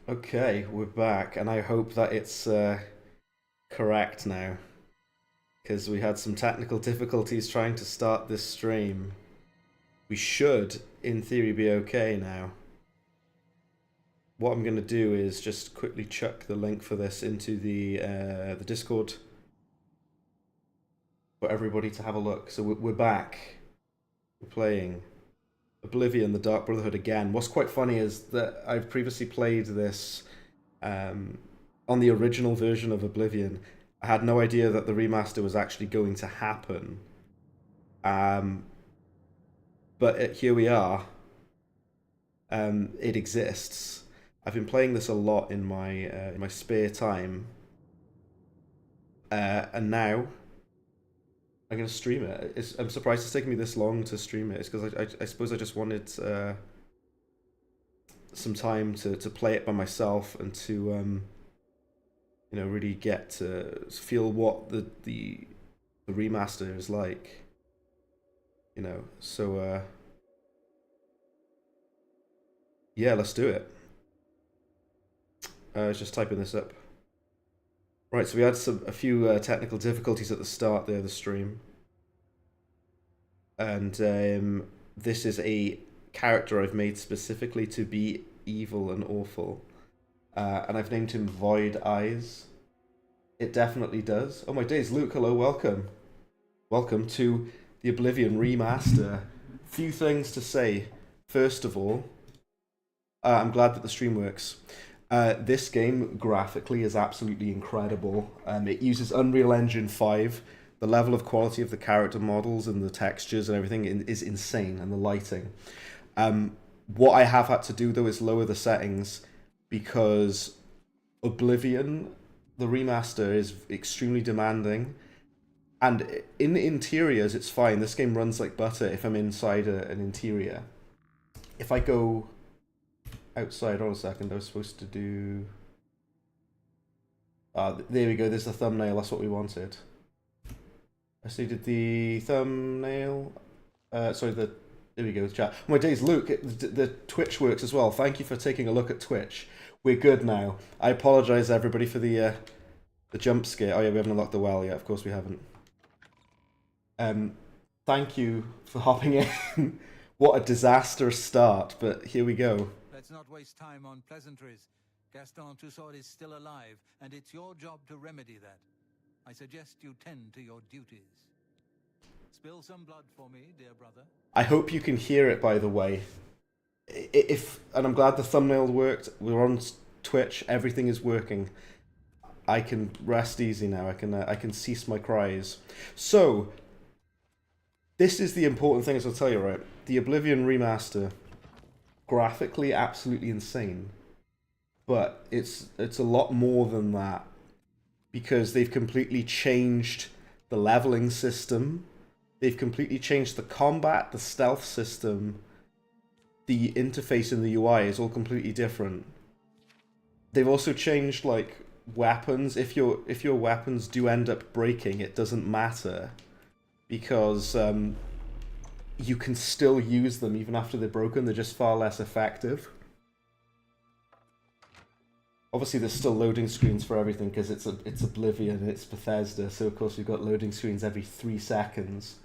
Okay, we're back, and I hope that it's correct now, because we had some technical difficulties trying to start this stream. We should, in theory, be okay now. What I'm going to do is just quickly chuck the link for this into the Discord for everybody to have a look. So we're back. We're playing Oblivion, the Dark Brotherhood again. What's quite funny is that I've previously played this on the original version of Oblivion. I had no idea that the remaster was actually going to happen. But here we are. It exists. I've been playing this a lot in my spare time, and now I'm going to stream it. I'm surprised it's taken me this long to stream it. It's because I suppose I just wanted some time to play it by myself and to really get to feel what the remaster is like. So yeah, let's do it. I was just typing this up. Right, so we had a few technical difficulties at the start there of the stream. And this is a character I've made specifically to be evil and awful. And I've named him Void Eyes. It definitely does. Oh my days, Luke, hello, welcome. Welcome to the Oblivion remaster. Few things to say. First of all, I'm glad that the stream works. This game graphically is absolutely incredible. It uses Unreal Engine 5. The level of quality of the character models and the textures and everything is insane, and the lighting. What I have had to do though is lower the settings because Oblivion, the remaster, is extremely demanding. And in the interiors, it's fine. This game runs like butter if I'm inside an interior. If I go outside, hold on a second, I was supposed to do... there we go, there's the thumbnail, that's what we wanted. I selected the thumbnail. There we go, chat. Oh my days, Luke, the Twitch works as well. Thank you for taking a look at Twitch. We're good now. I apologise everybody for the jump scare. Oh yeah, we haven't unlocked the well yet, of course we haven't. Thank you for hopping in. What a disastrous start, but here we go. Let's not waste time on pleasantries. Gaston Toussaint is still alive, and it's your job to remedy that. I suggest you tend to your duties. Spill some blood for me, dear brother. I hope you can hear it, by the way. And I'm glad the thumbnail worked. We're on Twitch. Everything is working. I can rest easy now. I can cease my cries. So, this is the important thing, as I'll tell you, right? The Oblivion remaster, graphically absolutely insane, but it's a lot more than that because they've completely changed the leveling system. They've completely changed the combat, the stealth system, the interface in the UI is all completely different. They've also changed like weapons. If your weapons do end up breaking, it doesn't matter because you can still use them even after they're broken. They're just far less effective. Obviously, there's still loading screens for everything because it's Oblivion and it's Bethesda, so of course we've got loading screens every 3 seconds.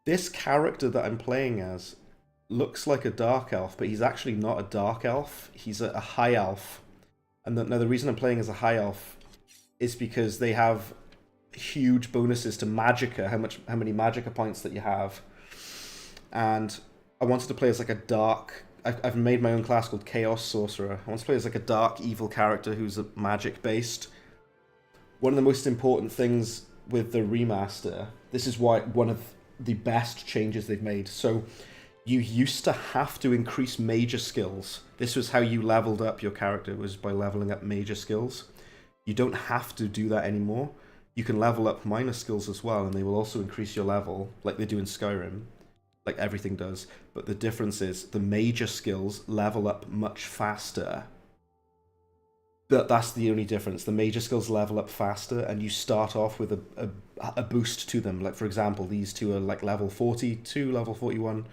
This character that I'm playing as looks like a dark elf, but he's actually not a dark elf. He's a high elf. And now the reason I'm playing as a high elf is because they have huge bonuses to magicka, how many magicka points that you have. And I wanted to play as like a dark... I've made my own class called Chaos Sorcerer. I want to play as like a dark, evil character who's magic-based. One of the most important things with the remaster, this is why one of the best changes they've made. So, you used to have to increase major skills. This was how you leveled up your character, was by leveling up major skills. You don't have to do that anymore. You can level up minor skills as well, and they will also increase your level, like they do in Skyrim. Like everything does, but the difference is the major skills level up much faster. That's the only difference. The major skills level up faster, and you start off with a boost to them. Like for example, these two are like level 42, level 41,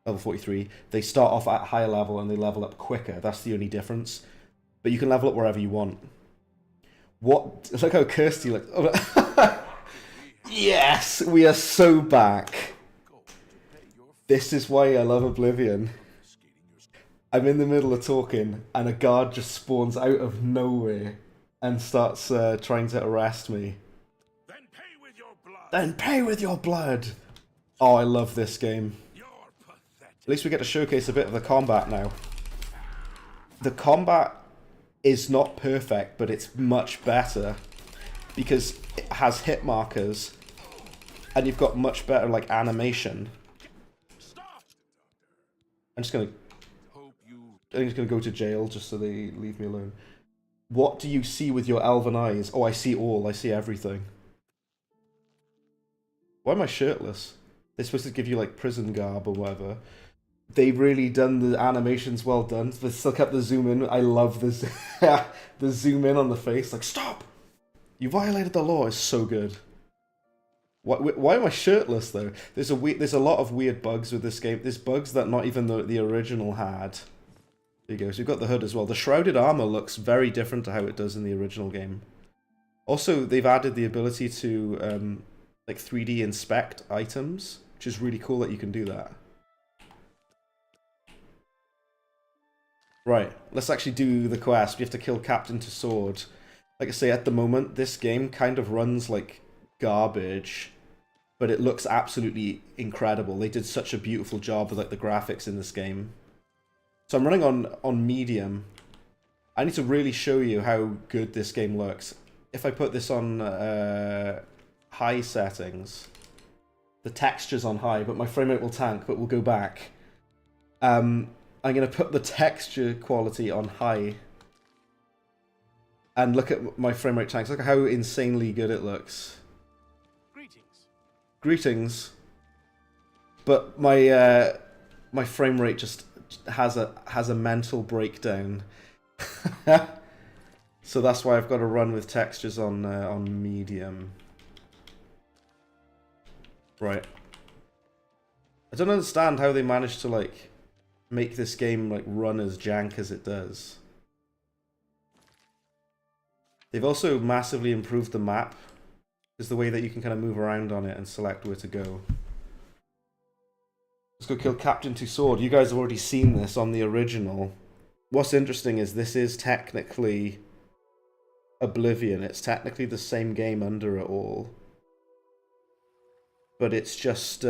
level 43. They start off at higher level and they level up quicker. That's the only difference. but you can level up wherever you want. What? Look how Kirsty looks. Yes, we are so back. This is why I love Oblivion. I'm in the middle of talking, and a guard just spawns out of nowhere and starts trying to arrest me. Then pay with your blood. Then pay with your blood! Oh, I love this game. You're pathetic. At least we get to showcase a bit of the combat now. The combat is not perfect, but it's much better because it has hit markers and you've got much better like animation. Stop. I'm just gonna go to jail just so they leave me alone. What do you see with your elven eyes? Oh, I see all. I see everything. Why am I shirtless? They're supposed to give you like prison garb or whatever. They've really done the animations well done. They still kept the zoom in. I love this. The zoom in on the face. Like, stop! You violated the law. It's so good. Why am I shirtless though? There's a lot of weird bugs with this game. There's bugs that not even the original had. There you go. So you've got the hood as well. The shrouded armor looks very different to how it does in the original game. Also, they've added the ability to like 3D inspect items, which is really cool that you can do that. Right, let's actually do the quest. We have to kill Captain to Sword. Like I say, at the moment, this game kind of runs like garbage, but it looks absolutely incredible. They did such a beautiful job with like the graphics in this game. So I'm running on medium. I need to really show you how good this game looks. If I put this on high settings, the texture's on high, but my frame rate will tank, but we'll go back. I'm going to put the texture quality on high. And look at my frame rate tanks. Look at how insanely good it looks. Greetings. Greetings. But my my frame rate just has a mental breakdown. So that's why I've got to run with textures on medium. Right. I don't understand how they managed to like make this game like run as jank as it does. They've also massively improved the map. Is the way that you can kind of move around on it and select where to go. Let's go kill Captain to Sword. You guys have already seen this on the original. What's interesting is this is technically Oblivion. It's technically the same game under it all. But it's just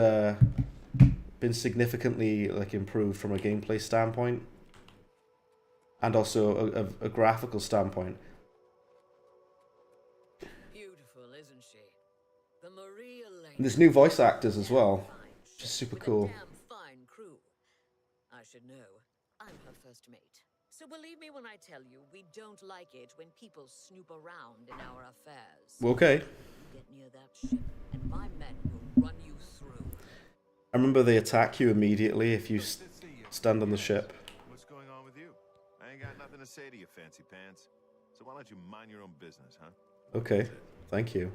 been significantly like improved from a gameplay standpoint. And also a graphical standpoint. Beautiful, isn't she? The Maria Lane. And there's new voice actors as well, which is super cool. Damn fine crew. I should know. I'm her first mate. So believe me when I tell you, we don't like it when people snoop around in our affairs. Okay. Get near that ship, and my men will run you through. I remember they attack you immediately if you stand on the ship. What's going on with you? I ain't got nothing to say to you, fancy pants. So why don't you mind your own business, huh? Okay, thank you.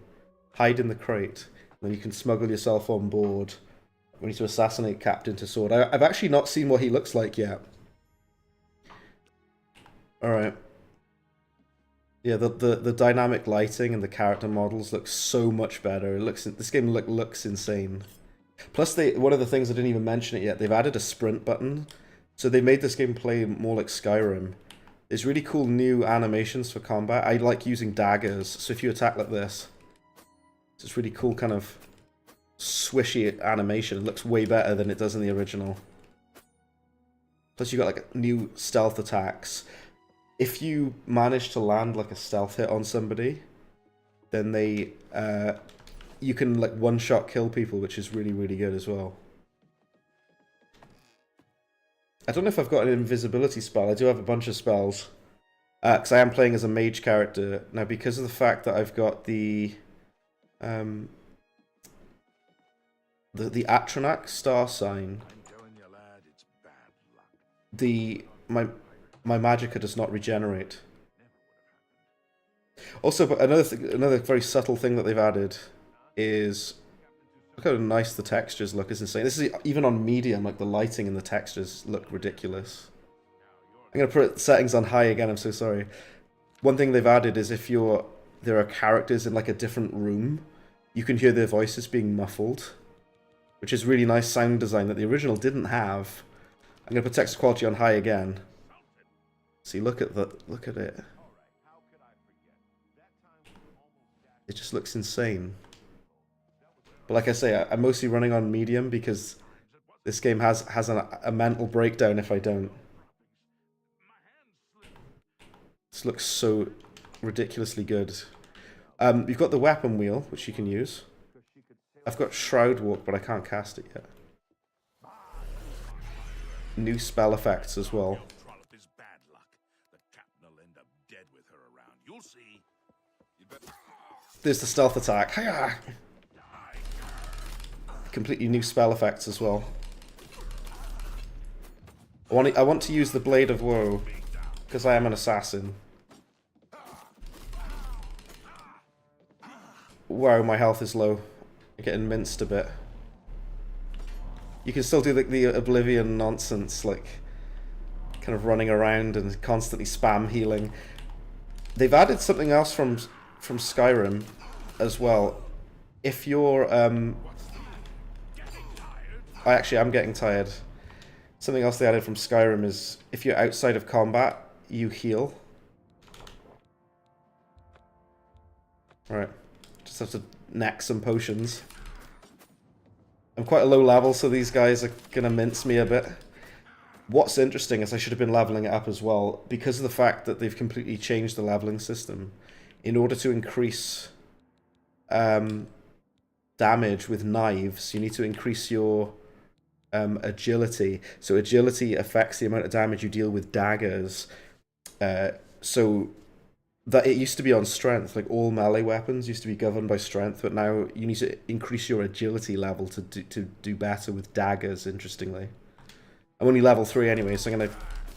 Hide in the crate. Then you can smuggle yourself on board. We need to assassinate Captain to Sword. I've actually not seen what he looks like yet. Alright. Yeah, the dynamic lighting and the character models look so much better. This game looks insane. Plus, one of the things I didn't even mention it yet, they've added a sprint button. So they made this game play more like Skyrim. There's really cool new animations for combat. I like using daggers, so if you attack like this, it's this really cool kind of swishy animation. It looks way better than it does in the original. Plus you got like new stealth attacks. If you manage to land like a stealth hit on somebody, then you can like one-shot kill people, which is really, really good as well. I don't know if I've got an invisibility spell. I do have a bunch of spells. Because I am playing as a mage character. Now, because of the fact that I've got the Atronach star sign, I'm telling you, lad, it's bad luck. my magicka does not regenerate. Also, but another very subtle thing that they've added is, look how nice the textures look. It's insane. This is even on medium, like the lighting and the textures look ridiculous. Now you're I'm going to put settings on high again, I'm so sorry. One thing they've added is if there are characters in like a different room, you can hear their voices being muffled, which is really nice sound design that the original didn't have. I'm going to put text quality on high again. See, look at it. It just looks insane. But like I say, I'm mostly running on medium because this game has a mental breakdown if I don't. This looks so ridiculously good. You've got the weapon wheel, which you can use. I've got Shroud Walk, but I can't cast it yet. New spell effects as well. There's the stealth attack. Hiya! Completely new spell effects as well. I want to use the Blade of Woe, because I am an assassin. Wow, my health is low. I'm getting minced a bit. You can still do the Oblivion nonsense, like kind of running around and constantly spam healing. They've added something else from Skyrim as well. If you're I'm getting tired. Something else they added from Skyrim is if you're outside of combat, you heal. Right. Just have to neck some potions. I'm quite a low level, so these guys are gonna mince me a bit. What's interesting is I should have been leveling it up as well, because of the fact that they've completely changed the leveling system. In order to increase damage with knives, you need to increase your agility. So agility affects the amount of damage you deal with daggers. So that it used to be on strength, like all melee weapons used to be governed by strength, but now you need to increase your agility level to do better with daggers, interestingly. I'm only level 3 anyway, so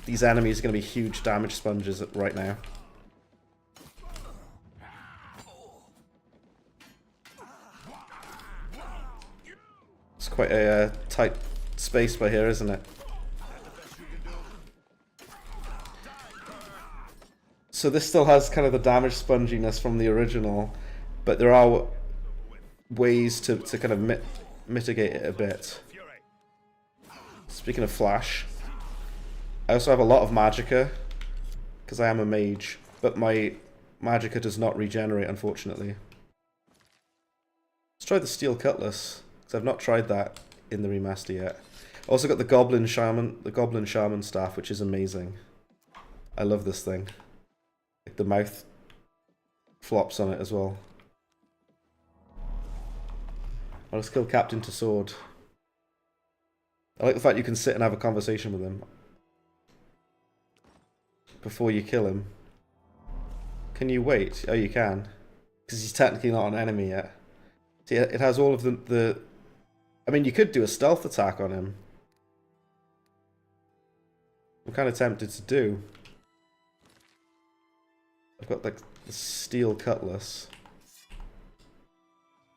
these enemies are going to be huge damage sponges right now. It's quite a tight space by here, isn't it? So this still has kind of the damage sponginess from the original, but there are ways to kind of mitigate it a bit. Speaking of flash, I also have a lot of magicka, because I am a mage, but my magicka does not regenerate, unfortunately. Let's try the steel cutlass, because I've not tried that in the remaster yet. Also got the goblin shaman staff, which is amazing. I love this thing. Like the mouth flops on it as well. I'll just kill Captain to Sword. I like the fact you can sit and have a conversation with him before you kill him. Can you wait? Oh, you can. Because he's technically not an enemy yet. See, it has all of the... I mean, you could do a stealth attack on him. I'm kind of tempted to do. I've got like the steel cutlass.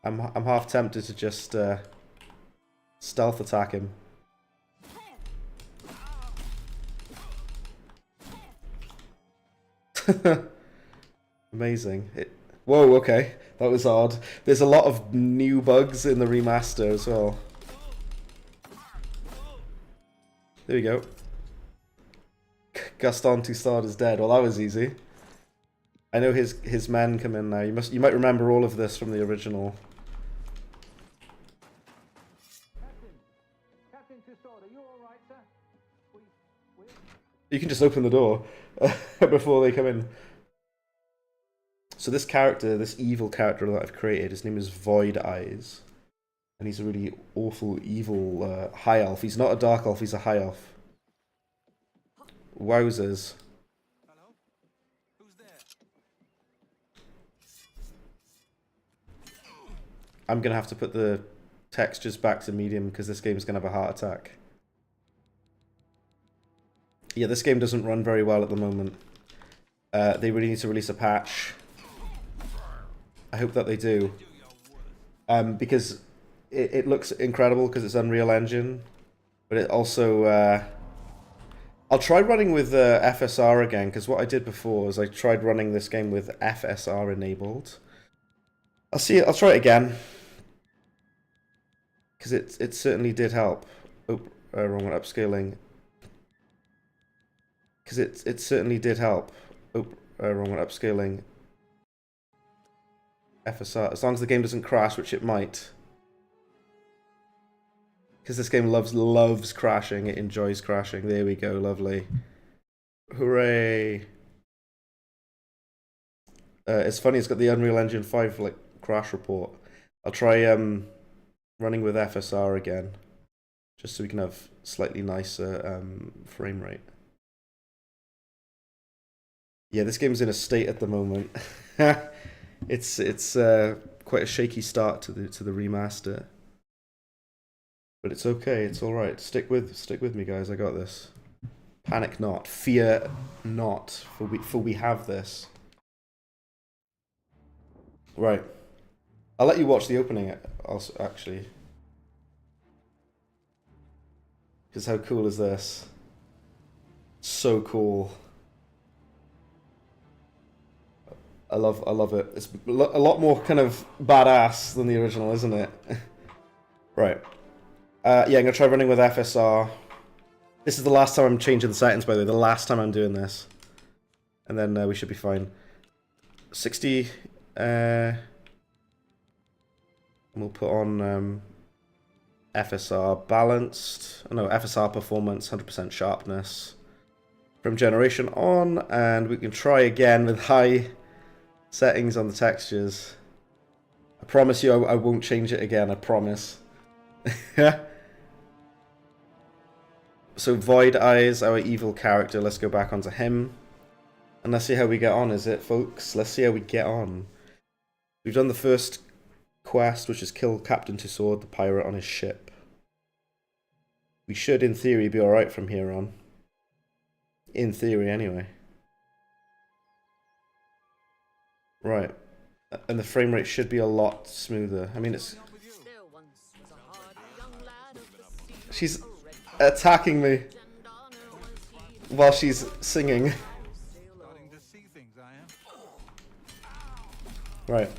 I'm half tempted to just stealth attack him. Amazing. Whoa, okay. That was odd. There's a lot of new bugs in the remaster as well. There we go. Gaston Toussaint is dead. Well, that was easy. I know his men come in now. You might remember all of this from the original. Captain Toussaint, are you all right, sir? You can just open the door before they come in. So this character, this evil character that I've created, his name is Void Eyes. And he's a really awful, evil high elf. He's not a dark elf, he's a high elf. Wowzers. Hello? Who's there? I'm going to have to put the textures back to medium because this game's going to have a heart attack. Yeah, this game doesn't run very well at the moment. They really need to release a patch. I hope that they do. Because it looks incredible because it's Unreal Engine, but it also I'll try running with FSR again, because what I did before is I tried running this game with FSR enabled. I'll try it again. Because it certainly did help. Oh, wrong one, upscaling. Because it certainly did help. Oh, wrong one, upscaling. FSR, as long as the game doesn't crash, which it might. Because this game loves crashing, it enjoys crashing. There we go, lovely. Hooray! It's funny, it's got the Unreal Engine 5 like crash report. I'll try running with FSR again, just so we can have slightly nicer frame rate. Yeah, this game's in a state at the moment. It's quite a shaky start to the remaster, but it's okay. It's all right. Stick with me, guys. I got this. Panic not, fear not, for we have this. Right. I'll let you watch the opening also, actually. Because how cool is this? So cool. I love it. It's a lot more kind of badass than the original, isn't it? Right. Yeah, I'm gonna try running with FSR. This is the last time I'm changing the settings, by the way. The last time I'm doing this, and then we should be fine. 60. And we'll put on FSR balanced. Oh, no, FSR performance, 100% sharpness from generation on, and we can try again with high settings on the textures. I promise you I won't change it again, I promise. So Void Eyes, our evil character, let's go back onto him. And let's see how we get on, is it, folks? Let's see how we get on. We've done the first quest, which is kill Captain Tussaud, the pirate, on his ship. We should, in theory, be alright from here on. In theory, anyway. Right. And the frame rate should be a lot smoother. I mean, it's... She's attacking me while she's singing. Right.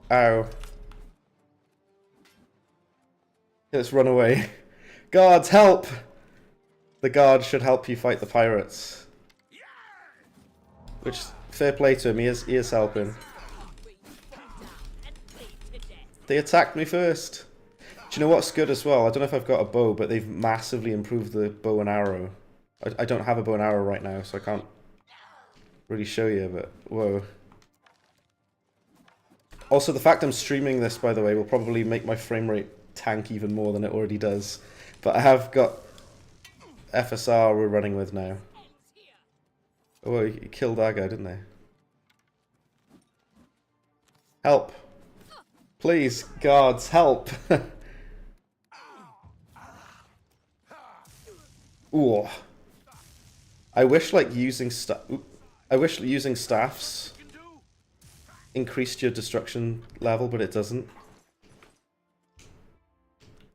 Ow. Let's run away. Guards, help! The guard should help you fight the pirates. Which, fair play to him, he is helping. They attacked me first. Do you know what's good as well? I don't know if I've got a bow, but they've massively improved the bow and arrow. I don't have a bow and arrow right now, so I can't really show you, but whoa. Also, the fact I'm streaming this, by the way, will probably make my frame rate tank even more than it already does. But I have got FSR we're running with now. Oh, you killed that guy, didn't they? Help. Please, guards, help. Ooh. I wish using staffs increased your destruction level, but it doesn't.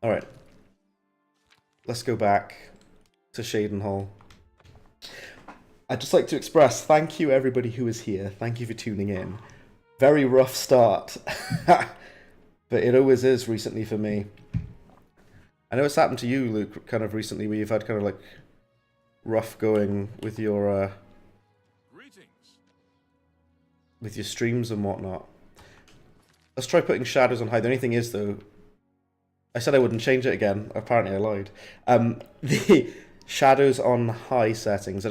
Alright. Let's go back to Shadenhall. I'd just like to express thank you everybody who is here. Thank you for tuning in. Very rough start. But it always is recently for me. I know it's happened to you, Luke, kind of recently, where you've had kind of like rough going with your streams and whatnot. Let's try putting shadows on high. The only thing is, though, I said I wouldn't change it again. Apparently I lied. The shadows on high settings. I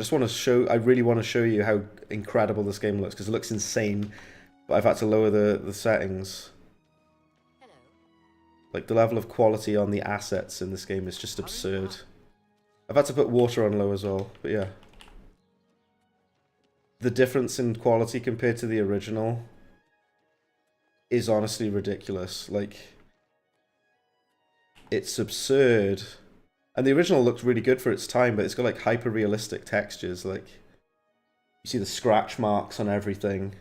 really want to show you how incredible this game looks, because it looks insane, but I've had to lower the settings. Like, the level of quality on the assets in this game is just absurd. I've had to put water on low as well, but yeah. The difference in quality compared to the original is honestly ridiculous. Like, it's absurd. And the original looked really good for its time, but it's got like hyper-realistic textures. Like, you see the scratch marks on everything.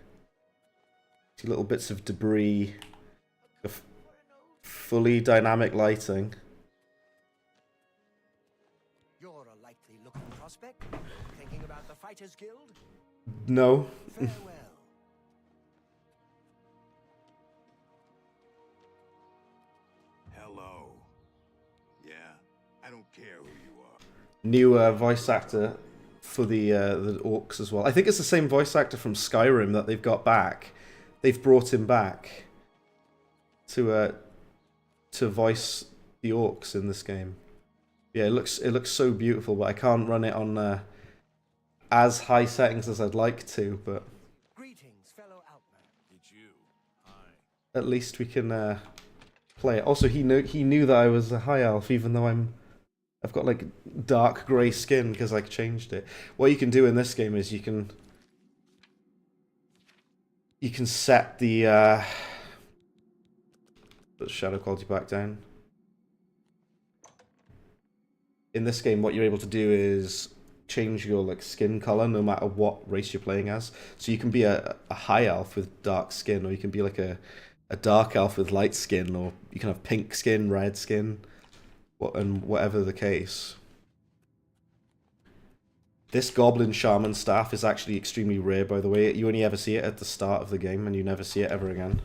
See little bits of debris. fully dynamic lighting. You're a likely looking prospect. Thinking about the Fighters Guild? No. Farewell. Hello. Yeah, I don't care who you are. New voice actor for the orcs as well. I think it's the same voice actor from Skyrim that they've got back. They've brought him back to voice the orcs in this game. Yeah, it looks so beautiful, but I can't run it on as high settings as I'd like to. But Greetings, fellow outman. It's you. Hi. at least we can play it. Also, he knew that I was a high elf, even though I've got like dark grey skin because I changed it. What you can do in this game is you can set the shadow quality back down. In this game, what you're able to do is change your like skin color no matter what race you're playing as. So you can be a high elf with dark skin, or you can be like a dark elf with light skin, or you can have pink skin, red skin, and whatever the case. This goblin shaman staff is actually extremely rare, by the way. You only ever see it at the start of the game, and you never see it ever again.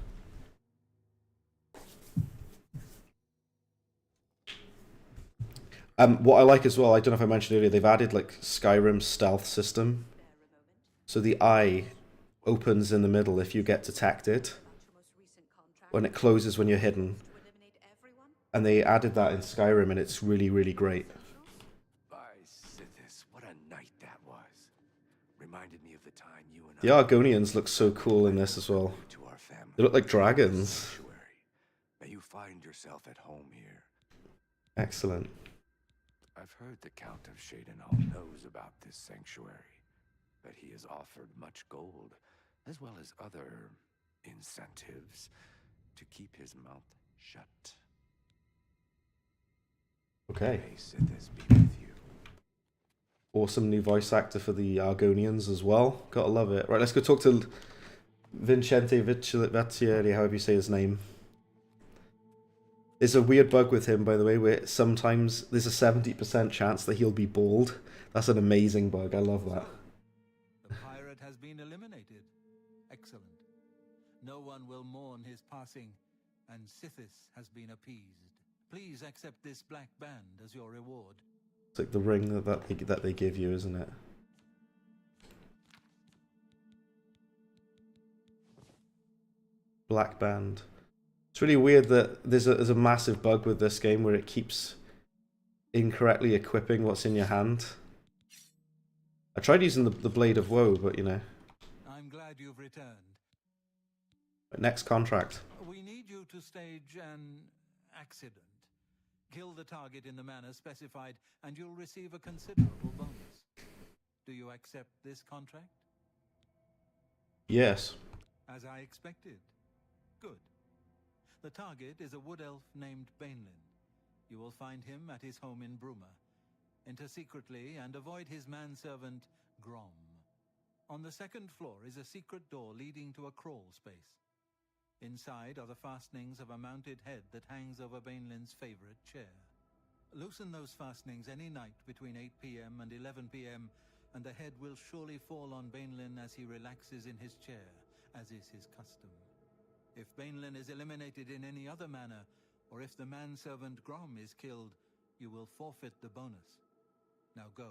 What I like as well, I don't know if I mentioned earlier, they've added like Skyrim's stealth system. So the eye opens in the middle if you get detected, when it closes when you're hidden. And they added that in Skyrim, and it's really, really great. By Sithis, what a night that was. Reminded me of the time you and The Argonians look so cool in this as well. to our family. They look like dragons. Sanctuary. May you find yourself at home here. Excellent. I've heard the Count of Shadenall knows about this sanctuary, that he has offered much gold, as well as other incentives, to keep his mouth shut. Okay. May Sithis be with you. Awesome new voice actor for the Argonians as well. Gotta love it. Right, let's go talk to Vincente Vecchieri, however you say his name. There's a weird bug with him, by the way, where sometimes there's a 70% chance that he'll be bald. That's an amazing bug. I love that. The pirate has been eliminated. Excellent. No one will mourn his passing, and Sithis has been appeased. Please accept this black band as your reward. It's like the ring that they give you, isn't it? Black band. It's really weird that there's a massive bug with this game where it keeps incorrectly equipping what's in your hand. I tried using the Blade of Woe, but you know. I'm glad you've returned. Next contract. We need you to stage an accident. Kill the target in the manner specified, and you'll receive a considerable bonus. Do you accept this contract? Yes. As I expected. Good. The target is a wood elf named Bainlin. You will find him at his home in Bruma. Enter secretly and avoid his manservant, Grom. On the second floor is a secret door leading to a crawl space. Inside are the fastenings of a mounted head that hangs over Bainlin's favorite chair. Loosen those fastenings any night between 8 p.m. and 11 p.m., and the head will surely fall on Bainlin as he relaxes in his chair, as is his custom. If Bainlin is eliminated in any other manner, or if the manservant Grom is killed, you will forfeit the bonus. Now go,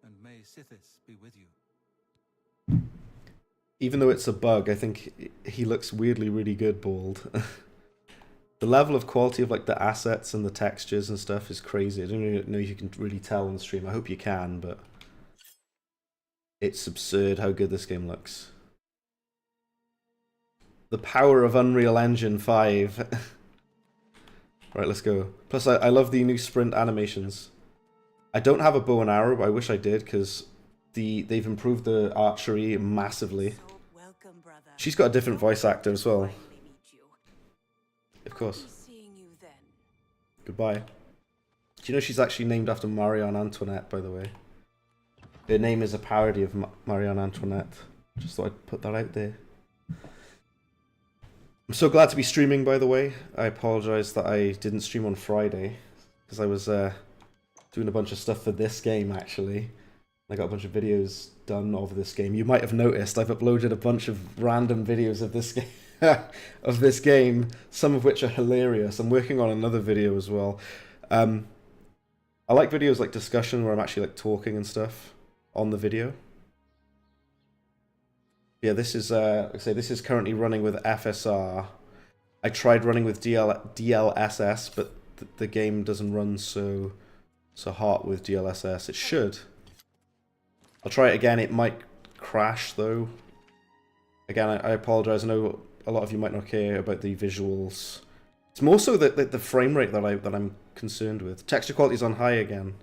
and may Sithis be with you. Even though it's a bug, I think he looks weirdly really good bald. The level of quality of like the assets and the textures and stuff is crazy. I don't even know if you can really tell on the stream. I hope you can, but it's absurd how good this game looks. The power of Unreal Engine 5. Right, let's go. Plus, I love the new sprint animations. I don't have a bow and arrow, but I wish I did, because they've improved the archery massively. She's got a different voice actor as well. Of course. Goodbye. Do you know she's actually named after Marie Antoinette, by the way? Her name is a parody of Marie Antoinette. Just thought I'd put that out there. I'm so glad to be streaming, by the way. I apologize that I didn't stream on Friday, because I was doing a bunch of stuff for this game, actually. I got a bunch of videos done of this game. You might have noticed I've uploaded a bunch of random videos of this game, of this game, some of which are hilarious. I'm working on another video as well. I like videos like discussion where I'm actually like talking and stuff on the video. Yeah, this is like I say, this is currently running with FSR. I tried running with DLSS, but the game doesn't run so hot with DLSS. It should. I'll try it again. It might crash though. Again, I apologize. I know a lot of you might not care about the visuals. It's more so the frame rate that I'm concerned with. Texture quality is on high again.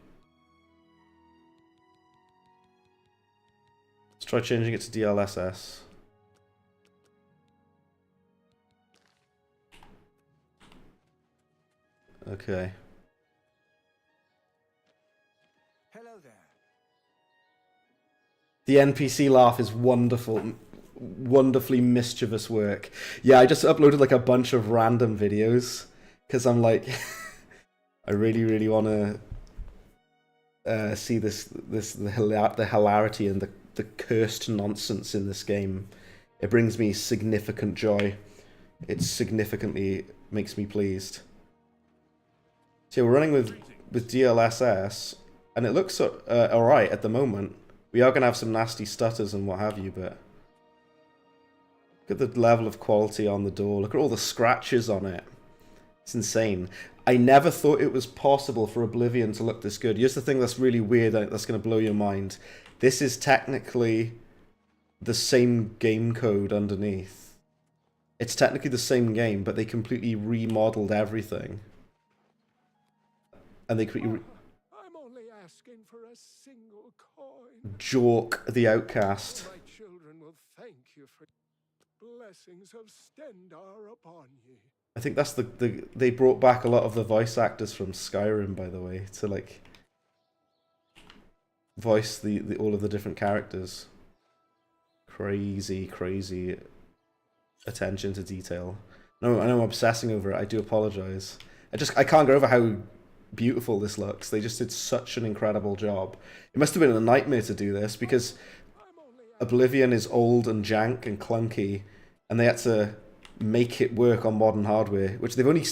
Let's try changing it to DLSS. Okay. Hello there. The NPC laugh is wonderful. Wonderfully mischievous work. Yeah, I just uploaded like a bunch of random videos because I'm like, I really want to see the hilarity and the cursed nonsense in this game. It brings me significant joy. It significantly makes me pleased. So we're running with DLSS, and it looks alright at the moment. We are going to have some nasty stutters and what have you, but look at the level of quality on the door. Look at all the scratches on it. It's insane. I never thought it was possible for Oblivion to look this good. Here's the thing that's really weird, that's going to blow your mind. This is technically the same game code underneath. It's technically the same game, but they completely remodeled everything. And they completely... I'm only asking for a single coin. Jork the Outcast. My children will thank you for blessings of Stendar upon ye. I think that's they brought back a lot of the voice actors from Skyrim, by the way, to like voice all of the different characters. Crazy attention to detail. No, I know I'm obsessing over it. I do apologize. I can't get over how beautiful this looks. They just did such an incredible job. It must have been a nightmare to do this because Oblivion is old and jank and clunky, and they had to make it work on modern hardware, which they've only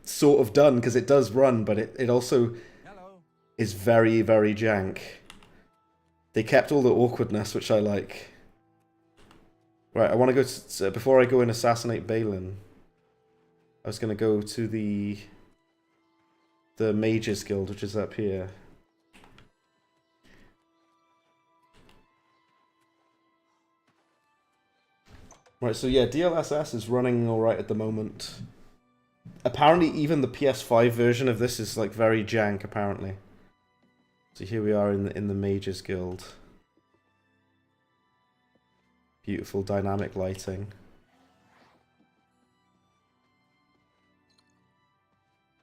sort of done because it does run, but it also is very jank. They kept all the awkwardness, which I like. Right, I want to go to, before I go and assassinate Balin, I was going to go to the Mages Guild, which is up here. Right, so yeah, DLSS is running alright at the moment. Apparently even the PS5 version of this is like very jank, apparently. So here we are in the Mages Guild. Beautiful dynamic lighting.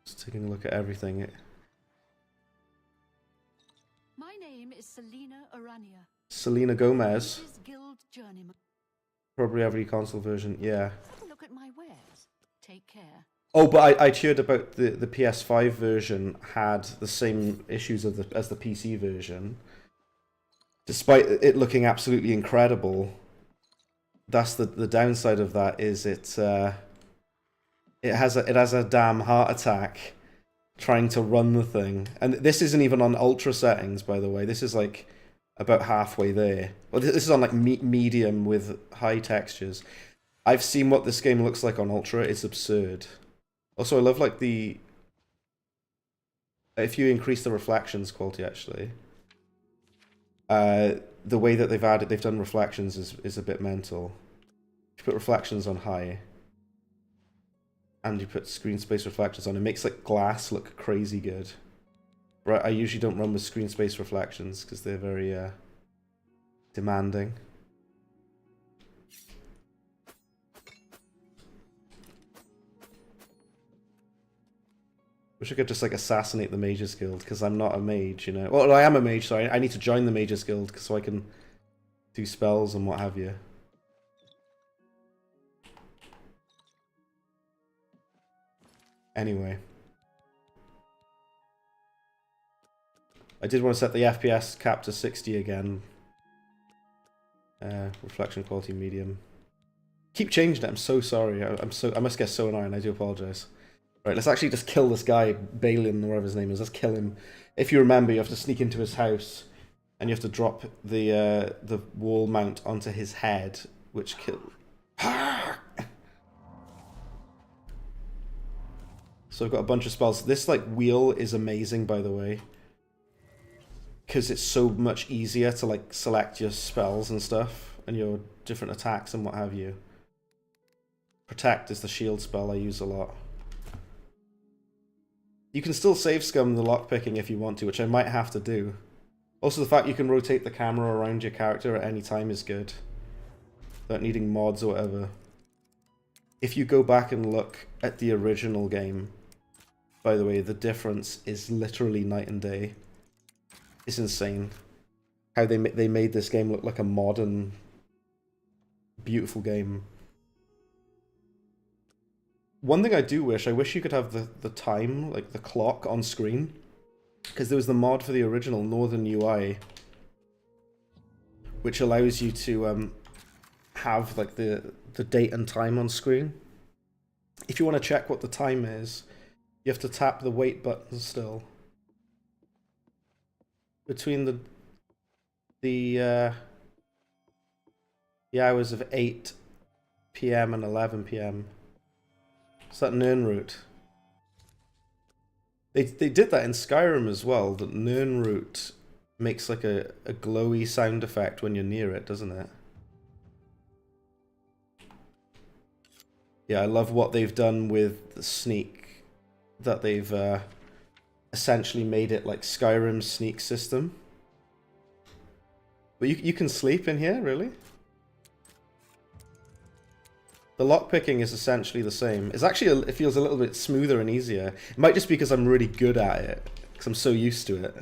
Just taking a look at everything. My name is Selena Arania. Selena Gomez. This is Guild Journeyman. Probably every console version, yeah. Have a look at my wares. Take care. Oh, but I cheered about the PS5 version had the same issues as the PC version. Despite it looking absolutely incredible, that's the downside of that is it has a damn heart attack trying to run the thing. And this isn't even on ultra settings, by the way. This is like about halfway there. Well, this is on like medium with high textures. I've seen what this game looks like on ultra. It's absurd. Also, I love like if you increase the reflections quality, actually, the way that they've done reflections is a bit mental. If you put reflections on high, and you put screen space reflections on, it makes like glass look crazy good. Right, I usually don't run with screen space reflections because they're very demanding. Wish I could just like assassinate the Mages Guild because I'm not a mage, you know. Well, I am a mage, so I need to join the Mages Guild so I can do spells and what have you. Anyway. I did want to set the FPS cap to 60 again. Reflection quality medium. Keep changing it, I'm so sorry. I must get so annoying, I do apologise. Right, let's actually just kill this guy, Balin, or whatever his name is. Let's kill him. If you remember, you have to sneak into his house, and you have to drop the wall mount onto his head, which kills. So I've got a bunch of spells. This like wheel is amazing, by the way, because it's so much easier to like select your spells and stuff, and your different attacks and what have you. Protect is the shield spell I use a lot. You can still save scum the lockpicking if you want to, which I might have to do. Also, the fact you can rotate the camera around your character at any time is good. Without needing mods or whatever. If you go back and look at the original game, by the way, the difference is literally night and day. It's insane. How they made this game look like a modern, beautiful game. One thing I do wish you could have the time, like the clock on screen. Because there was the mod for the original Northern UI, which allows you to have like the date and time on screen. If you want to check what the time is, you have to tap the wait button still. Between the hours of 8 PM and 11 PM. It's that Nirnroot. They did that in Skyrim as well, that Nirnroot makes like a glowy sound effect when you're near it, doesn't it? Yeah, I love what they've done with the sneak, that they've essentially made it like Skyrim's sneak system. But you can sleep in here, really? The lockpicking is essentially the same. It's actually, it feels a little bit smoother and easier. It might just be because I'm really good at it, because I'm so used to it.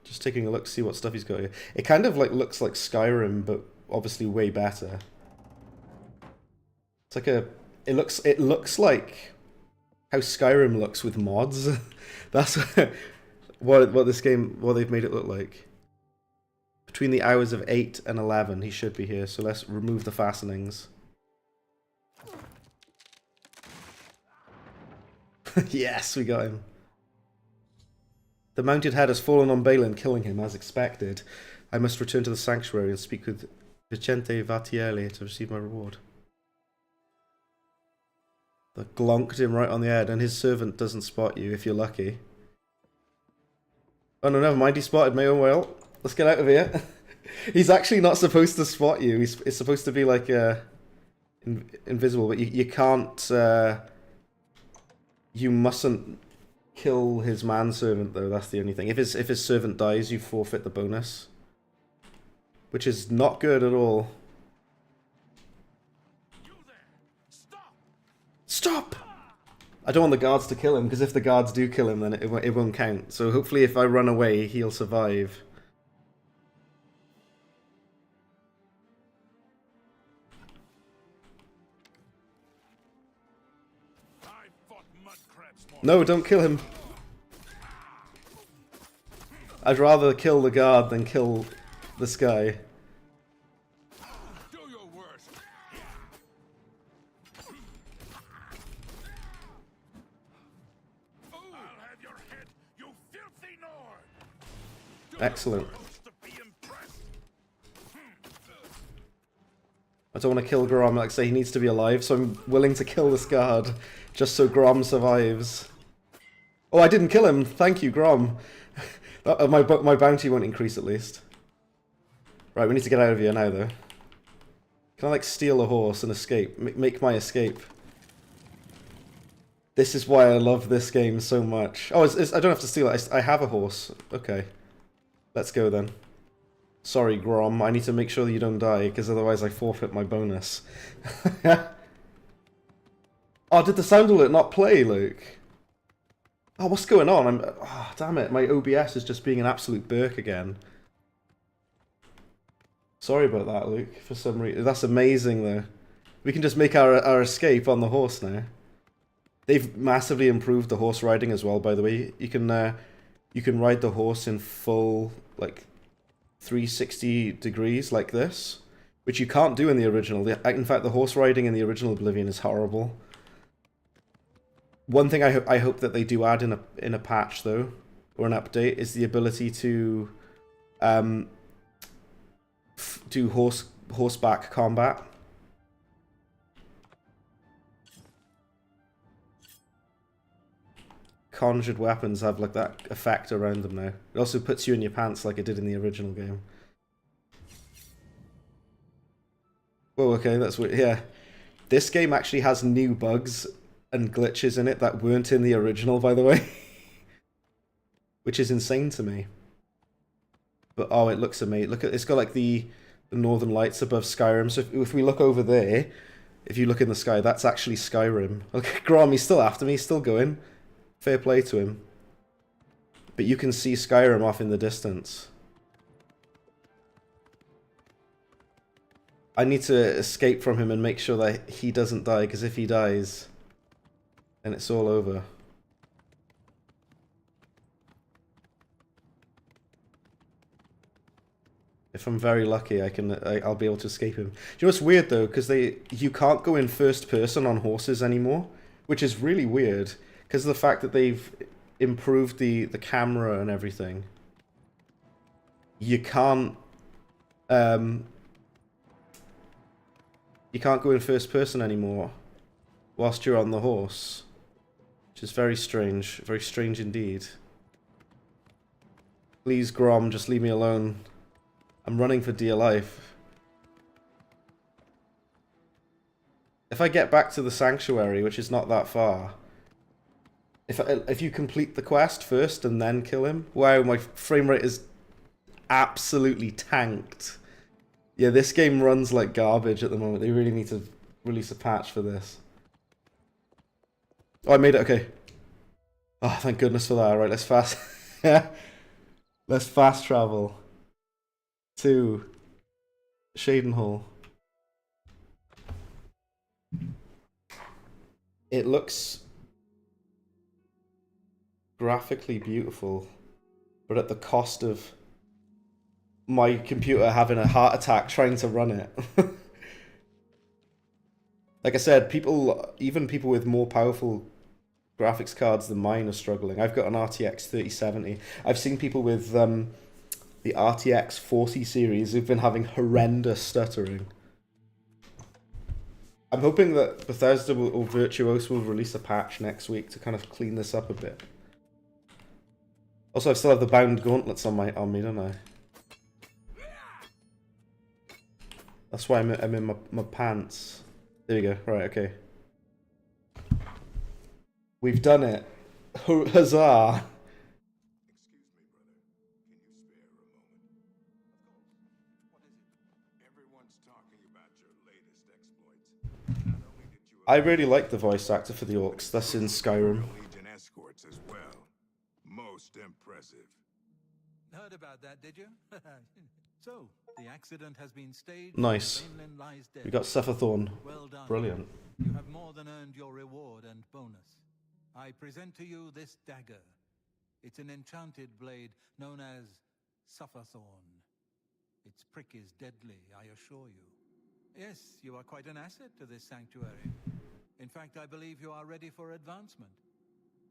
Just taking a look to see what stuff he's got here. It kind of like looks like Skyrim, but obviously way better. It's like a, it looks like how Skyrim looks with mods. That's what this game, what they've made it look like. Between the hours of 8 and 11, he should be here, so let's remove the fastenings. Yes, we got him. The mounted head has fallen on Balin, killing him as expected. I must return to the sanctuary and speak with Vicente Vatielli to receive my reward. They glonked him right on the head, and his servant doesn't spot you if you're lucky. Oh no, never mind, he spotted me. Oh well. Let's get out of here. He's actually not supposed to spot you. It's supposed to be like invisible, but you can't. You mustn't kill his manservant though. That's the only thing. If his servant dies, you forfeit the bonus, which is not good at all. Stop! I don't want the guards to kill him, because if the guards do kill him, then it won't count. So hopefully, if I run away, he'll survive. No, don't kill him. I'd rather kill the guard than kill this guy. Do your worst. I'll have your head, you filthy Nord. Excellent. I don't want to kill Grom. Like I say, he needs to be alive, so I'm willing to kill this guard just so Grom survives. Oh, I didn't kill him. Thank you, Grom. My bounty won't increase at least. Right, we need to get out of here now, though. Can I, like, steal a horse and escape? Make my escape. This is why I love this game so much. Oh, I don't have to steal it. I have a horse. Okay. Let's go, then. Sorry, Grom. I need to make sure that you don't die, because otherwise I forfeit my bonus. Oh, did the sound alert not play, Luke? Oh, what's going on? Oh, damn it. My OBS is just being an absolute Burke again. Sorry about that, Luke, for some reason. That's amazing, though. We can just make our escape on the horse now. They've massively improved the horse riding as well, by the way. You can ride the horse in full, like, 360 degrees like this, which you can't do in the original. In fact, the horse riding in the original Oblivion is horrible. One thing I hope that they do add in a patch, though, or an update, is the ability to do horseback combat. Conjured weapons have like that effect around them now. It also puts you in your pants like it did in the original game. Whoa, okay, that's weird. Yeah. This game actually has new bugs and glitches in it that weren't in the original, by the way. Which is insane to me. But oh, it looks amazing. Look at it's got like the northern lights above Skyrim. So if we look over there, if you look in the sky, that's actually Skyrim. Okay, Grom, he's still after me, he's still going. Fair play to him. But you can see Skyrim off in the distance. I need to escape from him and make sure that he doesn't die, because if he dies, then it's all over. If I'm very lucky, I'll be able to escape him. Do you know what's weird though? Because you can't go in first person on horses anymore, which is really weird. Because of the fact that they've improved the camera and everything, you can't go in first person anymore whilst you're on the horse, which is very strange indeed. Please, Grom, just leave me alone. I'm running for dear life. If I get back to the sanctuary, which is not that far. If you complete the quest first and then kill him... Wow, my frame rate is absolutely tanked. Yeah, this game runs like garbage at the moment. They really need to release a patch for this. Oh, I made it, okay. Oh, thank goodness for that. Alright, let's fast... let's fast travel to Shadenhall. It looks graphically beautiful, but at the cost of my computer having a heart attack trying to run it. Like I said, even people with more powerful graphics cards than mine are struggling. I've got an RTX 3070. I've seen people with the RTX 40 series who've been having horrendous stuttering. I'm hoping that Bethesda or Virtuos will release a patch next week to kind of clean this up a bit. Also, I still have the bound gauntlets on me, don't I? That's why I'm in my pants. There we go. Right, okay. We've done it. Huzzah! I really like the voice actor for the orcs. That's in Skyrim. Legion escorts as well. Most impressive. Heard about that, did you? So, the accident has been staged. Nice. Mainland lies dead. We got Sephathorn. Well done. Brilliant. You have more than earned your reward and bonus. I present to you this dagger. It's an enchanted blade known as Sufferthorn. Its prick is deadly, I assure you. Yes, you are quite an asset to this sanctuary. In fact, I believe you are ready for advancement.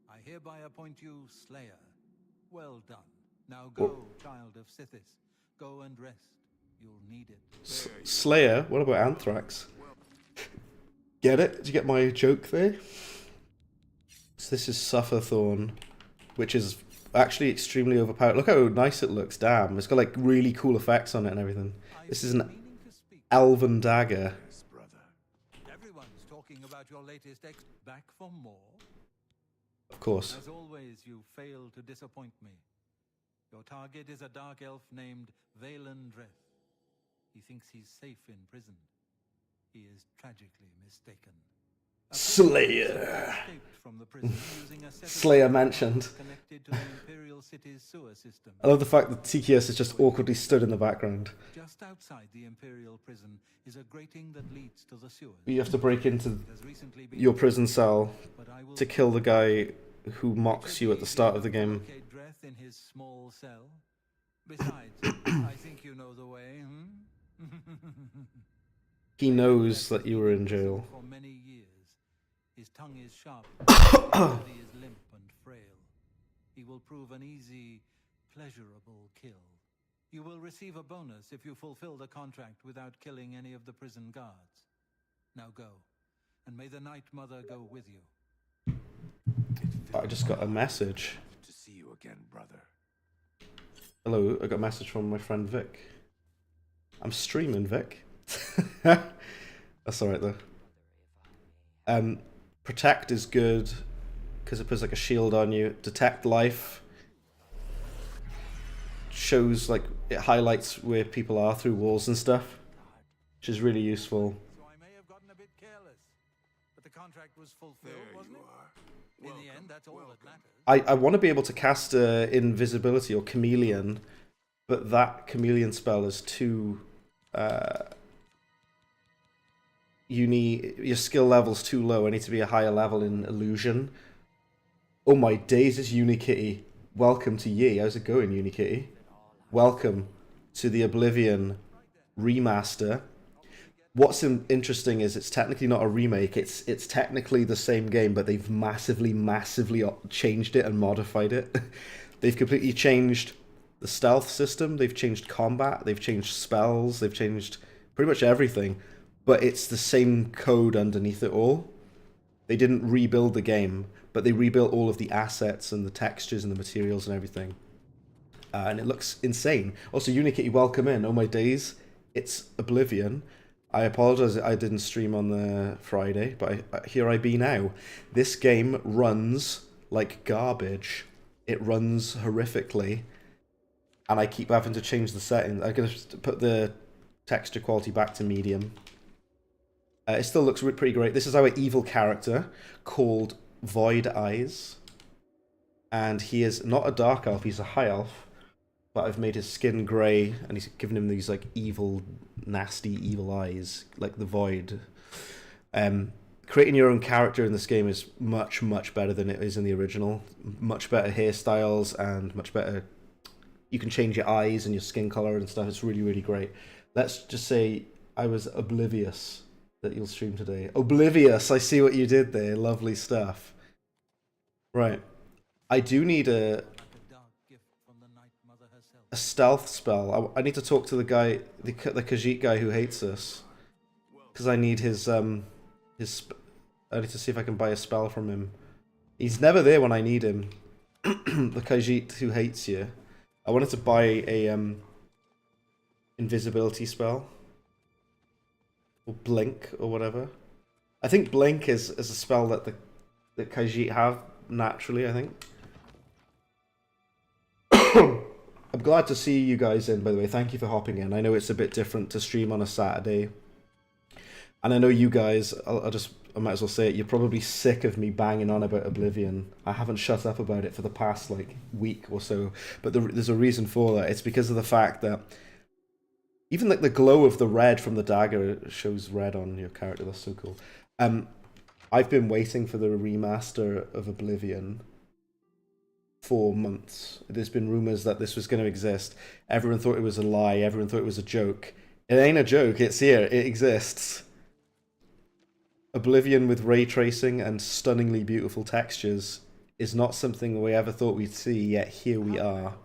I hereby appoint you Slayer. Well done. Now go, child of Sithis. Go and rest. You'll need it. Slayer? What about Anthrax? Get it? Did you get my joke there? So this is Sufferthorn, which is actually extremely overpowered. Look how nice it looks, damn. It's got like really cool effects on it and everything. This is an elven dagger. Everyone's talking about your latest back for more. Of course. As always, you fail to disappoint me. Your target is a dark elf named Valen Dreth. He thinks he's safe in prison. He is tragically mistaken. Slayer. Escaped from the prison using a set of Slayer mentioned. connected to the Imperial City's sewer system. I love the fact that TKS is just awkwardly stood in the background. Just outside the Imperial prison is a grating that leads to the sewers. You have to break into It has recently been your prison cell but I will to kill the guy who mocks you at the start of the game. Barricade Dreth in his small cell. Besides, I think you know the way, He knows that you were in jail. For many years, his tongue is sharp, his body is limp and frail. He will prove an easy, pleasurable kill. You will receive a bonus if you fulfill the contract without killing any of the prison guards. Now go, and may the Night Mother go with you. I just got a message. To see you again, brother. Hello, I got a message from my friend Vic. I'm streaming, Vic. That's alright though. Protect is good because it puts like a shield on you. Detect life shows like it highlights where people are through walls and stuff, which is really useful. So I may have gotten a bit careless, but the contract was fulfilled, wasn't it? In the end, that's all that matters. I want to be able to cast invisibility or chameleon, but that chameleon spell is too your skill level's too low. I need to be a higher level in illusion. Oh my days, it's Unikitty. Welcome to Ye. How's it going, Unikitty? Welcome to the Oblivion remaster. What's interesting is it's technically not a remake. It's technically the same game, but they've massively changed it and modified it. They've completely changed the stealth system. They've changed combat. They've changed spells. They've changed pretty much everything. But it's the same code underneath it all. They didn't rebuild the game, but they rebuilt all of the assets and the textures and the materials and everything. And it looks insane. Also, Unikitty, welcome in. Oh my days, it's Oblivion. I apologize I didn't stream on the Friday, but here I be now. This game runs like garbage. It runs horrifically. And I keep having to change the settings. I'm going to put the texture quality back to medium. It still looks pretty great. This is our evil character called Void Eyes. And he is not a dark elf, he's a high elf. But I've made his skin grey, and he's given him these like evil, nasty, evil eyes, like the Void. Creating your own character in this game is much, much better than it is in the original. Much better hairstyles and much better. You can change your eyes and your skin color and stuff. It's really, really great. Let's just say I was oblivious that you'll stream today. Oblivious, I see what you did there. Lovely stuff. Right. I do need a stealth spell. I need to talk to the guy, the Khajiit guy who hates us, because I need his I need to see if I can buy a spell from him. He's never there when I need him. The Khajiit who hates you. I wanted to buy a invisibility spell, or blink or whatever. I think blink is a spell that the Khajiit have naturally. I think. I'm glad to see you guys in, by the way. Thank you for hopping in. I know it's a bit different to stream on a Saturday. And I know you guys, I might as well say it, you're probably sick of me banging on about Oblivion. I haven't shut up about it for the past, like, week or so. But there's a reason for that. It's because of the fact that even, like, the glow of the red from the dagger shows red on your character. That's so cool. I've been waiting for the remaster of Oblivion for months. There's been rumors that this was going to exist. Everyone thought it was a lie. Everyone thought it was a joke. It ain't a joke. It's here. It exists. Oblivion with ray tracing and stunningly beautiful textures is not something we ever thought we'd see, yet here we are.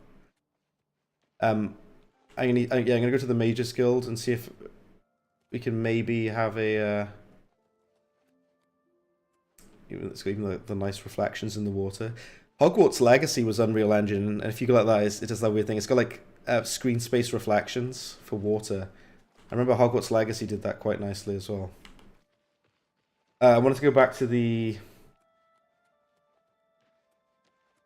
I'm gonna go to the Mages Guild and see if we can maybe have a even the nice reflections in the water. Hogwarts Legacy was Unreal Engine, and if you go like that, it does that weird thing. It's got like screen space reflections for water. I remember Hogwarts Legacy did that quite nicely as well. I wanted to go back to the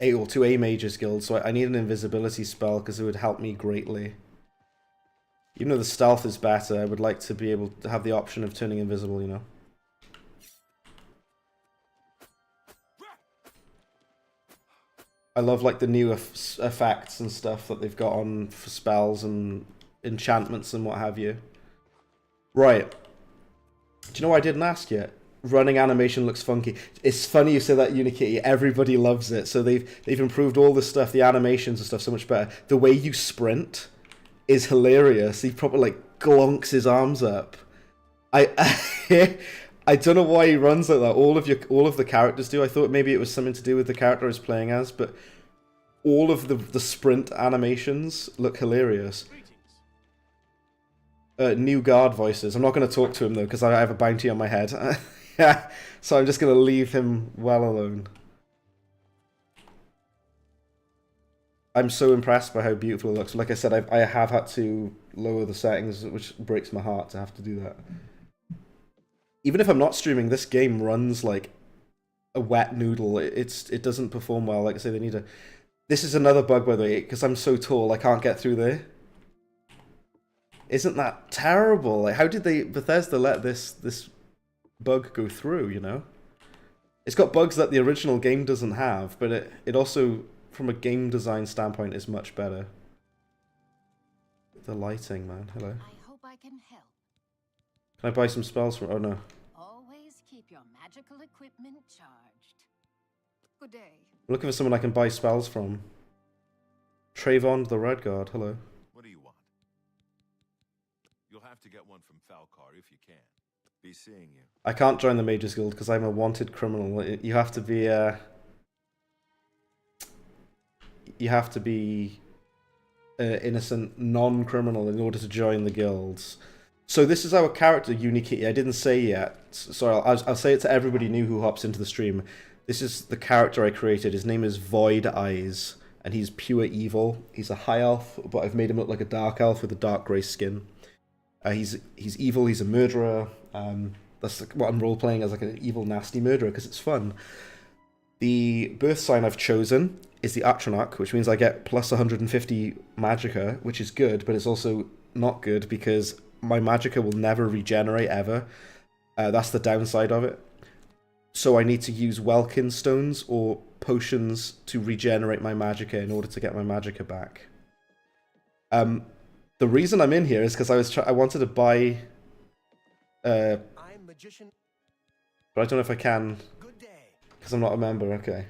2A Mages Guild, so I need an invisibility spell because it would help me greatly. Even though the stealth is better, I would like to be able to have the option of turning invisible, you know. I love like the new effects and stuff that they've got on for spells and enchantments and what have you. Right. Do you know what I didn't ask yet? Running animation looks funky. It's funny you say that, Unikitty. Everybody loves it. So they've improved all this stuff, the animations and stuff, so much better. The way you sprint is hilarious. He probably like glonks his arms up. I I don't know why he runs like that. All of the characters do. I thought maybe it was something to do with the character I was playing as, but all of the sprint animations look hilarious. New guard voices. I'm not going to talk to him though because I have a bounty on my head. Yeah, so I'm just going to leave him well alone. I'm so impressed by how beautiful it looks. Like I said, I have had to lower the settings, which breaks my heart to have to do that. Even if I'm not streaming, this game runs like a wet noodle. It doesn't perform well. Like I say, they need a... This is another bug, by the way, because I'm so tall, I can't get through there. Isn't that terrible? Like, how did Bethesda let this bug go through, you know? It's got bugs that the original game doesn't have, but it also, from a game design standpoint, is much better. The lighting, man. Hello. I hope I can help. Can I buy some spells from... Oh, no. Always keep your magical equipment charged. Good day. I'm looking for someone I can buy spells from. Trayvon the Red Guard. Hello. What do you want? You'll have to get one from Falcar if you can. Be seeing you. I can't join the Mages Guild because I'm a wanted criminal. You have to be... You have to be... innocent non-criminal in order to join the guilds. So this is our character, Unikitty. I didn't say yet, so I'll say it to everybody new who hops into the stream. This is the character I created. His name is Void Eyes, and he's pure evil. He's a high elf, but I've made him look like a dark elf with a dark grey skin. He's evil. He's a murderer. That's what I'm role playing as, like an evil, nasty murderer because it's fun. The birth sign I've chosen is the Atronach, which means I get plus 150 Magicka, which is good, but it's also not good because my Magicka will never regenerate ever. That's the downside of it. So I need to use Welkin stones or potions to regenerate my Magicka in order to get my Magicka back. The reason I'm in here is because I wanted to buy... I'm magician. but I don't know if I can Good day. because I'm not a member. Okay.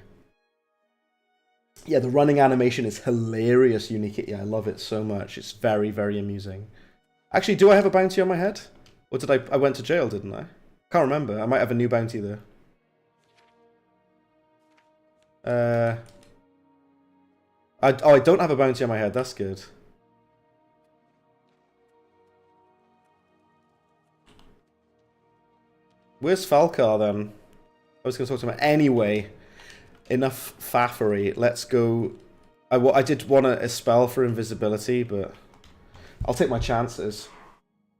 Yeah, the running animation is hilarious, Unikitty. I love it so much. It's very, very amusing. Actually, do I have a bounty on my head? Or did I went to jail, didn't I? Can't remember. I might have a new bounty there. I don't have a bounty on my head. That's good. Where's Falcar then? I was going to talk to him. Anyway, enough faffery. Let's go. I did want a spell for invisibility, but I'll take my chances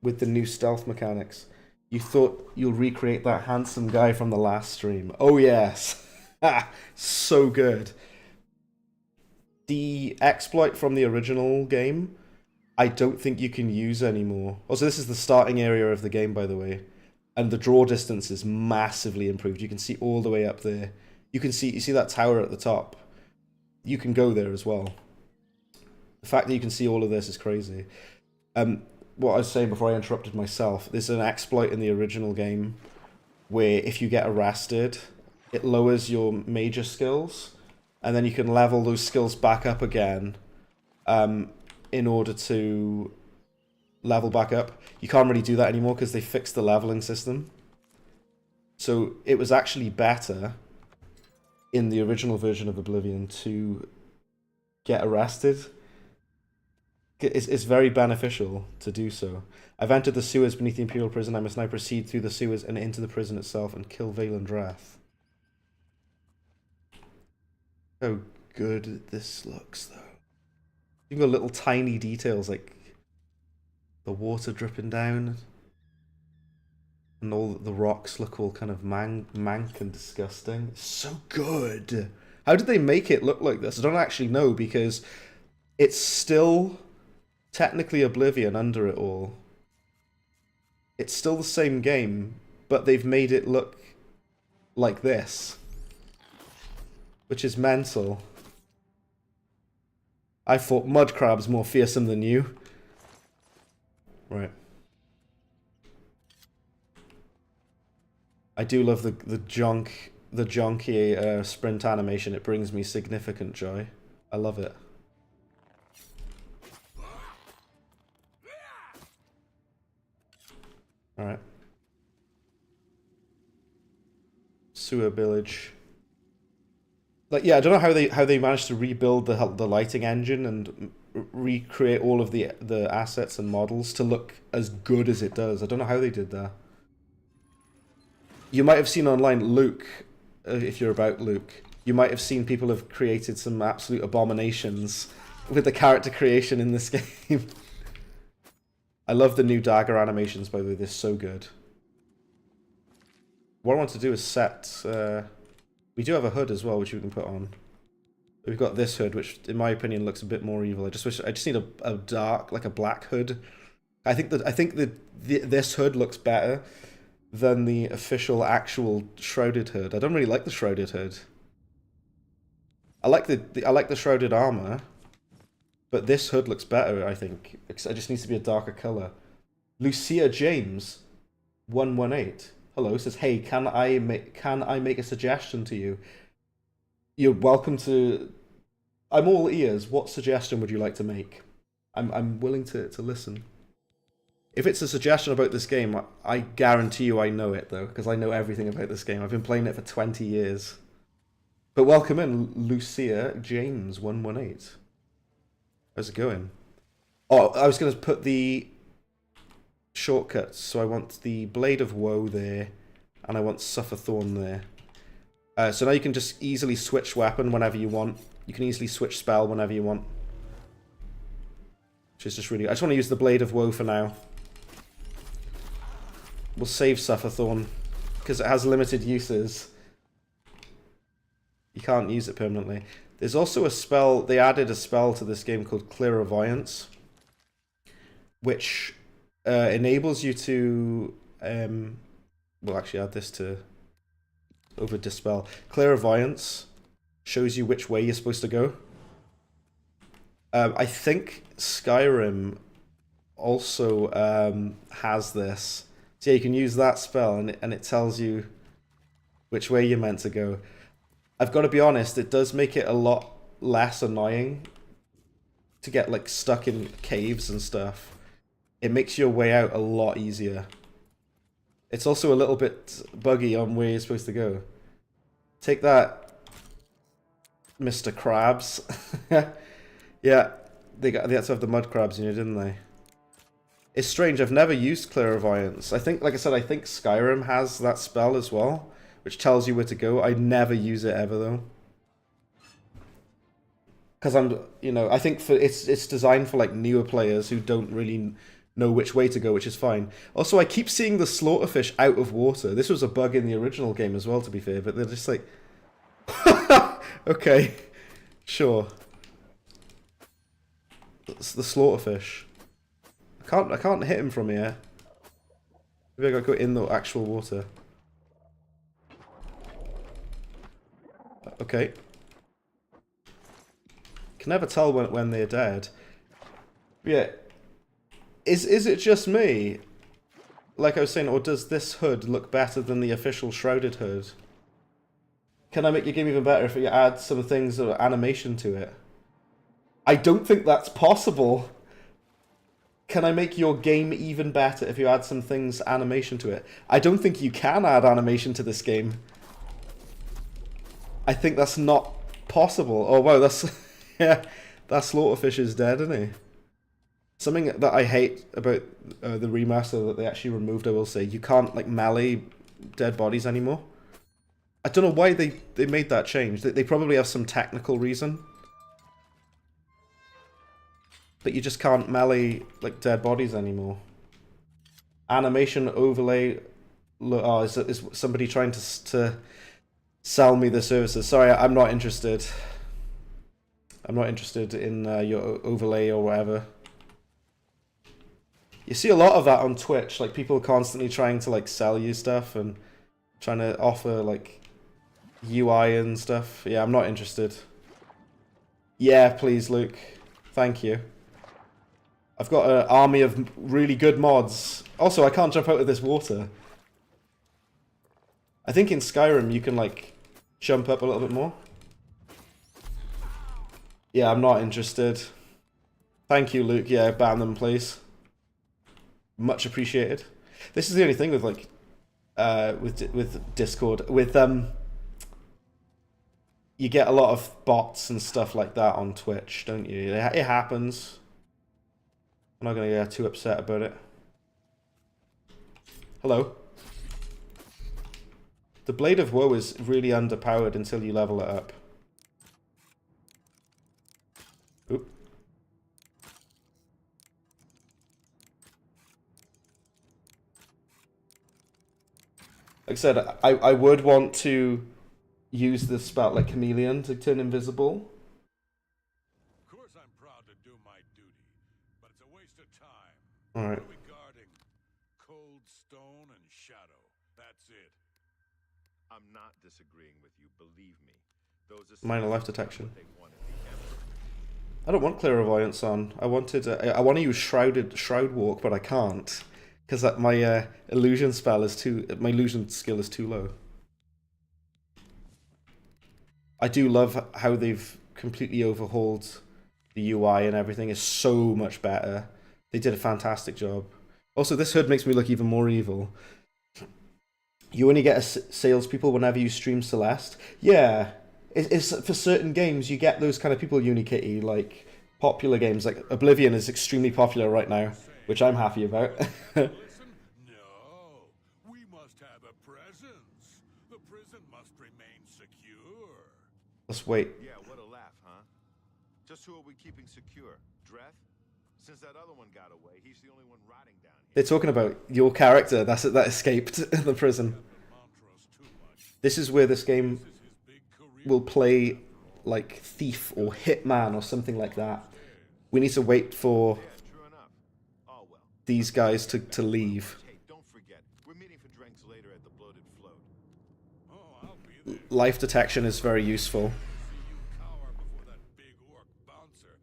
with the new stealth mechanics. You thought you'll recreate that handsome guy from the last stream. Oh yes. So good. The exploit from the original game, I don't think you can use anymore. Also, this is the starting area of the game, by the way. And the draw distance is massively improved. You can see all the way up there. You see that tower at the top. You can go there as well. The fact that you can see all of this is crazy. What I was saying before I interrupted myself, there's an exploit in the original game where if you get arrested, it lowers your major skills, and then you can level those skills back up again in order to level back up. You can't really do that anymore because they fixed the leveling system. So it was actually better in the original version of Oblivion to get arrested. It's very beneficial to do so. I've entered the sewers beneath the Imperial Prison. I must now proceed through the sewers and into the prison itself and kill Vaylin Dreth. How good this looks, though. You've got little tiny details like the water dripping down, and all the rocks look all kind of mank and disgusting. It's so good. How did they make it look like this? I don't actually know because it's still technically Oblivion under it all. It's still the same game, but they've made it look like this, which is mental. I thought mud crabs more fearsome than you. Right. I do love the jonky sprint animation. It brings me significant joy. I love it. All right. Sewer village. Like, yeah, I don't know how they managed to rebuild the lighting engine and recreate all of the assets and models to look as good as it does. I don't know how they did that. You might have seen online Luke, if you're about Luke, you might have seen people have created some absolute abominations with the character creation in this game. I love the new dagger animations, by the way. They're so good. What I want to do is set... we do have a hood as well, which we can put on. We've got this hood, which, in my opinion, looks a bit more evil. I just need a dark, like a black hood. I think this hood looks better than the official, actual shrouded hood. I don't really like the shrouded hood. I like the shrouded armor, but this hood looks better, I think. It just needs to be a darker color. Lucia James, 118. Hello, says, hey, can I make a suggestion to you? You're welcome to... I'm all ears. What suggestion would you like to make? I'm willing to listen. If it's a suggestion about this game, I guarantee you I know it, though, because I know everything about this game. I've been playing it for 20 years. But welcome in, Lucia James 118. How's it going? Oh, I was going to put the shortcuts. So I want the Blade of Woe there, and I want Suffer Thorn there. So now you can just easily switch weapon whenever you want. You can easily switch spell whenever you want. Which is just really... I just want to use the Blade of Woe for now. We'll save Suffer Thorn, because it has limited uses. You can't use it permanently. There's also a spell... They added a spell to this game called Clairvoyance, which enables you to... we'll actually add this to... over Dispel. Clairvoyance shows you which way you're supposed to go. I think Skyrim also has this. So yeah, you can use that spell and it tells you which way you're meant to go. I've got to be honest, it does make it a lot less annoying to get like stuck in caves and stuff. It makes your way out a lot easier. It's also a little bit buggy on where you're supposed to go. Take that, Mr. Krabs. Yeah, they had to have the mud crabs in it, didn't they? It's strange, I've never used Clairvoyance. I think, like I said, I think Skyrim has that spell as well, which tells you where to go. I never use it ever, though. Because I think it's designed for, like, newer players who don't really know which way to go, which is fine. Also, I keep seeing the slaughterfish out of water. This was a bug in the original game as well, to be fair, but they're just like... Okay, sure. It's the slaughterfish. I can't hit him from here. Maybe I gotta go in the actual water. Okay. Can never tell when they're dead. Yeah. Is it just me? Like I was saying, or does this hood look better than the official shrouded hood? Can I make your game even better if you add some things of animation to it? I don't think that's possible. Can I make your game even better if you add some things animation to it? I don't think you can add animation to this game. I think that's not possible. Oh wow, that's yeah, that slaughterfish is dead, isn't he? Something that I hate about the remaster that they actually removed, I will say, you can't like melee dead bodies anymore. I don't know why they made that change. They probably have some technical reason. But you just can't melee like dead bodies anymore. Animation overlay. Oh, is somebody trying to sell me the services? Sorry, I'm not interested. I'm not interested in your overlay or whatever. You see a lot of that on Twitch, like people constantly trying to like sell you stuff and trying to offer like UI and stuff. Yeah, I'm not interested. Yeah, please, Luke. Thank you. I've got an army of really good mods. Also, I can't jump out of this water. I think in Skyrim you can, like, jump up a little bit more. Yeah, I'm not interested. Thank you, Luke. Yeah, ban them, please. Much appreciated. This is the only thing with, like, with Discord. With, you get a lot of bots and stuff like that on Twitch, don't you? It happens. I'm not going to get too upset about it. Hello. The Blade of Woe is really underpowered until you level it up. Oop. Like I said, I would want to use the spell like Chameleon to turn invisible. Of course I'm proud to do my duty, but it's a waste of time. Alright. What are we guarding? Cold stone and shadow. That's it. I'm not disagreeing with you, believe me. Those Minor life detection. they wanted the Emperor. I don't want clairvoyance on. I wanted. I want to use shroud walk, but I can't because my illusion spell is too. My illusion skill is too low. I do love how they've completely overhauled the UI and everything is so much better. They did a fantastic job. Also, this hood makes me look even more evil. You only get salespeople whenever you stream Celeste. Yeah, it's for certain games you get those kind of people, Unikitty, like popular games. Like Oblivion is extremely popular right now, which I'm happy about. Listen, no. We must have a presence. The prison must remain secure. Let's wait. Yeah, what a laugh, huh? Just who are we keeping secure? Dreth? Since that other one got away, he's the only one rotting down here. They're talking about your character that escaped the prison. This is where this game will play like Thief or Hitman or something like that. We need to wait for Yeah, true enough. Oh well. these guys to leave. Hey, don't forget, we're meeting for drinks later at the Bloated Float. Oh, I'll be there. Life detection is very useful. See you cower before that big orc bouncer.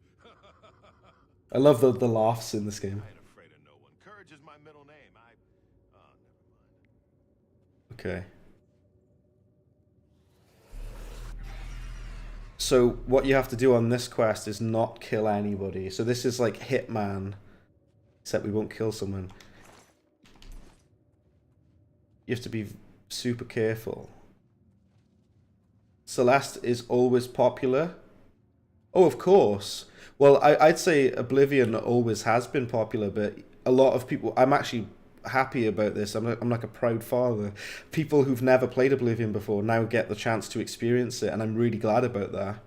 I love the laughs in this game. I ain't afraid of no one. Courage is my middle name. Oh, never mind. Okay. So what you have to do on this quest is not kill anybody. So this is like Hitman, except we won't kill someone. You have to be super careful. Celeste is always popular. Oh, of course. Well, I'd say Oblivion always has been popular, but a lot of people... I'm actually happy about this. I'm like a proud father. People who've never played Oblivion before now get the chance to experience it, and I'm really glad about that.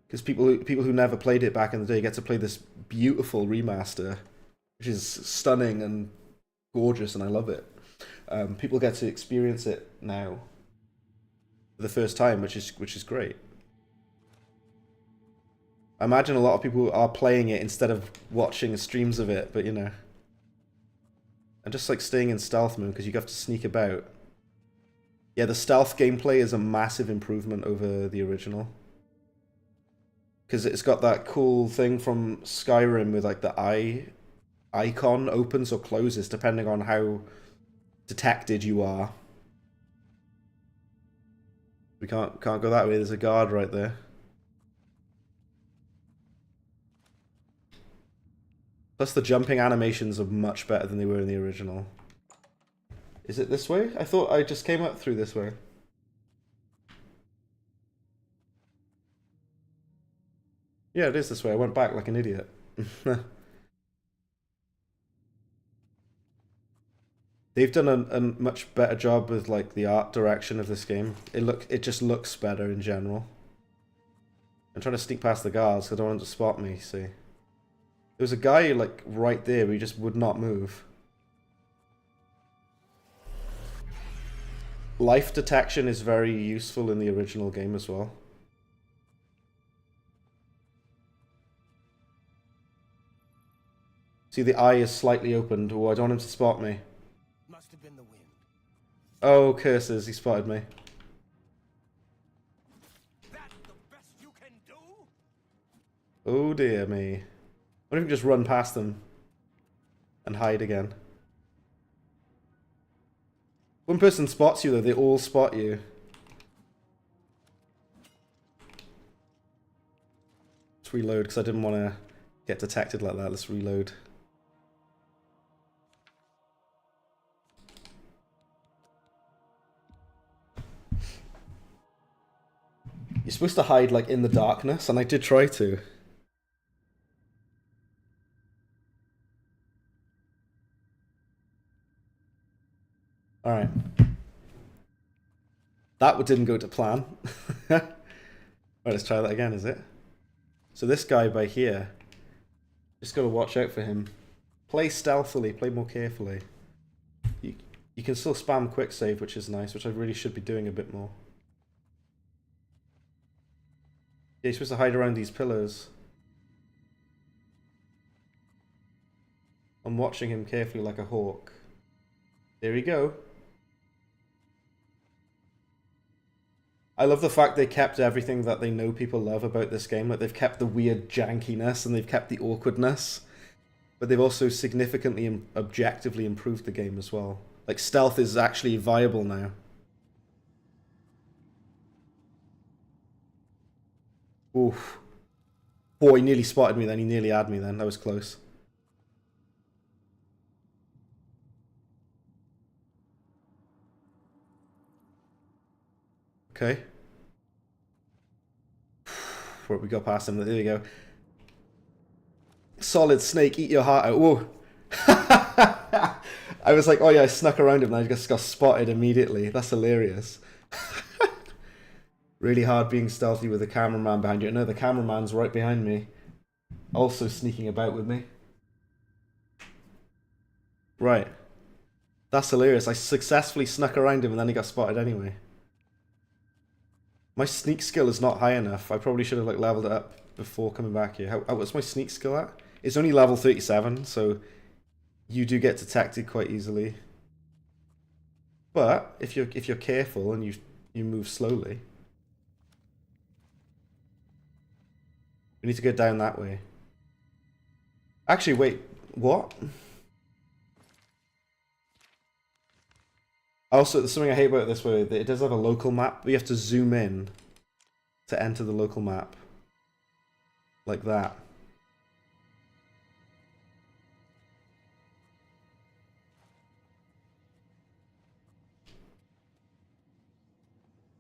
Because people who never played it back in the day get to play this beautiful remaster, which is stunning and gorgeous, and I love it. People get to experience it now for the first time, which is great. I imagine a lot of people are playing it instead of watching streams of it, but you know. I'm just like staying in stealth mode because you have to sneak about. Yeah, the stealth gameplay is a massive improvement over the original. Because it's got that cool thing from Skyrim with like the eye icon opens or closes depending on how detected you are. We can't go that way, there's a guard right there. Plus the jumping animations are much better than they were in the original. Is it this way? I thought I just came up through this way. Yeah, it is this way. I went back like an idiot. They've done a much better job with like the art direction of this game. It just looks better in general. I'm trying to sneak past the guards because I don't want them to spot me, see. There was a guy like right there who just would not move. Life detection is very useful in the original game as well. See, the eye is slightly opened. Oh, I don't want him to spot me. Must have been the wind. Oh, curses, he spotted me. That's the best you can do? Oh dear me. I wonder if we can just run past them and hide again. One person spots you though, they all spot you. Let's reload because I didn't want to get detected like that. Let's reload. You're supposed to hide like in the darkness, and I did try to. Alright. That didn't go to plan. Right, let's try that again, is it? So this guy by here, just gotta watch out for him. Play stealthily, play more carefully. You can still spam quick save, which is nice, which I really should be doing a bit more. Yeah, you're supposed to hide around these pillars. I'm watching him carefully like a hawk. There we go. I love the fact they kept everything that they know people love about this game. Like, they've kept the weird jankiness and they've kept the awkwardness. But they've also significantly, objectively improved the game as well. Like, stealth is actually viable now. Oof. Oh, he nearly spotted me then. He nearly had me then. That was close. Okay. We got past him. There we go. Solid Snake, eat your heart out. Whoa. I was like, oh yeah, I snuck around him and I just got spotted immediately. That's hilarious. Really hard being stealthy with the cameraman behind you. No, the cameraman's right behind me. Also sneaking about with me. Right. That's hilarious. I successfully snuck around him and then he got spotted anyway. My sneak skill is not high enough. I probably should have like leveled it up before coming back here. What's my sneak skill at? It's only level 37, so you do get detected quite easily. But if you're careful and you move slowly, we need to go down that way. Actually, wait, what? Also, there's something I hate about this way, that it does have a local map, but you have to zoom in to enter the local map. Like that.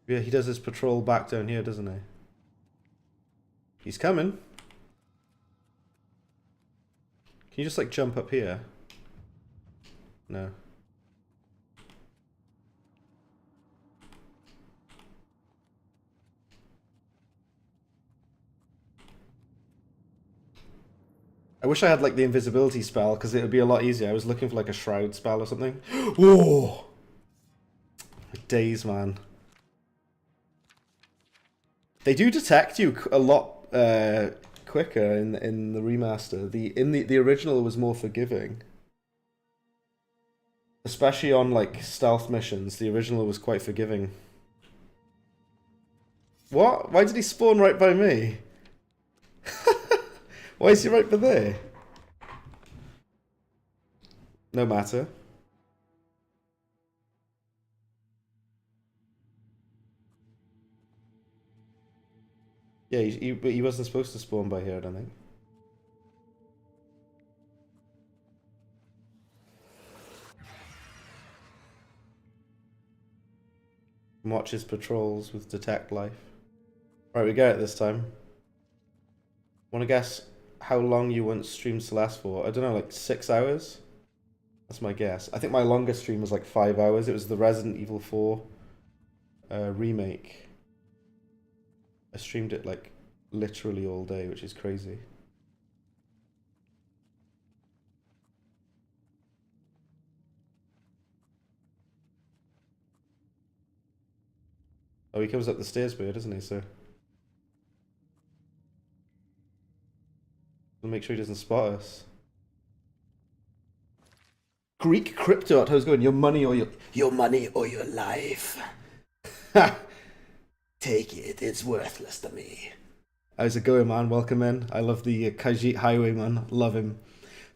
Yeah, he does his patrol back down here, doesn't he? He's coming. Can you just like jump up here? No. I wish I had like the invisibility spell because it would be a lot easier. I was looking for like a shroud spell or something. Whoa! Days, man. They do detect you a lot quicker in the remaster. The original was more forgiving. Especially on like stealth missions, the original was quite forgiving. What? Why did he spawn right by me? Why is he right by there? No matter. Yeah, he wasn't supposed to spawn by here, I don't think. Watch his patrols with detect life. Right, we get it this time. Want to guess how long you want streams to last for? I don't know, like 6 hours? That's my guess. I think my longest stream was like 5 hours. It was the Resident Evil 4 remake. I streamed it like literally all day, which is crazy. Oh, he comes up the stairs here, doesn't he, sir? We'll make sure he doesn't spot us. Greek crypto, how's it going? Your money or your life. Take it, it's worthless to me. How's it going, man? Welcome in. I love the Khajiit Highwayman. Love him.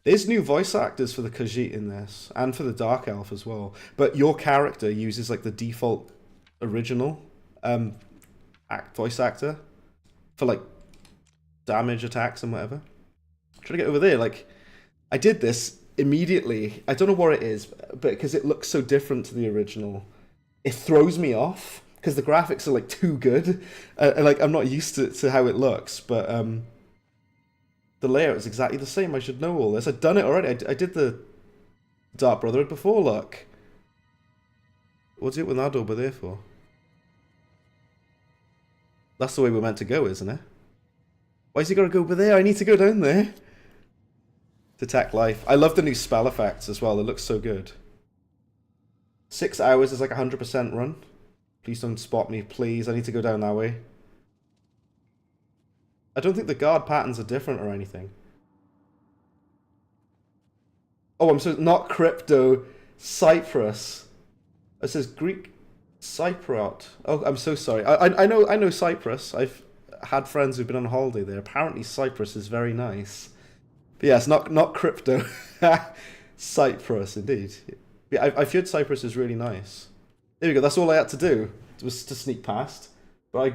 There's new voice actors for the Khajiit in this, and for the Dark Elf as well. But your character uses like the default original voice actor for like damage attacks and whatever. I'm trying to get over there. Like, I did this immediately. I don't know what it is, but because it looks so different to the original, it throws me off because the graphics are like too good. Like, I'm not used to how it looks, but the layout is exactly the same. I should know all this. I've done it already. I did the Dark Brotherhood before. Look, what's it with that over there for? That's the way we're meant to go, isn't it? Why's he got to go over there? I need to go down there. Detect life. I love the new spell effects as well. It looks so good. 6 hours is like 100% run. Please don't spot me, please. I need to go down that way. I don't think the guard patterns are different or anything. Oh, I'm so not crypto. Cyprus. It says Greek Cypriot. Oh, I'm so sorry. I know Cyprus. I've had friends who've been on holiday there. Apparently Cyprus is very nice. But yeah, it's not crypto. Cyprus, indeed. Yeah, I've heard Cyprus is really nice. There we go. That's all I had to do, was to sneak past. But I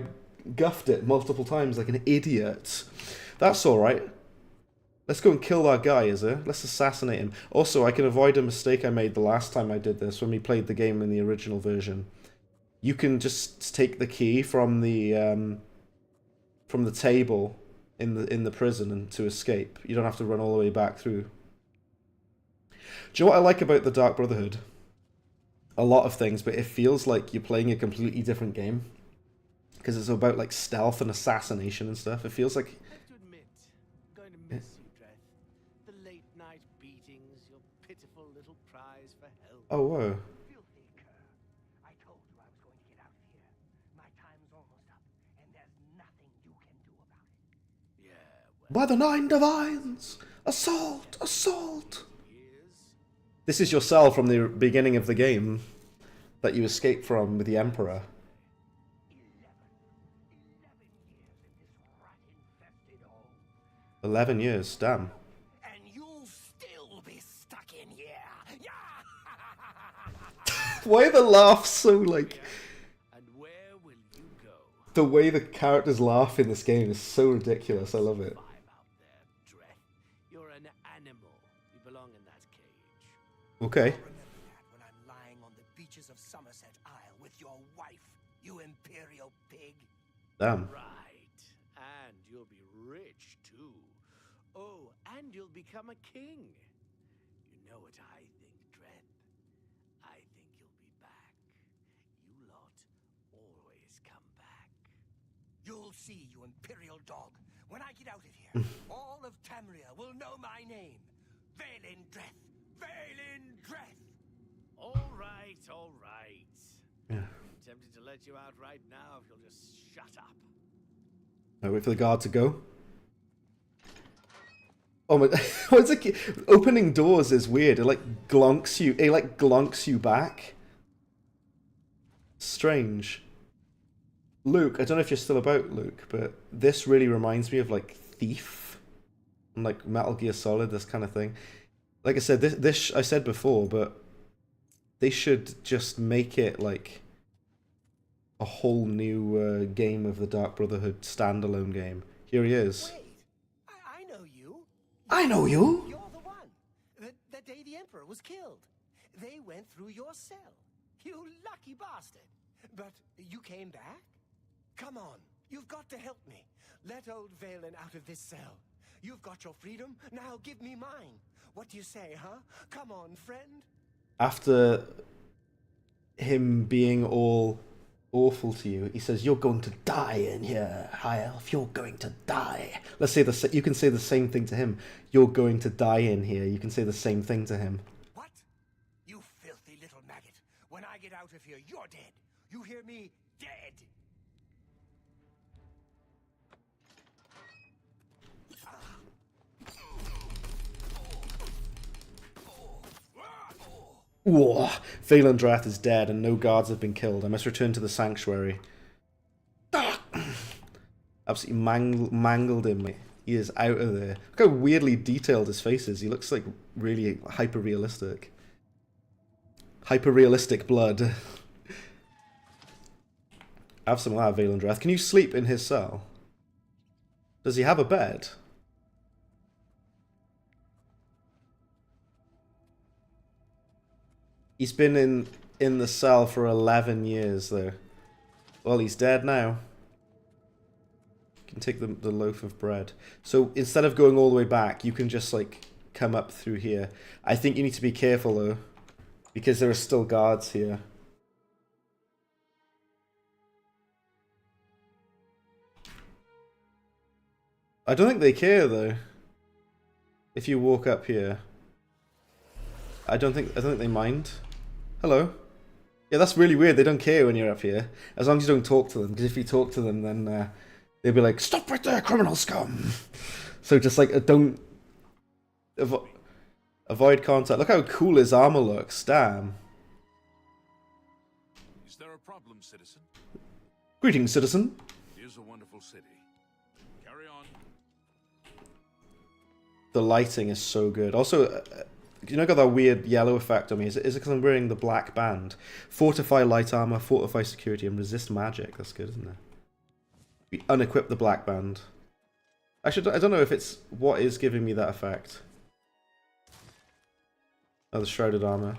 guffed it multiple times like an idiot. That's alright. Let's go and kill that guy, is it? Let's assassinate him. Also, I can avoid a mistake I made the last time I did this, when we played the game in the original version. You can just take the key from the table in the prison and to escape. You don't have to run all the way back through. Do you know what I like about the Dark Brotherhood? A lot of things, but it feels like you're playing a completely different game. Because it's about like stealth and assassination and stuff. It feels like... I have to admit, I'm going to miss you, Dreth. The late night beatings, your pitiful little cries for help. Oh, whoa. Filthy cur. I told you I was going to get out of here. My time's almost up, and there's nothing you can do about it. Yeah, well... By the Nine Divines! Assault! Assault! This is your cell from the beginning of the game that you escaped from with the Emperor. 11 years, damn. And you'll still be stuck in here. Why are the laughs so like... And where will you go? The way the characters laugh in this game is so ridiculous, I love it. Out there, Dreth. You're an animal. You belong in that cage. Okay. Remember that when I'm lying on the beaches of Somerset Isle with your wife, you imperial pig. Damn. Right. And you'll be rich, too. Oh, and you'll become a king. You know what I think, Dreth? I think you'll be back. You lot always come back. You'll see, you imperial dog. When I get out of here, all of Tamria will know my name. Valen Dreth. Valen Dreth. All right, all right. Yeah. I'm tempted to let you out right now if you'll just shut up. Now wait for the guard to go. Oh my! What's it? Opening doors is weird. It like glunks you. It like glunks you back. Strange. Luke, I don't know if you're still about, Luke, but this really reminds me of like Thief, and like Metal Gear Solid, this kind of thing. Like I said, this I said before, but they should just make it like a whole new game of the Dark Brotherhood standalone game. Here he is. Wait, I know you. I know you. You're the one. The day the Emperor was killed. They went through your cell. You lucky bastard. But you came back? Come on. You've got to help me. Let old Valen out of this cell. You've got your freedom. Now give me mine. What do you say, huh? Come on, friend. After him being all awful to you, he says, "You're going to die in here, High Elf. You're going to die." Let's say you can say the same thing to him. "You're going to die in here." You can say the same thing to him. What? You filthy little maggot. When I get out of here, you're dead. You hear me? Dead. Whoa! Valen Drath is dead and no guards have been killed. I must return to the sanctuary. I Absolutely mangled him. Mate. He is out of there. Look how weirdly detailed his face is. He looks like really hyper-realistic. Hyper-realistic blood. Have some of that, Valendrath. Can you sleep in his cell? Does he have a bed? He's been in the cell for 11 years, though. Well, he's dead now. You can take the loaf of bread. So instead of going all the way back, you can just, like, come up through here. I think you need to be careful, though, because there are still guards here. I don't think they care, though. If you walk up here. I don't think they mind. Hello. Yeah, that's really weird. They don't care when you're up here. As long as you don't talk to them. Because if you talk to them, then they'll be like, "Stop right there, criminal scum!" So just like, don't... Avoid contact. Look how cool his armor looks. Damn. Is there a problem, citizen? Greetings, citizen. Here's a wonderful city. Carry on. The lighting is so good. Also, you know, got that weird yellow effect on me. Is it because I'm wearing the black band? Fortify light armor, fortify security, and resist magic. That's good, isn't it? We unequip the black band. Actually, I don't know if it's what is giving me that effect. Oh, the shrouded armor.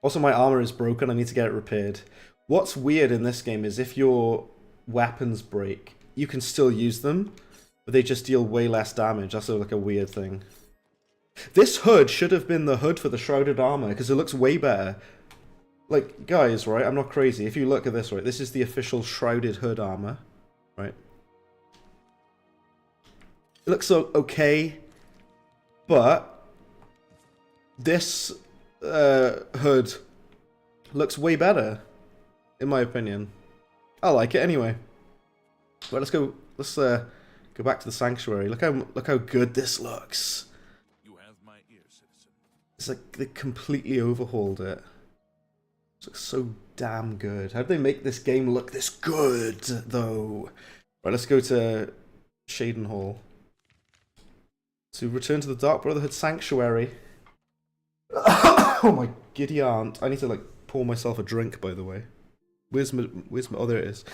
Also, my armor is broken. I need to get it repaired. What's weird in this game is if your weapons break, you can still use them, but they just deal way less damage. That's like a weird thing. This hood should have been the hood for the shrouded armor, because it looks way better. Like, guys, right, I'm not crazy. If you look at this, right, this is the official shrouded hood armor, right? It looks so okay, but this hood looks way better, in my opinion. I like it anyway. Well, let's go back to the sanctuary. Look how good this looks. You have my ear, citizen. It's like they completely overhauled it. It looks so damn good. How did they make this game look this good, though? Right, let's go to Shaden Hall. To return to the Dark Brotherhood Sanctuary. Oh my giddy aunt. I need to, like, pour myself a drink, by the way. Where's my oh, there it is.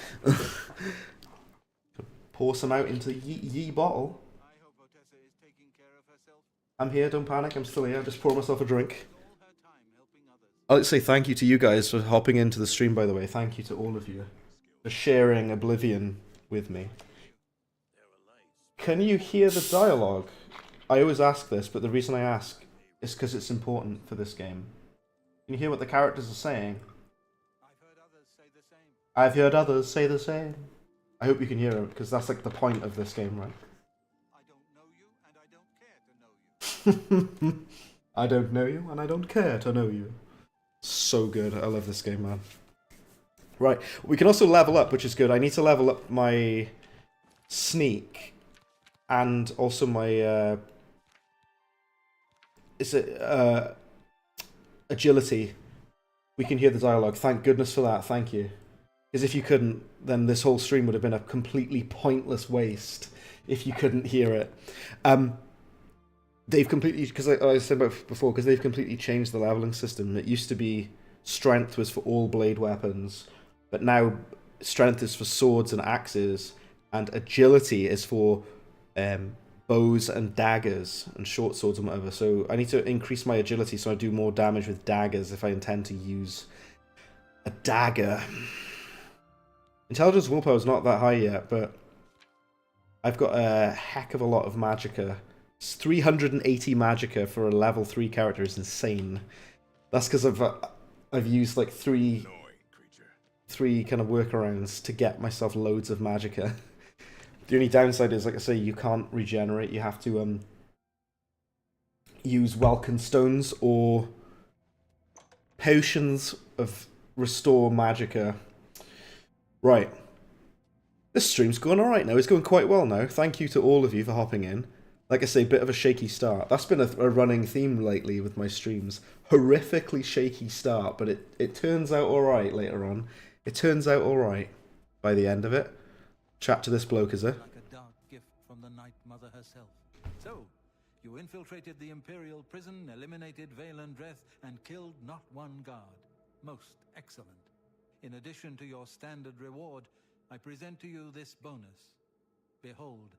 Pour some out into ye bottle. I hope Bethesda is taking care of herself. I'm here, don't panic, I'm still here. Just pour myself a drink. All her time helping others. I'd like to say thank you to you guys for hopping into the stream, by the way. Thank you to all of you for sharing Oblivion with me. Can you hear the dialogue? I always ask this, but the reason I ask is because it's important for this game. Can you hear what the characters are saying? I've heard others say the same. I've heard others say the same. I hope you can hear it, because that's like the point of this game, right? I don't know you, and I don't care to know you. I don't know you, and I don't care to know you. So good. I love this game, man. Right. We can also level up, which is good. I need to level up my sneak and also my agility. We can hear the dialogue. Thank goodness for that. Thank you. Because if you couldn't, then this whole stream would have been a completely pointless waste if you couldn't hear it. They've completely, because I said about before, because they've completely changed the leveling system. It used to be strength was for all blade weapons, but now strength is for swords and axes, and agility is for bows and daggers and short swords and whatever. So I need to increase my agility so I do more damage with daggers if I intend to use a dagger. Intelligence willpower is not that high yet, but I've got a heck of a lot of magicka. 380 magicka for a level 3 character is insane. That's because I've used like three kind of workarounds to get myself loads of magicka. The only downside is, like I say, you can't regenerate. You have to use Welkin stones or potions of restore magicka. Right. This stream's going alright now. It's going quite well now. Thank you to all of you for hopping in. Like I say, bit of a shaky start. That's been a running theme lately with my streams. Horrifically shaky start, but it turns out alright later on. It turns out alright by the end of it. Chat to this bloke, is it? Like a dark gift from the Night Mother herself. So, you infiltrated the Imperial prison, eliminated Vale and Dreth, and killed not one guard. Most excellent. In addition to your standard reward, I present to you this bonus. Behold,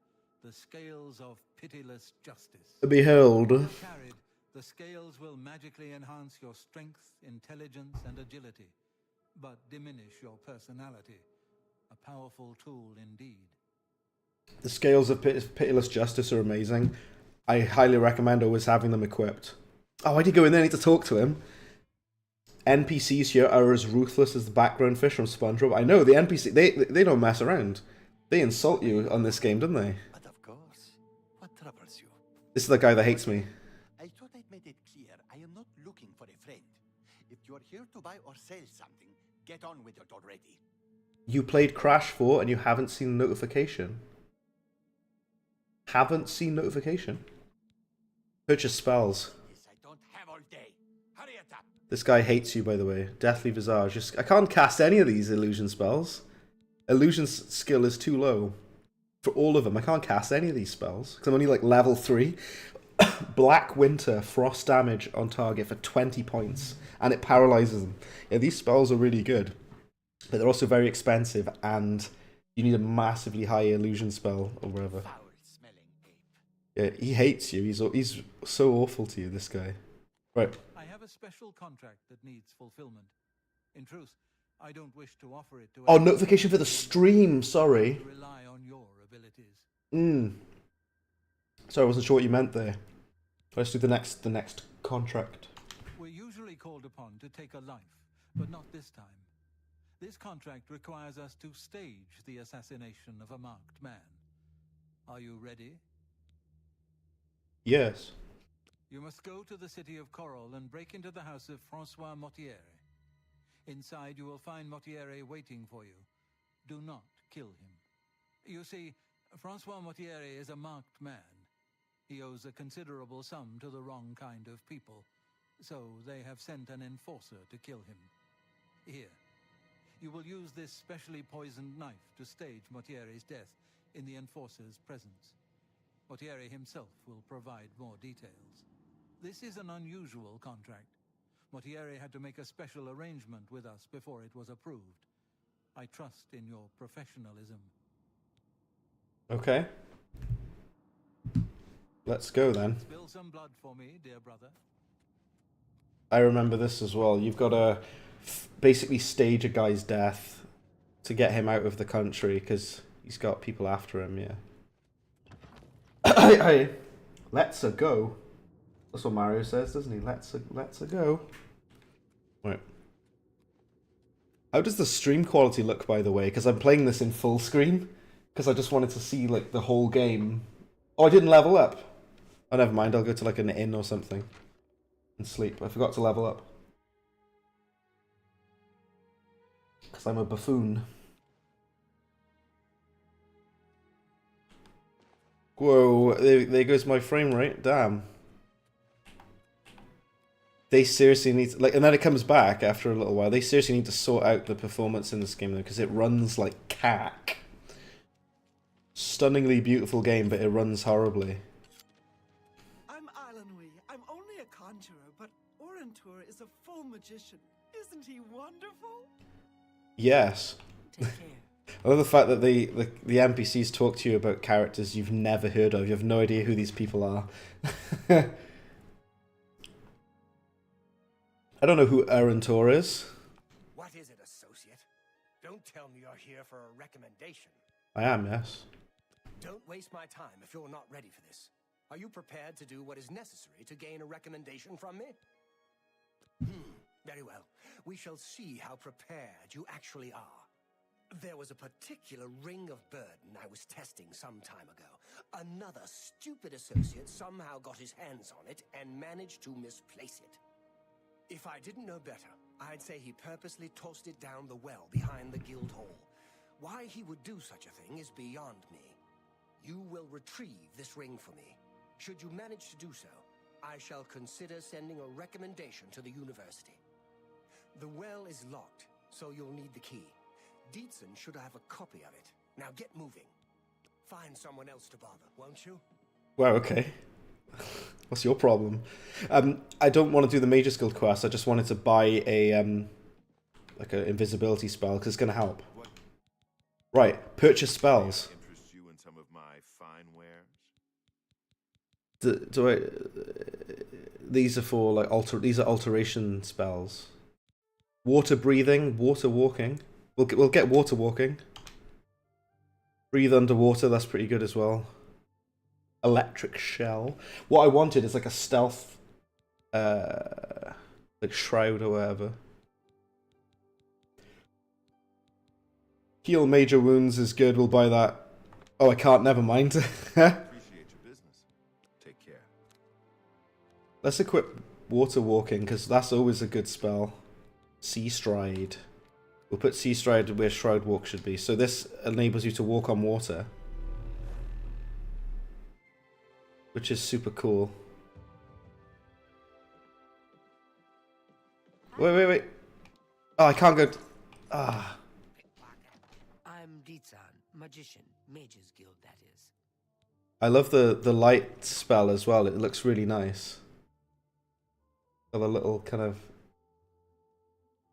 the scales of pitiless justice. Behold. Well carried, the scales will magically enhance your strength, intelligence, and agility, but diminish your personality. A powerful tool indeed. The scales of pitiless justice are amazing. I highly recommend always having them equipped. Oh, why'd you go in there? I need to talk to him. NPCs here are as ruthless as the background fish from SpongeBob. I know, the NPC, they don't mess around. They insult you on this game, don't they? But of course. What troubles you? This is the guy that hates me. I thought I'd made it clear I am not looking for a friend. If you're here to buy or sell something, get on with it already. You played Crash 4 and you haven't seen notification. Haven't seen notification. Purchase spells. Yes, I don't have all day. Hurry it up. This guy hates you, by the way. Deathly Visage. I can't cast any of these illusion spells. Illusion skill is too low. For all of them, I can't cast any of these spells. Because I'm only like level 3. Black Winter, frost damage on target for 20 points. And it paralyzes them. Yeah, these spells are really good. But they're also very expensive. And you need a massively high illusion spell or whatever. Foul-smelling ape. Yeah, he hates you. He's so awful to you, this guy. Right. I have a special contract that needs fulfillment. In truth, I don't wish to offer it to Oh, notification for the stream. Sorry. Rely on your abilities. Sorry, I wasn't sure what you meant there. Let's do the next contract. We're usually called upon to take a life, but not this time. This contract requires us to stage the assassination of a marked man. Are you ready? Yes. You must go to the city of Coral and break into the house of Francois Mortier. Inside you will find Mortier waiting for you. Do not kill him. You see, Francois Mortier is a marked man. He owes a considerable sum to the wrong kind of people, so they have sent an enforcer to kill him. Here, you will use this specially poisoned knife to stage Mortier's death in the enforcer's presence. Mortier himself will provide more details. This is an unusual contract. Mortier had to make a special arrangement with us before it was approved. I trust in your professionalism. Okay. Let's go then. Spill some blood for me, dear brother. I remember this as well. You've got to basically stage a guy's death to get him out of the country because he's got people after him, yeah. Let's-a go. That's what Mario says, doesn't he? Let's-a go. Right. How does the stream quality look, by the way? Because I'm playing this in full screen. Because I just wanted to see, like, the whole game. Oh, I didn't level up. Oh, never mind. I'll go to, like, an inn or something. And sleep. I forgot to level up. Because I'm a buffoon. Whoa, there goes my frame rate. Damn. They seriously need to, like, and then it comes back after a little while. They seriously need to sort out the performance in this game, though, because it runs like cack. Stunningly beautiful game, but it runs horribly. I'm Alanui. I'm only a conjurer, but Orantur is a full magician. Isn't he wonderful? Yes. Take care. I love the fact that the NPCs talk to you about characters you've never heard of. You have no idea who these people are. I don't know who Orantur is. What is it, associate? Don't tell me you're here for a recommendation. I am, yes. Don't waste my time if you're not ready for this. Are you prepared to do what is necessary to gain a recommendation from me? Very well. We shall see how prepared you actually are. There was a particular ring of burden I was testing some time ago. Another stupid associate somehow got his hands on it and managed to misplace it. If I didn't know better, I'd say he purposely tossed it down the well behind the guild hall. Why he would do such a thing is beyond me. You will retrieve this ring for me. Should you manage to do so, I shall consider sending a recommendation to the university. The well is locked, So you'll need the key. Dietzen should have a copy of it. Now get moving. Find someone else to bother, won't you? Wow, okay. What's your problem? I don't want to do the Major Skill quest. I just wanted to buy a like an invisibility spell because it's going to help. Right, purchase spells. Interest you in some of my fine wares? Do I? These are for like These are alteration spells. Water breathing, water walking. We'll get water walking. Breathe underwater. That's pretty good as well. Electric shell. What I wanted is like a stealth, like shroud or whatever. Heal major wounds is good. We'll buy that. Oh, I can't. Never mind. Appreciate your business. Take care. Let's equip water walking because that's always a good spell. Sea stride. We'll put sea stride where shroud walk should be. So this enables you to walk on water, which is super cool. Wait. Oh, I can't go. Ah. I'm Dietzen, magician, Mage's Guild, that is. I love the light spell as well. It looks really nice. Got a little kind of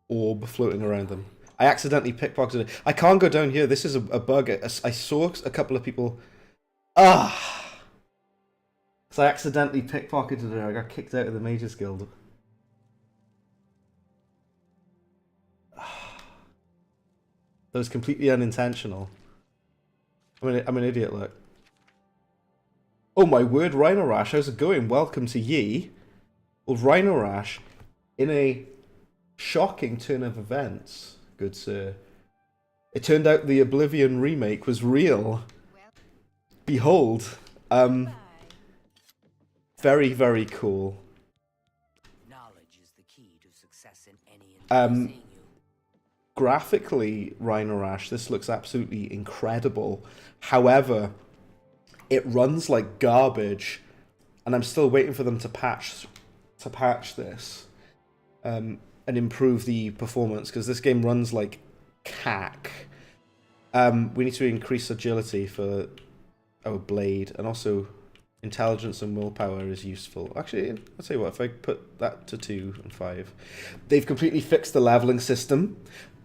orb floating around them. I accidentally pickpocketed it. I can't go down here. This is a bug. I saw a couple of people. Ah! Because I accidentally pickpocketed it. I got kicked out of the Mages Guild. That was completely unintentional. I'm an idiot, look. Oh my word, Rhino Rash, how's it going? Welcome to Ye. Well, Rhino Rash, in a shocking turn of events, good sir, it turned out the Oblivion remake was real. Behold. Very, very cool. Knowledge is the key to success in any Graphically, Rhino Rash, this looks absolutely incredible. However, it runs like garbage, and I'm still waiting for them to patch this and improve the performance because this game runs like cack. We need to increase agility for our blade, and also intelligence and willpower is useful. Actually, I'll tell you what, if I put that to 2 and 5. They've completely fixed the leveling system.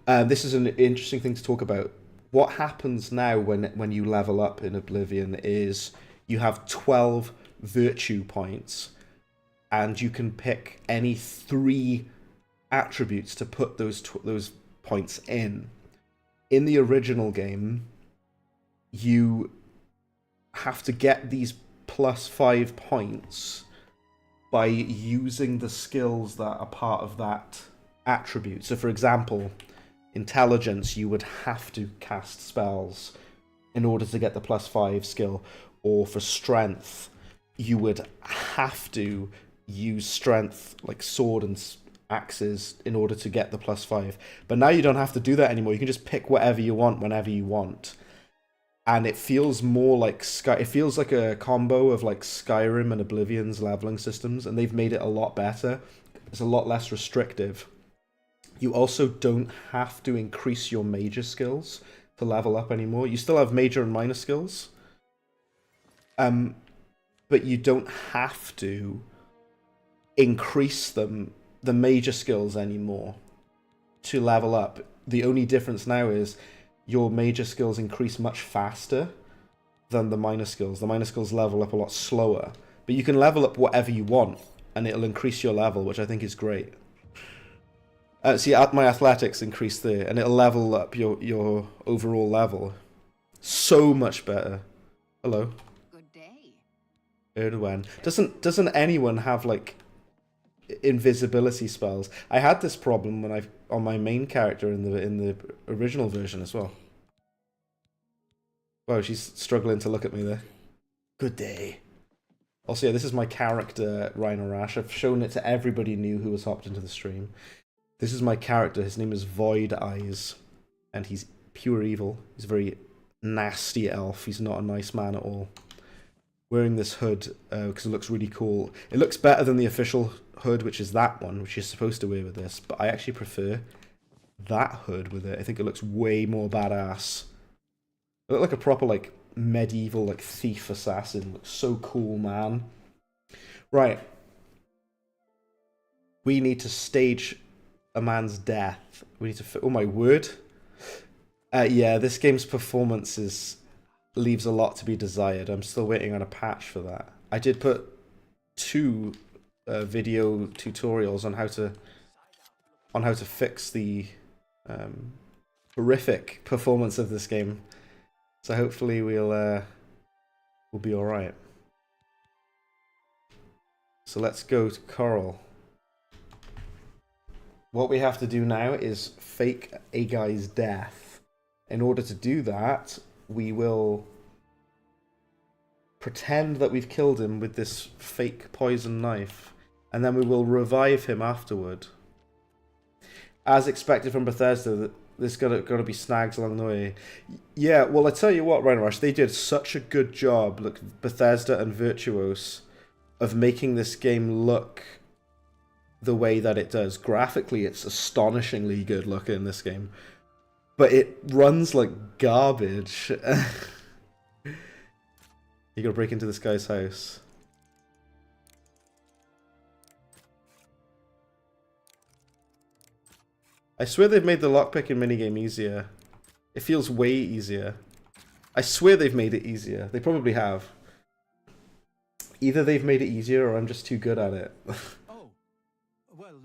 This is an interesting thing to talk about. What happens now when you level up in Oblivion is you have 12 virtue points, and you can pick any 3 attributes to put those points in. In the original game, you have to get these +5 points by using the skills that are part of that attribute. So, for example, intelligence, you would have to cast spells in order to get the +5 skill, or for strength, you would have to use strength, like sword and axes, in order to get the +5. But now you don't have to do that anymore. You can just pick whatever you want whenever you want, and it feels more like it feels like a combo of like Skyrim and Oblivion's leveling systems, and they've made it a lot better. It's a lot less restrictive. You also don't have to increase your major skills to level up anymore. You still have major and minor skills, but you don't have to increase the major skills anymore to level up. The only difference now is your major skills increase much faster than the minor skills. The minor skills level up a lot slower, but you can level up whatever you want, and it'll increase your level, which I think is great. See, my athletics increased there, and it'll level up your overall level. So much better. Hello. Good day. Erdogan. Doesn't anyone have like invisibility spells? I had this problem when on my main character in the original version as well. Wow, she's struggling to look at me there. Good day. Also, yeah, this is my character, Rhino Rash. I've shown it to everybody new who has hopped into the stream. This is my character. His name is Void Eyes, and he's pure evil. He's a very nasty elf. He's not a nice man at all. Wearing this hood because it looks really cool. It looks better than the official hood, which is that one, which you're supposed to wear with this, but I actually prefer that hood with it. I think it looks way more badass. It looked like a proper like medieval like thief assassin. Looks so cool, man. Right. We need to stage a man's death. We need to. Oh my word. Yeah, this game's performance leaves a lot to be desired. I'm still waiting on a patch for that. I did put 2 video tutorials on how to fix the horrific performance of this game. So hopefully we'll be all right. So let's go to Coral. What we have to do now is fake a guy's death. In order to do that, we will pretend that we've killed him with this fake poison knife, and then we will revive him afterward. As expected from Bethesda, there's gotta be snags along the way. Yeah, well, I tell you what, Rhino Rush, they did such a good job, look, Bethesda and Virtuos, of making this game look the way that it does. Graphically, it's astonishingly good looking, this game. But it runs like garbage. You gotta break into this guy's house. I swear they've made the lockpicking minigame easier. It feels way easier. I swear they've made it easier. They probably have. Either they've made it easier or I'm just too good at it. Oh, well,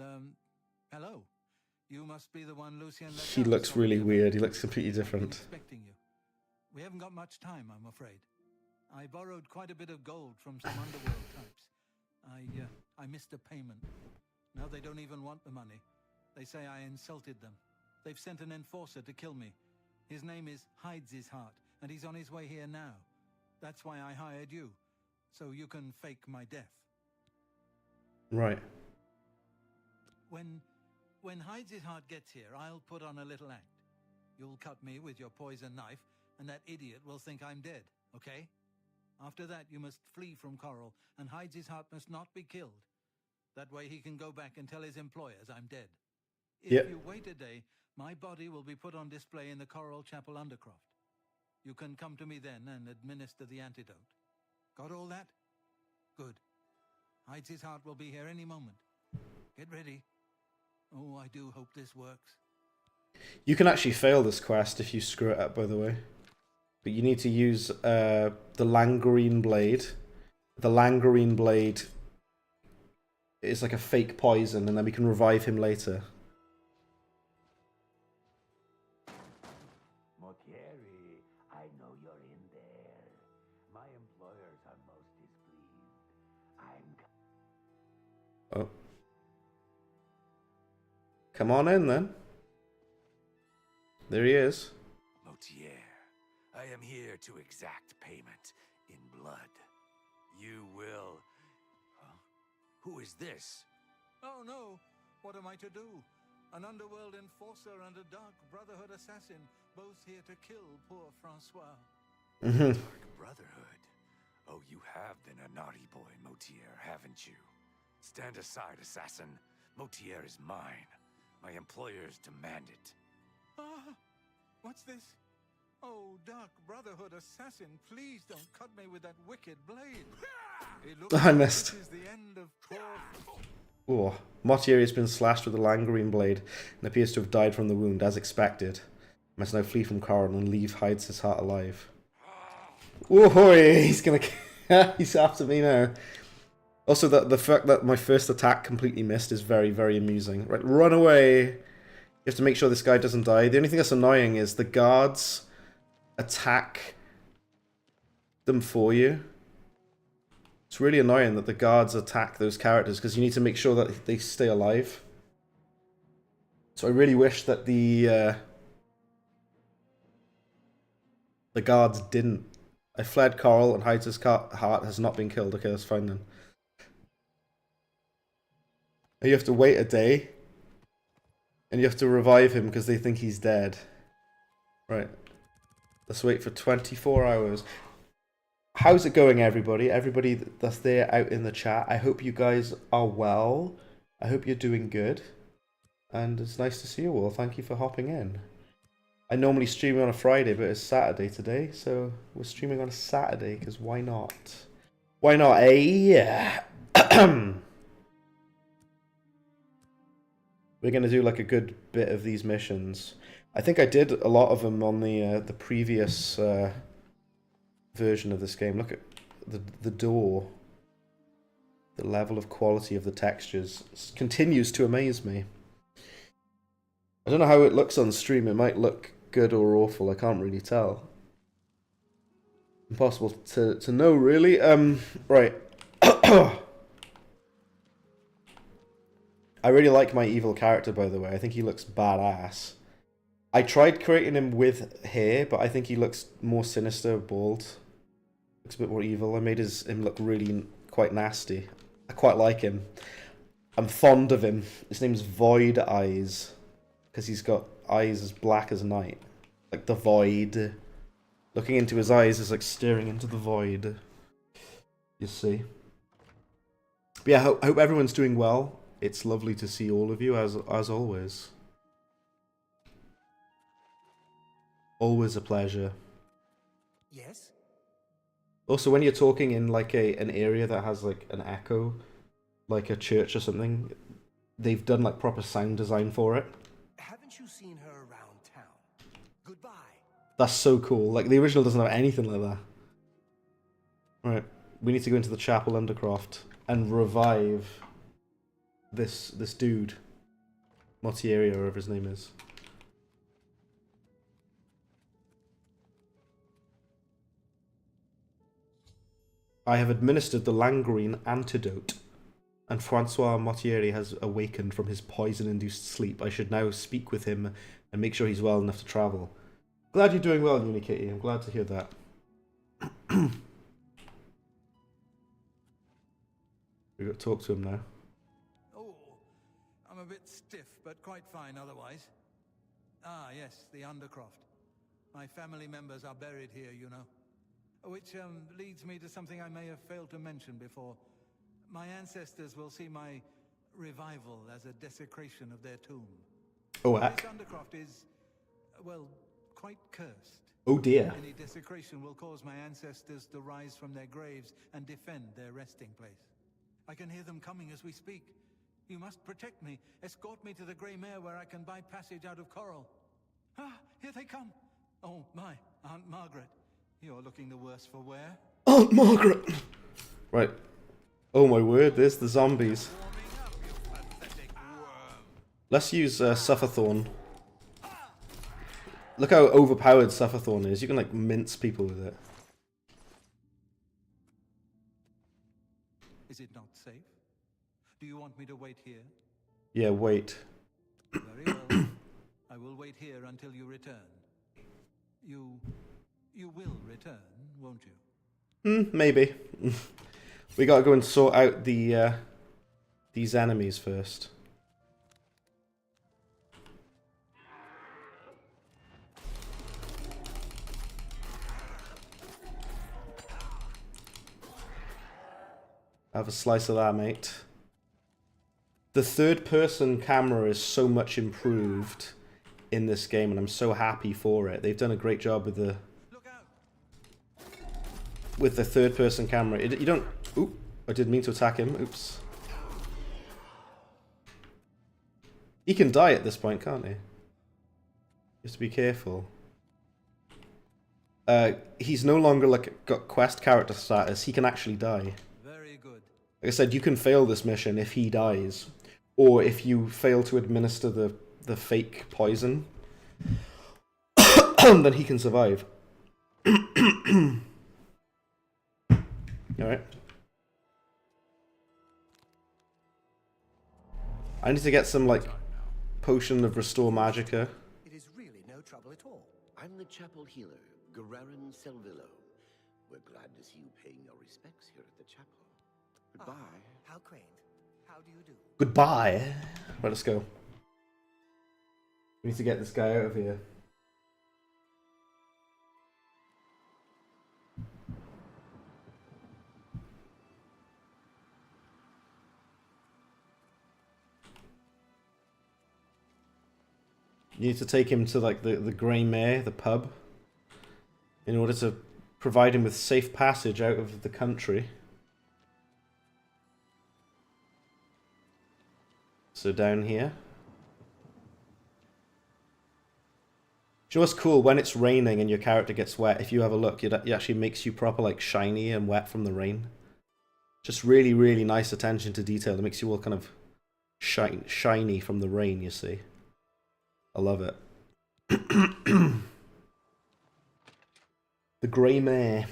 hello. You must be the one Lucien. He looks really weird. He looks completely different. Expecting you. We haven't got much time, I'm afraid. I borrowed quite a bit of gold from some underworld types. I missed a payment. Now they don't even want the money. They say I insulted them. They've sent an enforcer to kill me. His name is Hides His Heart, and he's on his way here now. That's why I hired you, so you can fake my death. Right. When Hides His Heart gets here, I'll put on a little act. You'll cut me with your poison knife, and that idiot will think I'm dead, okay? After that, you must flee from Coral, and Hides His Heart must not be killed. That way he can go back and tell his employers I'm dead. If you wait a day, my body will be put on display in the Coral Chapel Undercroft. You can come to me then and administer the antidote. Got all that? Good. Hides His Heart will be here any moment. Get ready. Oh, I do hope this works. You can actually fail this quest if you screw it up, by the way. But you need to use the Langarine Blade. The Langarine Blade is like a fake poison, and then we can revive him later. Motieri, I know you're in there. My employers are most displeased. Oh. Come on in, then. There he is. Motier, I am here to exact payment in blood. You will... Who is this? Oh no! What am I to do? An underworld enforcer and a dark Brotherhood assassin, both here to kill poor Francois. Dark Brotherhood? Oh, you have been a naughty boy, Motier, haven't you? Stand aside, assassin. Motier is mine. My employers demand it. Ah! What's this? Oh, Dark Brotherhood assassin, please don't cut me with that wicked blade. It looks I missed. This is the end of poor... Oh, Motieri has been slashed with a Langarine blade and appears to have died from the wound, as expected. Must now flee from Coral and leave Hides His Heart alive. Oh, he's gonna... he's after me now. Also, the fact that my first attack completely missed is very, very amusing. Right, run away! You have to make sure this guy doesn't die. The only thing that's annoying is the guards attack them for you. It's really annoying that the guards attack those characters because you need to make sure that they stay alive. So I really wish that the guards didn't. I fled Coral and Hides His Heart has not been killed. Okay, that's fine then. And you have to wait a day. And you have to revive him because they think he's dead. Right. Let's wait for 24 hours. How's it going, everybody? Everybody that's there out in the chat. I hope you guys are well. I hope you're doing good. And it's nice to see you all. Thank you for hopping in. I normally stream on a Friday, but it's Saturday today, so we're streaming on a Saturday, because why not? Why not, eh? Yeah. We're going to do like a good bit of these missions. I think I did a lot of them on the previous version of this game. Look at the door. The level of quality of the textures continues to amaze me. I don't know how it looks on stream. It might look good or awful. I can't really tell. Impossible to know, really. Right. I really like my evil character, by the way. I think he looks badass. I tried creating him with hair, but I think he looks more sinister, bald. Looks a bit more evil. I made him look really quite nasty. I quite like him. I'm fond of him. His name's Void Eyes, because he's got eyes as black as night. Like the void. Looking into his eyes is like staring into the void. You see. But yeah, I hope everyone's doing well. It's lovely to see all of you, as always. Always a pleasure. Yes? Also, when you're talking in like an area that has like an echo, like a church or something, they've done like proper sound design for it. Haven't you seen her around town? Goodbye. That's so cool. Like the original doesn't have anything like that. Right, we need to go into the Chapel Undercroft and revive this dude, Mortieri, or whatever his name is. I have administered the Langrene antidote, and Francois Mortieri has awakened from his poison-induced sleep. I should now speak with him and make sure he's well enough to travel. Glad you're doing well, Unikitty. I'm glad to hear that. We've got to talk to him now. Oh, I'm a bit stiff, but quite fine otherwise. Ah, yes, the Undercroft. My family members are buried here, you know. Which leads me to something I may have failed to mention before. My ancestors will see my revival as a desecration of their tomb. Oh, this Undercroft is, well, quite cursed. Oh dear. Any desecration will cause my ancestors to rise from their graves and defend their resting place. I can hear them coming as we speak. You must protect me. Escort me to the Grey Mare where I can buy passage out of Coral. Ah, here they come. Oh my, Aunt Margaret. You're looking the worse for wear. Aunt Margaret! Right. Oh my word, there's the zombies. Let's use Sufferthorn. Look how overpowered Sufferthorn is. You can like mince people with it. Is it not safe? Do you want me to wait here? Yeah, wait. Very well. I will wait here until you return. You will return, won't you? Maybe. We gotta go and sort out the these enemies first. Have a slice of that, mate. The third-person camera is so much improved in this game, and I'm so happy for it. They've done a great job with the third-person camera. You don't... Oop, I didn't mean to attack him. Oops. He can die at this point, can't he? You have to be careful. He's no longer like got quest character status. He can actually die. Very good. Like I said, you can fail this mission if he dies, or if you fail to administer the fake poison, then he can survive. Alright. I need to get some, like, potion of Restore Magicka. It is really no trouble at all. I'm the chapel healer, Guerarin Selvillo. We're glad to see you paying your respects here at the chapel. Goodbye. How quaint. How do you do? Goodbye. Right, let's go. We need to get this guy out of here. You need to take him to like the Grey Mare, the pub, in order to provide him with safe passage out of the country. So down here. Do you know what's cool? When it's raining and your character gets wet, if you have a look, it actually makes you proper like shiny and wet from the rain. Just really, really nice attention to detail. It makes you all kind of shiny from the rain, you see. I love it. The Grey Mare.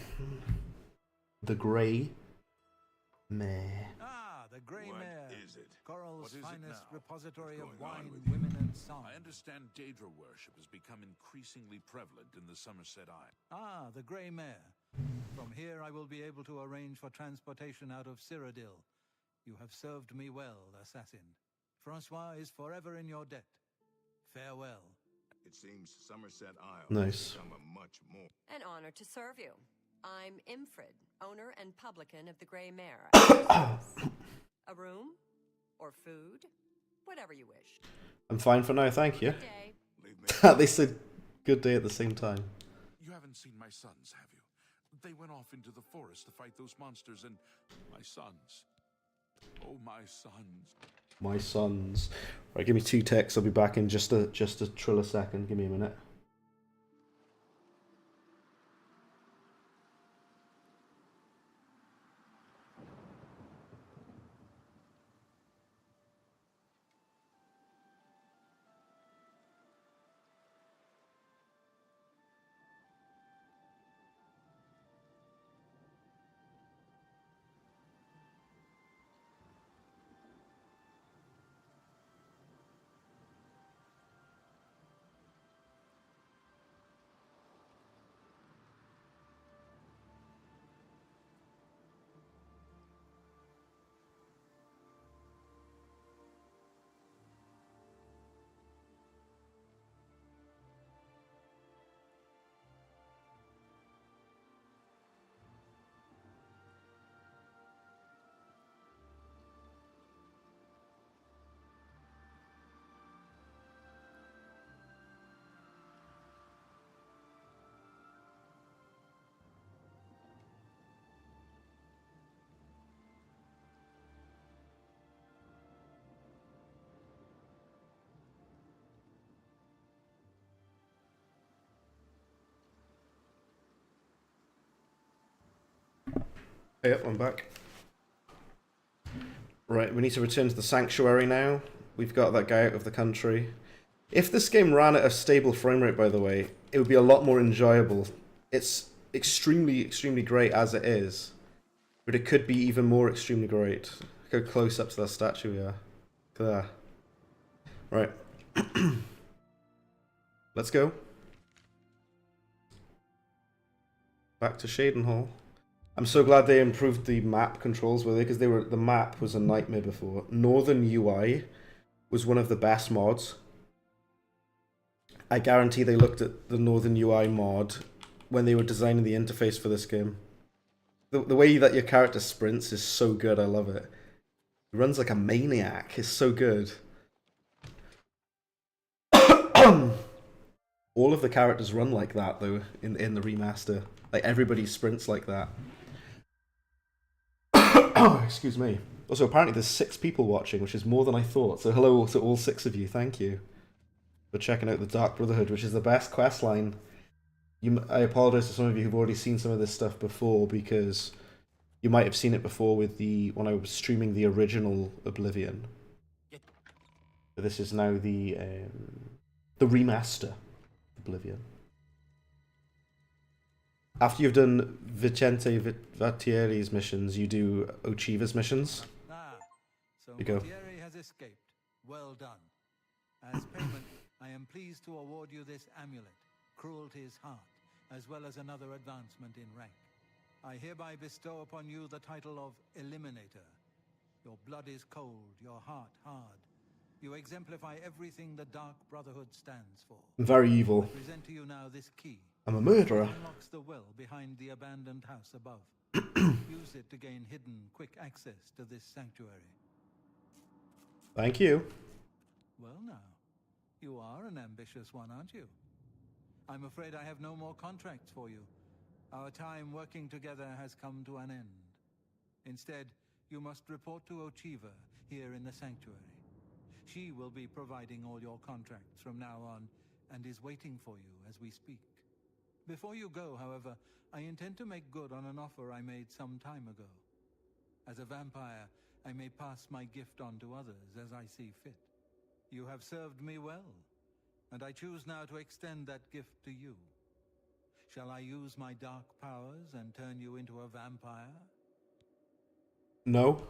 The Grey Mare. Ah, the Grey Mare. What is it? Coral's What is it finest now? repository of What's going on wine, with you? women, and song. I understand Daedra worship has become increasingly prevalent in the Somerset Isle. Ah, the Grey Mare. From here I will be able to arrange for transportation out of Cyrodiil. You have served me well, assassin. Francois is forever in your debt. Farewell. It seems Somerset Isle Nice. has become a much more... An honor to serve you. I'm Imfrid, owner and publican of the Grey Mare. A room? Or food? Whatever you wish. I'm fine for now, thank you. Good day. They said good day at the same time. You haven't seen my sons, have you? They went off into the forest to fight those monsters, and my sons. Oh, my sons. My sons. Right, give me 2 ticks. I'll be back in just a trill a second. Give me a minute. Yep, I'm back. Right, we need to return to the sanctuary now. We've got that guy out of the country. If this game ran at a stable frame rate, by the way, it would be a lot more enjoyable. It's extremely, extremely great as it is. But it could be even more extremely great. Go close up to that statue, yeah. Look at that. Right. Let's go. Back to Shadenhall. I'm so glad they improved the map controls with it, because the map was a nightmare before. Northern UI was one of the best mods. I guarantee they looked at the Northern UI mod when they were designing the interface for this game. The way that your character sprints is so good, I love it. He runs like a maniac, it's so good. All of the characters run like that though, in the remaster. Like everybody sprints like that. Oh, excuse me. Also, apparently there's 6 people watching, which is more than I thought. So hello to all 6 of you. Thank you for checking out the Dark Brotherhood, which is the best questline. I apologize to some of you who've already seen some of this stuff before, because you might have seen it before with when I was streaming the original Oblivion. But this is now the remaster Oblivion. After you've done Vicente Vattieri's missions, you do Ochiva's missions. Ah, so You go. Vattieri has escaped. Well done. As payment, I am pleased to award you this amulet, Cruelty's Heart, as well as another advancement in rank. I hereby bestow upon you the title of Eliminator. Your blood is cold, your heart hard. You exemplify everything the Dark Brotherhood stands for. I'm very evil. I present to you now this key. I'm a murderer. It unlocks the well behind the abandoned house above. Use it to gain hidden, quick access to this sanctuary. Thank you. Well now, you are an ambitious one, aren't you? I'm afraid I have no more contracts for you. Our time working together has come to an end. Instead, you must report to Ochiva here in the sanctuary. She will be providing all your contracts from now on, and is waiting for you as we speak. Before you go, however, I intend to make good on an offer I made some time ago. As a vampire, I may pass my gift on to others as I see fit. You have served me well, and I choose now to extend that gift to you. Shall I use my dark powers and turn you into a vampire? No.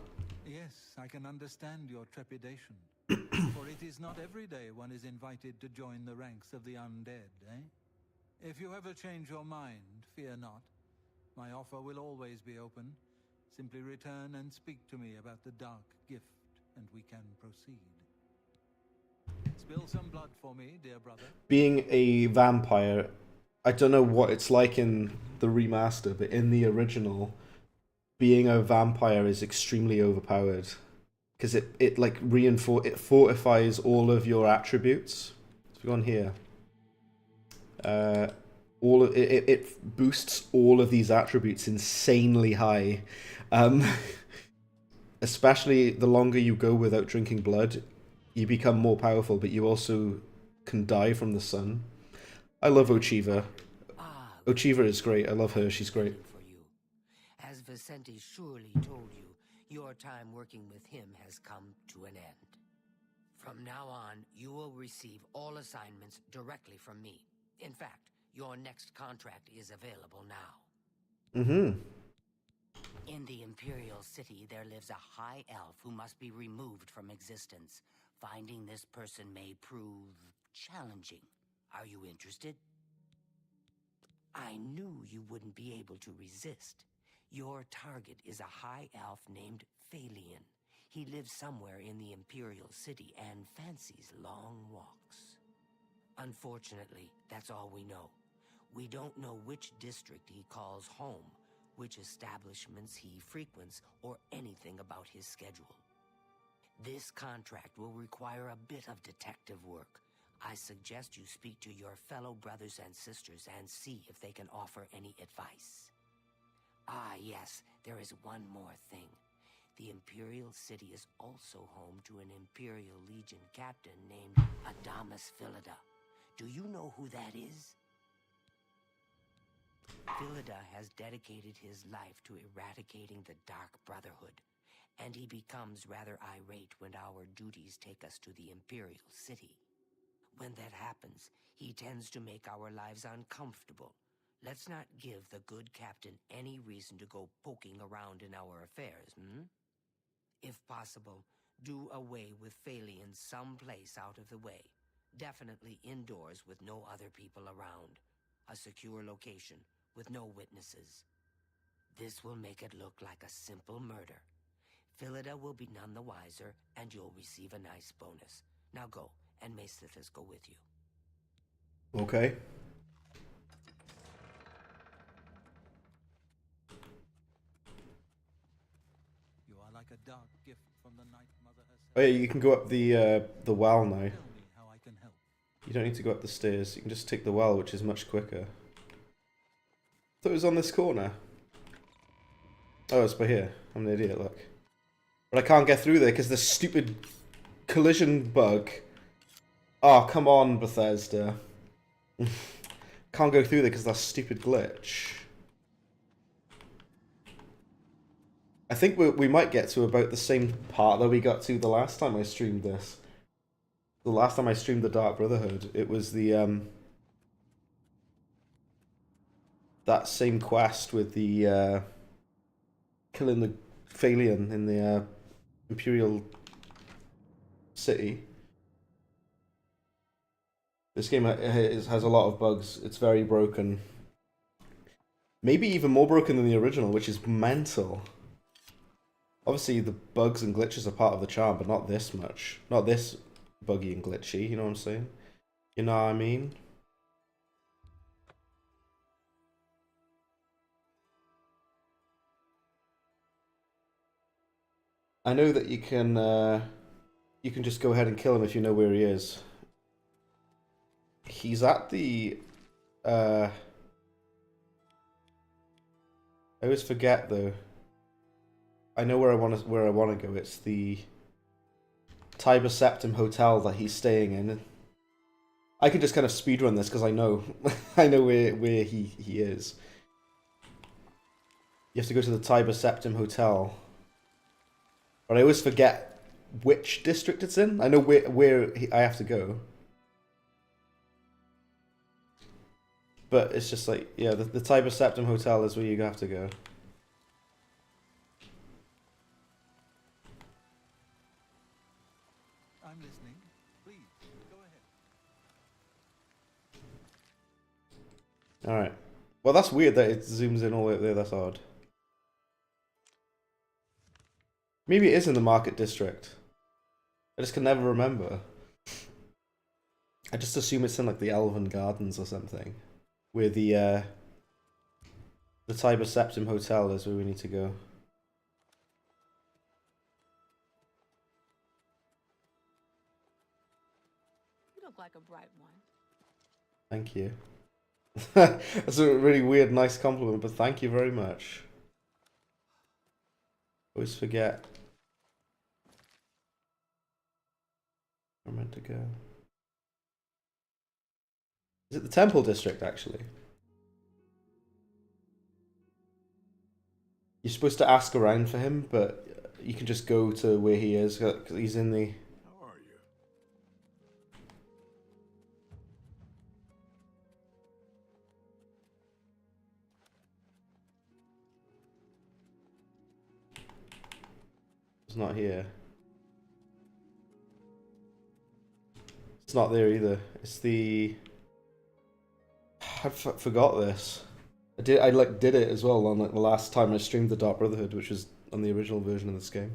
Yes, I can understand your trepidation. For it is not every day one is invited to join the ranks of the undead, eh? If you ever change your mind, fear not. My offer will always be open. Simply return and speak to me about the dark gift, and we can proceed. Spill some blood for me, dear brother. Being a vampire, I don't know what it's like in the remaster, but in the original, being a vampire is extremely overpowered. Because it like it fortifies all of your attributes. So we go on here. All of it boosts all of these attributes insanely high. Especially the longer you go without drinking blood, you become more powerful, but you also can die from the sun. I love Ochiva. Ochiva is great. I love her. She's great. As Vicente surely told you, your time working with him has come to an end. From now on, you will receive all assignments directly from me. In fact, your next contract is available now. Mm-hmm. In the Imperial City, there lives a high elf who must be removed from existence. Finding this person may prove challenging. Are you interested? I knew you wouldn't be able to resist. Your target is a high elf named Phalion. He lives somewhere in the Imperial City and fancies long walks. Unfortunately, that's all we know. We don't know which district he calls home, which establishments he frequents, or anything about his schedule. This contract will require a bit of detective work. I suggest you speak to your fellow brothers and sisters and see if they can offer any advice. Ah, yes, there is one more thing. The Imperial City is also home to an Imperial Legion captain named Adamus Philida. Do you know who that is? Philida has dedicated his life to eradicating the Dark Brotherhood, and he becomes rather irate when our duties take us to the Imperial City. When that happens, he tends to make our lives uncomfortable. Let's not give the good captain any reason to go poking around in our affairs, If possible, do away with Phalion someplace out of the way. Definitely indoors with no other people around. A secure location with no witnesses. This will make it look like a simple murder. Philida will be none the wiser, and you'll receive a nice bonus. Now go, and may Sithis go with you. Okay. You are like a dark gift from the Night Mother herself. Oh yeah, you can go up the well now. Tell me how I can help. You don't need to go up the stairs. You can just take the well, which is much quicker. I thought it was on this corner. Oh, it's by here. I'm an idiot, look. But I can't get through there because the stupid collision bug. Oh, come on, Bethesda. Can't go through there because that stupid glitch. I think we might get to about the same part that we got to the last time I streamed this. The last time I streamed the Dark Brotherhood, it was the that same quest with the killing the Phalion in the Imperial City. This game has a lot of bugs. It's very broken. Maybe even more broken than the original, which is mental. Obviously, the bugs and glitches are part of the charm, but not this much. Not this buggy and glitchy, you know what I'm saying? You know what I mean? I know that you can just go ahead and kill him if you know where he is. He's at the I always forget though. I know where I want to go. It's the Tiber Septim Hotel that he's staying in. I could just kind of speedrun this because I know I know where he is. You have to go to the Tiber Septim Hotel. But I always forget which district it's in. I know where I have to go. But it's just like, yeah, the Tiber Septim Hotel is where you have to go. I'm listening. Please, go ahead. Alright. Well, that's weird that it zooms in all the way up there. That's odd. Maybe it is in the Market District. I just can never remember. I just assume it's in like the Elven Gardens or something. Where the Tiber Septim Hotel is where we need to go. You look like a bright one. Thank you. That's a really weird, nice compliment, but thank you very much. Always forget where I'm meant to go. Is it the Temple District, actually? You're supposed to ask around for him, but you can just go to where he is, because he's in the... How are you? It's not here. It's not there either. It's the... I forgot this. I did it as well on like the last time I streamed the Dark Brotherhood, which was on the original version of this game.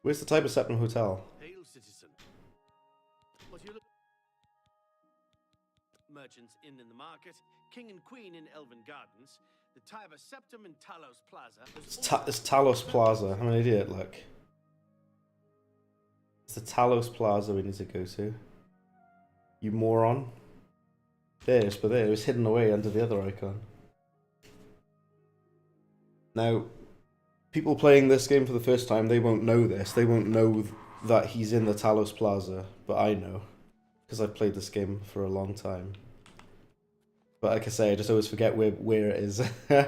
Where's the Tiber Septim Hotel? Hail, citizen. What you look? Merchants Inn in the market, King and Queen in Elven Gardens, the Tiber Septim in Talos Plaza. It's Talos Plaza. I'm an idiot, look. It's the Talos Plaza we need to go to. You moron. There's, but there, it was hidden away under the other icon. Now, people playing this game for the first time, they won't know this. They won't know that he's in the Talos Plaza, but I know. Because I've played this game for a long time. But like I say, I just always forget where it is. You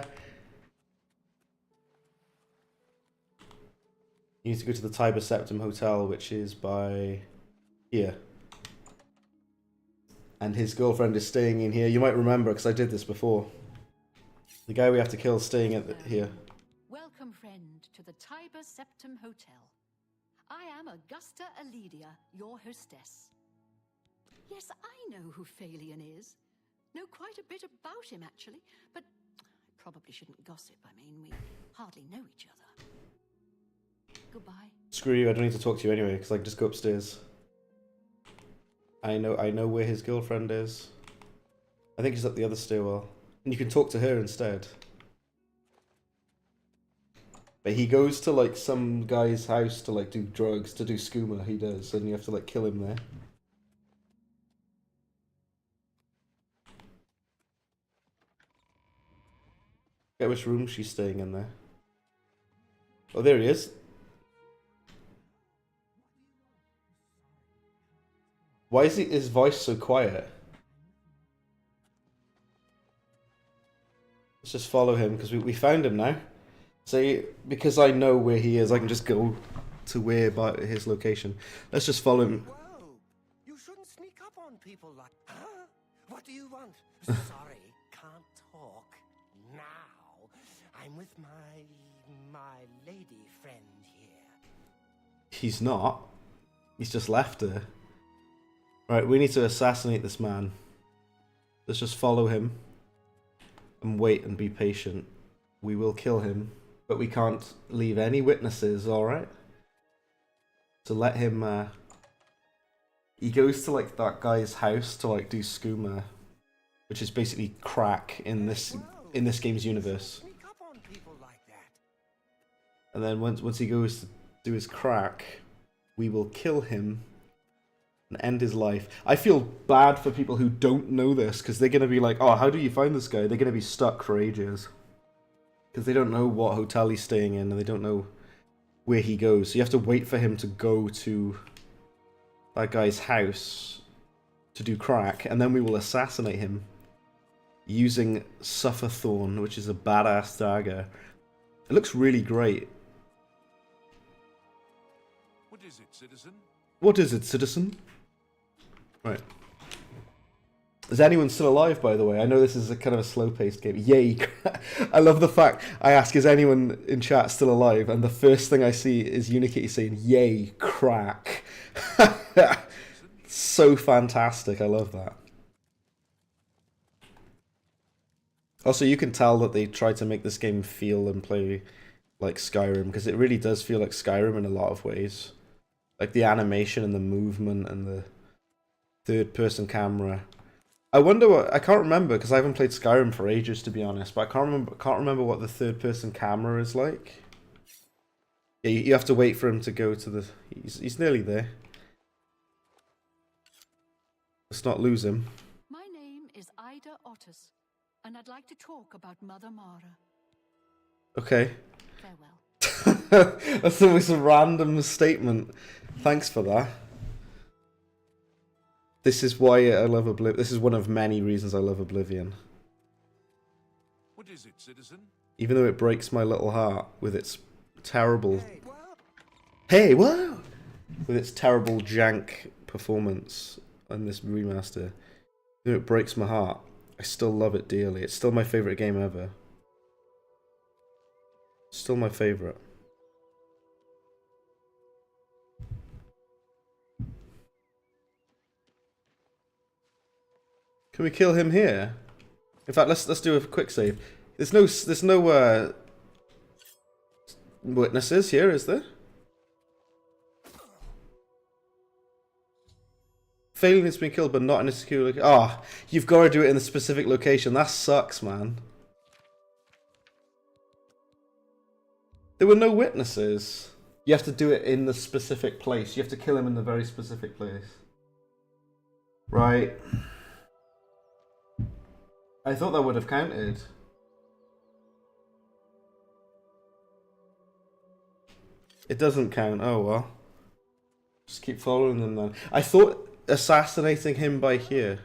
need to go to the Tiber Septim Hotel, which is by here. And his girlfriend is staying in here. You might remember, because I did this before. The guy we have to kill is staying at here. Welcome, friend, to the Tiber Septim Hotel. I am Augusta Aledia, your hostess. Yes, I know who Phalion is. Know quite a bit about him, actually. But I probably shouldn't gossip. I mean, we hardly know each other. Goodbye. Screw you, I don't need to talk to you anyway, because I can just go upstairs. I know where his girlfriend is. I think he's at the other stairwell. And you can talk to her instead. But he goes to like some guy's house to like do drugs, to do skooma, he does, and you have to like kill him there. Get which room she's staying in there. Oh, there he is. Why is his voice so quiet? Let's just follow him, because we found him now. So, because I know where he is, I can just go to where by his location. Let's just follow him. Whoa! You shouldn't sneak up on people like... Huh? What do you want? Sorry, can't talk now. I'm with my lady friend here. He's not. He's just left her. Right, we need to assassinate this man. Let's just follow him. And wait and be patient. We will kill him. But we can't leave any witnesses, alright? So let him, he goes to, like, that guy's house to, like, do skooma. Which is basically crack in this game's universe. And then once he goes to do his crack, we will kill him. and end his life. I feel bad for people who don't know this, because they're going to be like, oh, how do you find this guy? They're going to be stuck for ages. Because they don't know what hotel he's staying in, and they don't know where he goes. So you have to wait for him to go to that guy's house to do crack, and then we will assassinate him using Sufferthorn, which is a badass dagger. It looks really great. What is it, citizen? What is it, citizen? Right. Is anyone still alive, by the way? I know this is a kind of a slow-paced game. Yay! I love the fact I ask, is anyone in chat still alive? And the first thing I see is Unikitty saying, yay, crack. So fantastic. I love that. Also, you can tell that they tried to make this game feel and play like Skyrim, because it really does feel like Skyrim in a lot of ways. Like the animation and the movement and the third-person camera. I wonder what... I can't remember, because I haven't played Skyrim for ages, to be honest, but I can't remember what the third-person camera is like. Yeah, you have to wait for him to go to the... He's nearly there. Let's not lose him. My name is Ida Otis, and I'd like to talk about Mother Mara. Okay. Farewell. That's always a random statement. Thanks for that. This is why I love Oblivion. This is one of many reasons I love Oblivion. What is it, citizen? Even though it breaks my little heart with its terrible... Hey, what? With its terrible jank performance in this remaster. Even though it breaks my heart, I still love it dearly. It's still my favourite game ever. Still my favourite. Can we kill him here? In fact, let's do a quick save. There's no witnesses here, is there? Failing has been killed, but not in a secure location. Ah, oh, you've got to do it in a specific location. That sucks, man. There were no witnesses. You have to do it in the specific place. You have to kill him in the very specific place. Right. I thought that would have counted. It doesn't count. Oh well. Just keep following them then. I thought assassinating him by here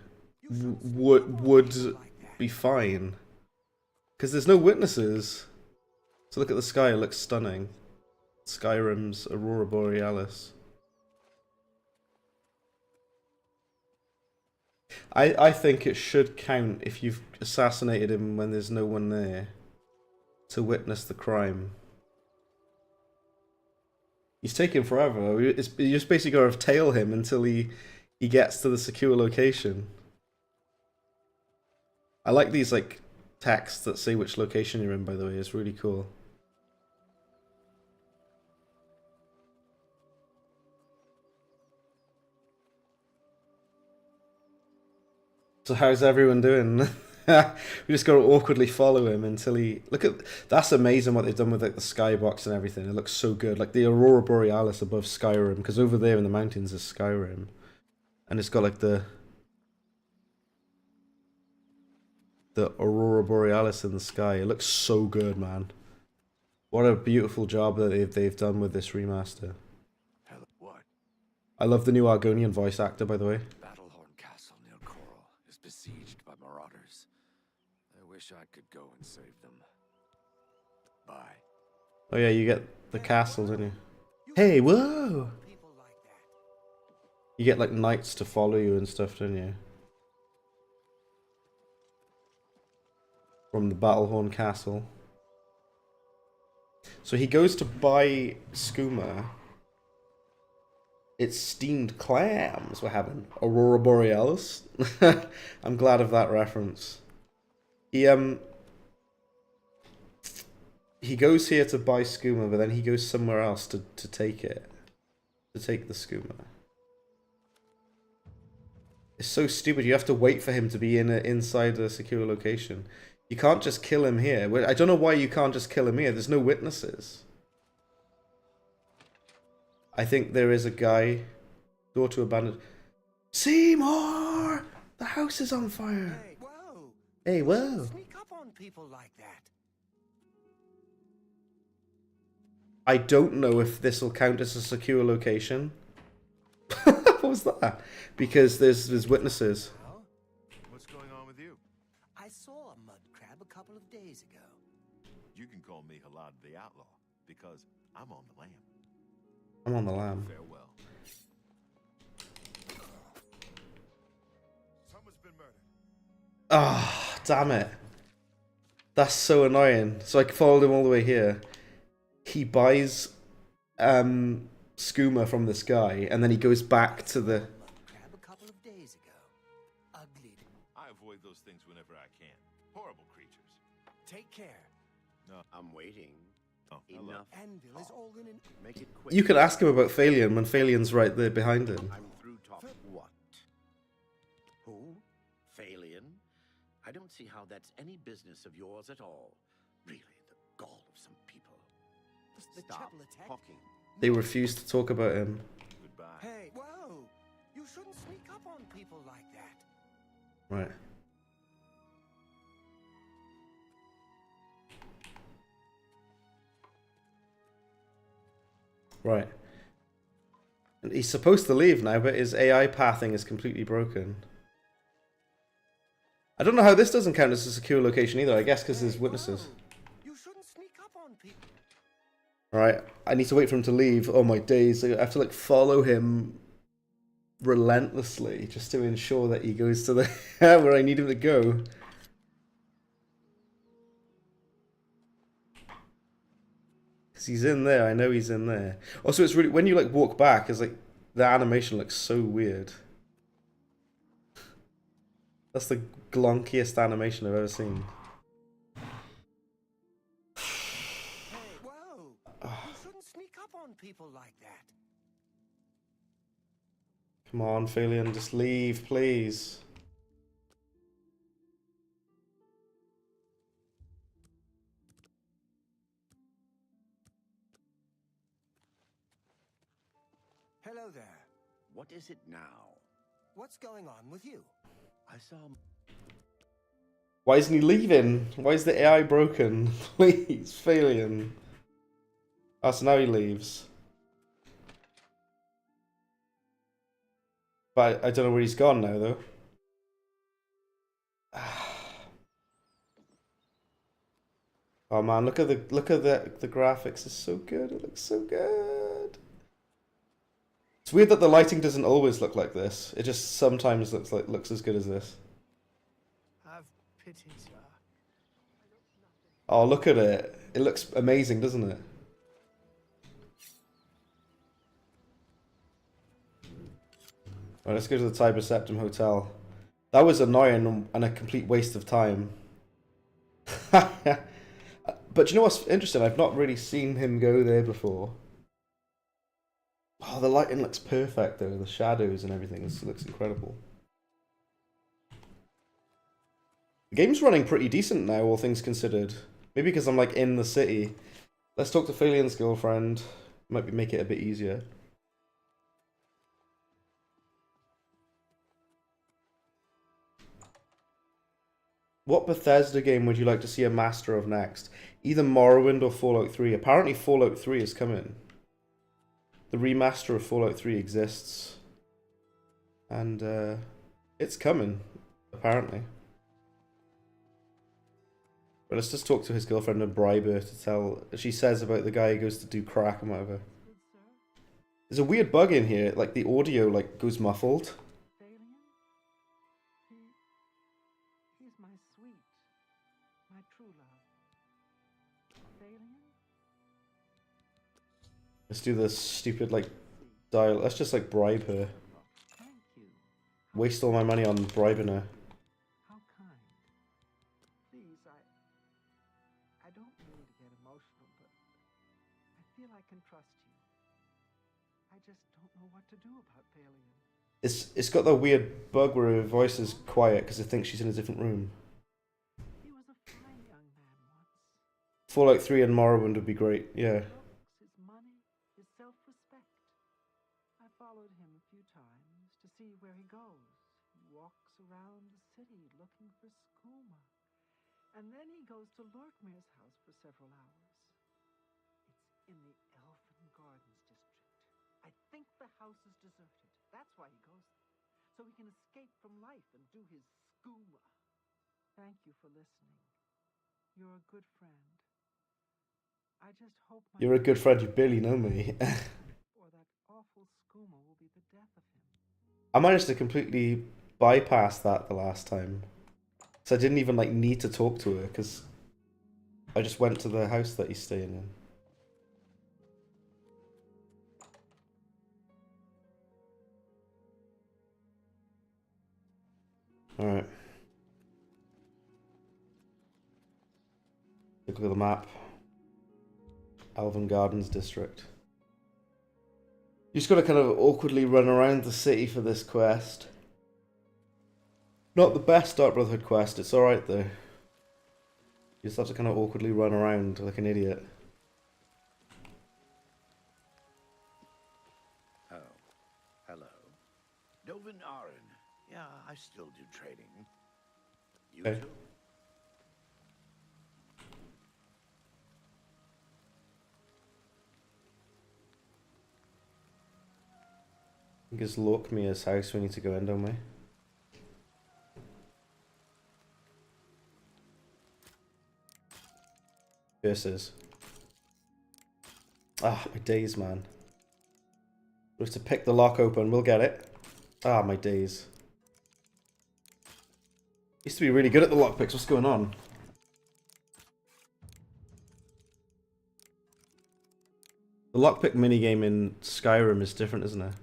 would be fine. Because there's no witnesses. So look at the sky, it looks stunning. Skyrim's Aurora Borealis. I think it should count if you've assassinated him when there's no one there to witness the crime. He's taking forever. You just basically got to tail him until he gets to the secure location. I like these like texts that say which location you're in, by the way. It's really cool. So how's everyone doing? We just got to awkwardly follow him until he... Look at... That's amazing what they've done with like the skybox and everything. It looks so good. Like the Aurora Borealis above Skyrim. Because over there in the mountains is Skyrim. And it's got like the Aurora Borealis in the sky. It looks so good, man. What a beautiful job that they've done with this remaster. What? I love the new Argonian voice actor, by the way. Besieged by marauders. I wish I could go and save them. Bye. Oh yeah, you get the castle, don't you? Hey, whoa! You get like knights to follow you and stuff, don't you? From the Battlehorn Castle. So he goes to buy skooma. It's steamed clams we're having. Aurora Borealis. I'm glad of that reference. He goes here to buy skooma, but then he goes somewhere else to take it. To take the skooma. It's so stupid. You have to wait for him to be inside a secure location. You can't just kill him here. I don't know why you can't just kill him here. There's no witnesses. I think there is a guy. Door to abandoned. Seymour! The house is on fire! Hey, whoa! Hey, You whoa! shouldn't sneak up on people like that. I don't know if this will count as a secure location. What was that? Because there's witnesses. What's going on with you? I saw a mud crab a couple of days ago. You can call me Halad the Outlaw, because I'm on the lam. I'm on the lam. Farewell. Someone's been murdered. Ah, damn it. That's so annoying. So I followed him all the way here. He buys skooma from this guy, and then he goes back to the... Crab a couple of days ago. Ugly. I avoid those things whenever I can. Horrible creatures. Take care. No, I'm waiting. Oh, hello. Enough. Anvil is all in an... Make it quick. You could ask him about Phalion when Phalion's right there behind him. I'm through talking. What? Who? Phalion? I don't see how that's any business of yours at all. Really, the gall of some people. The Stop chapel attack? talking. They refuse to talk about him. Goodbye. Hey, whoa! You shouldn't sneak up on people like that. Right. Right. And he's supposed to leave now, but his AI pathing is completely broken. I don't know how this doesn't count as a secure location either, I guess because there's witnesses. You shouldn't sneak up on people. Alright, I need to wait for him to leave. Oh my days, I have to like follow him relentlessly just to ensure that he goes to the where I need him to go. Because he's in there, I know he's in there. Also, it's really, when you like walk back, it's like, the animation looks so weird. That's the glonkiest animation I've ever seen. Hey, whoa! You shouldn't sneak up on people like that. Come on, Phalion, just leave, please. Hello there. What is it now? What's going on with you? I saw... Why isn't he leaving? Why is the AI broken? Please, Phalion. Oh, so now he leaves. But I don't know where he's gone now, though. Oh man, look at the graphics. It's so good. It looks so good. It's weird that the lighting doesn't always look like this. It just sometimes looks as good as this. Have pity, sir. Oh, look at it. It looks amazing, doesn't it? Right, let's go to the Tiber Septim Hotel. That was annoying and a complete waste of time. But you know what's interesting? I've not really seen him go there before. Oh, the lighting looks perfect though. The shadows and everything looks incredible. The game's running pretty decent now, all things considered. Maybe because I'm like in the city. Let's talk to Phalion's girlfriend. Might make it a bit easier. What Bethesda game would you like to see a master of next? Either Morrowind or Fallout 3. Apparently Fallout 3 is coming. The remaster of Fallout 3 exists. And it's coming, apparently. But let's just talk to his girlfriend and bribe her to tell... She says about the guy who goes to do crack and whatever. There's a weird bug in here, like the audio like goes muffled. He's my sweet, my true love. Phalion? Let's do this stupid like dial. Let's just like bribe her. Waste all my money on bribing her. How kind. Please, I don't mean to get emotional, but I feel I can trust you. I just don't know what to do about Phalion. It's got that weird bug where her voice is quiet because it thinks she's in a different room. He was a fine young man once. Fallout 3 and Morrowind would be great, yeah. His money, his self-respect. I fought followed him a few times to see where he goes. He walks around the city looking for skooma. And then he goes to Lordmare's house for several hours. It's in the Elfin Gardens district. I think the house is deserted. That's why he goes there. So he can escape from life and do his skooma. Thank you for listening. You're a good friend. I just hope You're a good friend, you barely know me. or that awful skooma will be the death of him. I managed to completely bypass that the last time. So I didn't even like need to talk to her because I just went to the house that he's staying in. Alright. Look at the map. Elven Gardens District. You just gotta kind of awkwardly run around the city for this quest. Not the best Dark Brotherhood quest, it's alright though. You just have to kind of awkwardly run around like an idiot. Oh, hello. Dovin Arin. Yeah, I still do trading. You Okay. too? I think it's Lokmia's house we need to go in, don't we? Curses. Ah, my days, man. We have to pick the lock open, we'll get it. Ah, my days. Used to be really good at the lockpicks, what's going on? The lockpick minigame in Skyrim is different, isn't it?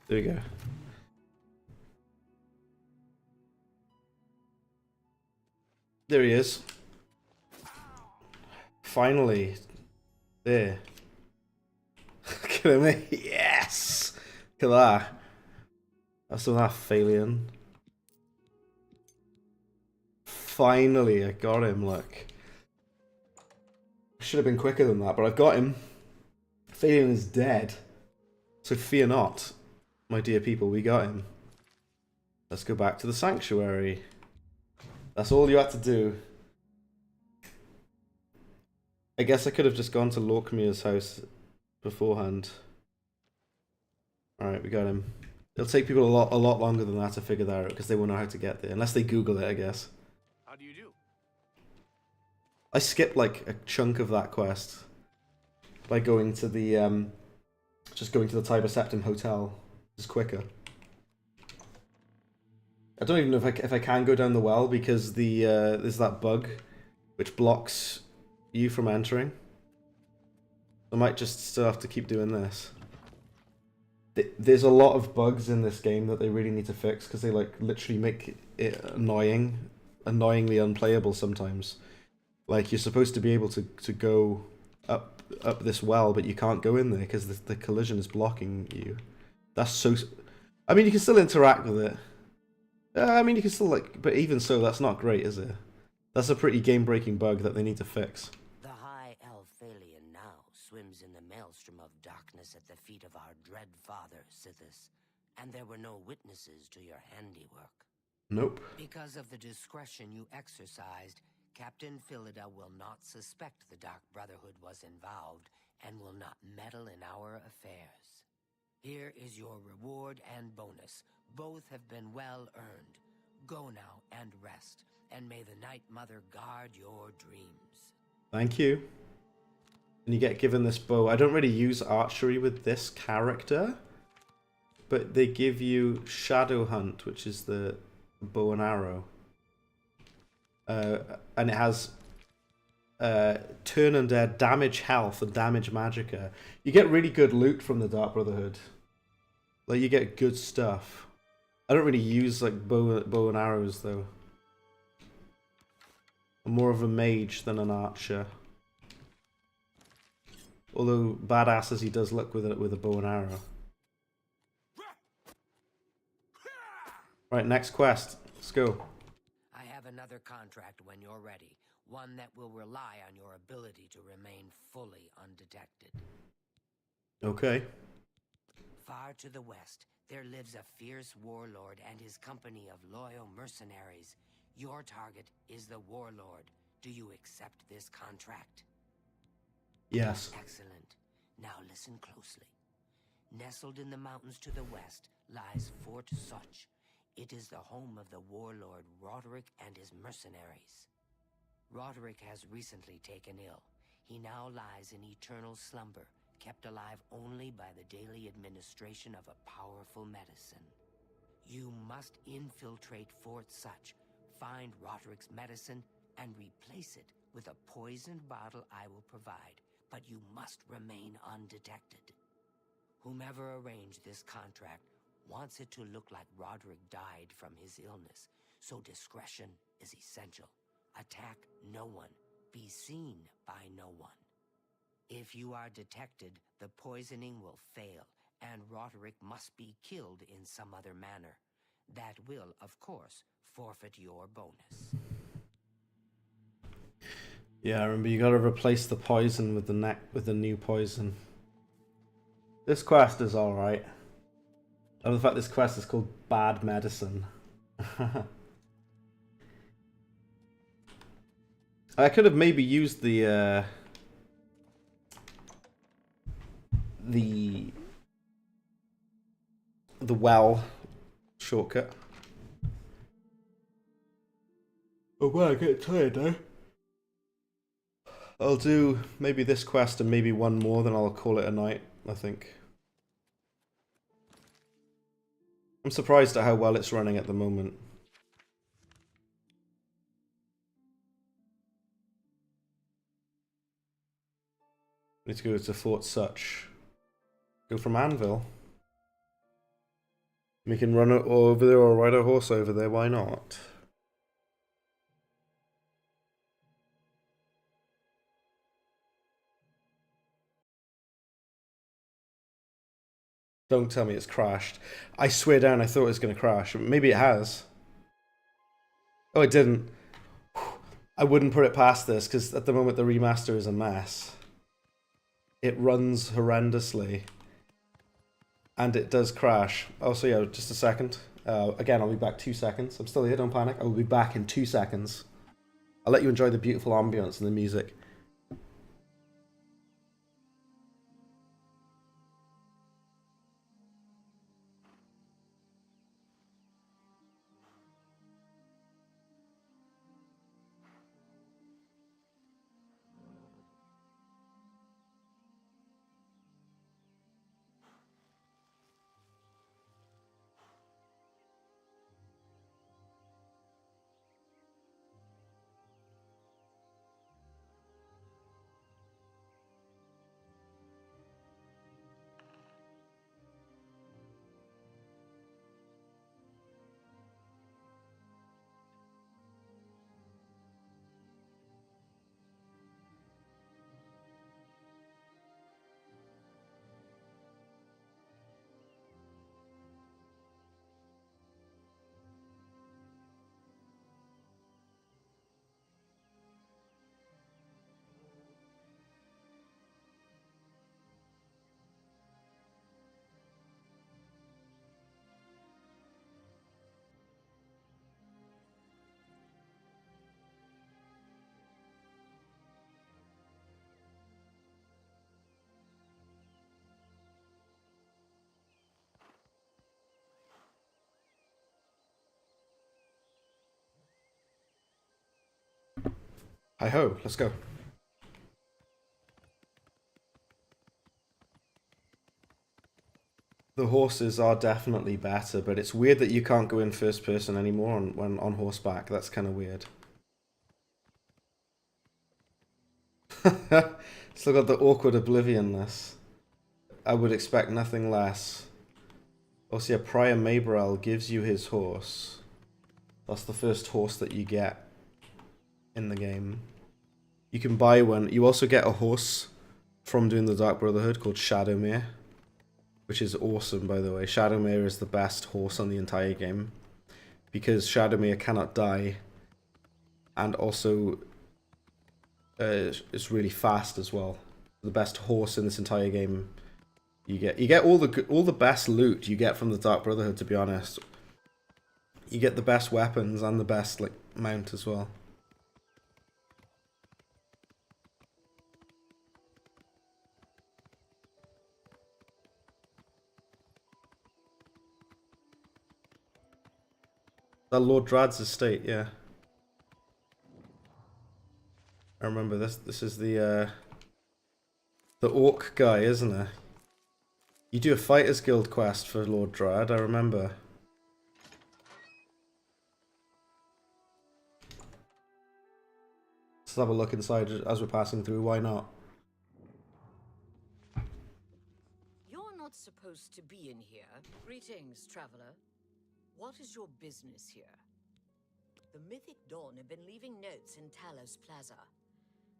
There we go. There he is. Finally. There. Look at me. Yes! Look at that. That's enough, Phalion. Finally, I got him, look. Should have been quicker than that, but I've got him. Phalion is dead. So fear not, my dear people, we got him. Let's go back to the sanctuary. That's all you had to do. I guess I could have just gone to Lokmia's house beforehand. Alright, we got him. It'll take people a lot longer than that to figure that out because they won't know how to get there. Unless they Google it, I guess. How do you do? I skipped like a chunk of that quest by going to the just going to the Tiber Septim Hotel. It's quicker. I don't even know if I can go down the well because the there's that bug which blocks you from entering. I might just still have to keep doing this. There's a lot of bugs in this game that they really need to fix because they like literally make it annoyingly unplayable sometimes. Like you're supposed to be able to go up this well, but you can't go in there because the collision is blocking you. That's so. I mean, you can still interact with it. I mean, you can still like, but even so, that's not great, is it? That's a pretty game-breaking bug that they need to fix. The high elf Phalion now swims in the maelstrom of darkness at the feet of our dread father, Sithis, and there were no witnesses to your handiwork. Nope. Because of the discretion you exercised, Captain Philida will not suspect the Dark Brotherhood was involved and will not meddle in our affairs. Here is your reward and bonus. Both have been well earned. Go now and rest, and may the Night Mother guard your dreams. Thank you. And you get given this bow. I don't really use archery with this character, but they give you Shadow Hunt, which is the bow and arrow. And it has turn undead, damage health, and damage magicka. You get really good loot from the Dark Brotherhood. Like, you get good stuff. I don't really use, like, bow and arrows, though. I'm more of a mage than an archer. Although, badass as he does look with a bow and arrow. Right, next quest. Let's go. I have another contract when you're ready. One that will rely on your ability to remain fully undetected. Okay. Far to the west, there lives a fierce warlord and his company of loyal mercenaries. Your target is the warlord. Do you accept this contract? Yes. Excellent. Now listen closely. Nestled in the mountains to the west lies Fort Such. It is the home of the warlord Roderick and his mercenaries. Roderick has recently taken ill. He now lies in eternal slumber, kept alive only by the daily administration of a powerful medicine. You must infiltrate Fort Such, find Roderick's medicine, and replace it with a poisoned bottle I will provide, but you must remain undetected. Whomever arranged this contract wants it to look like Roderick died from his illness, so discretion is essential. Attack no one. Be seen by no one. If you are detected, the poisoning will fail, and Roderick must be killed in some other manner. That will, of course, forfeit your bonus. Yeah, I remember you gotta replace the poison with the new poison. This quest is alright. I love the fact this quest is called Bad Medicine. I could have maybe used the well shortcut. Oh wow, I get tired now. I'll do maybe this quest and maybe one more, then I'll call it a night, I think. I'm surprised at how well it's running at the moment. Need to go to Fort Such. Go from Anvil. We can run over there or ride a horse over there, why not? Don't tell me it's crashed. I swear down I thought it was going to crash. Maybe it has. Oh, it didn't. I wouldn't put it past this, because at the moment the remaster is a mess. It runs horrendously. And it does crash. Oh, so yeah, just a second. Again, I'll be back 2 seconds. I'm still here, don't panic. I will be back in 2 seconds. I'll let you enjoy the beautiful ambience and the music. Hi-ho, let's go. The horses are definitely better, but it's weird that you can't go in first person anymore when on horseback. That's kind of weird. Still got the awkward Oblivionness. I would expect nothing less. Also, yeah, Prior Mabrel gives you his horse. That's the first horse that you get in the game. You can buy one. You also get a horse from doing the Dark Brotherhood called Shadowmere, which is awesome, by the way. Shadowmere is the best horse on the entire game because Shadowmere cannot die, and also It's really fast as well. The best horse in this entire game. You get all the best loot you get from the Dark Brotherhood, to be honest. You get the best weapons and the best like mount as well. That Lord Drad's estate, yeah. I remember this. This is the orc guy, isn't it? You do a Fighters Guild quest for Lord Drad, I remember. Let's have a look inside as we're passing through, why not? You're not supposed to be in here. Greetings, traveler. What is your business here? The Mythic Dawn have been leaving notes in Talos Plaza.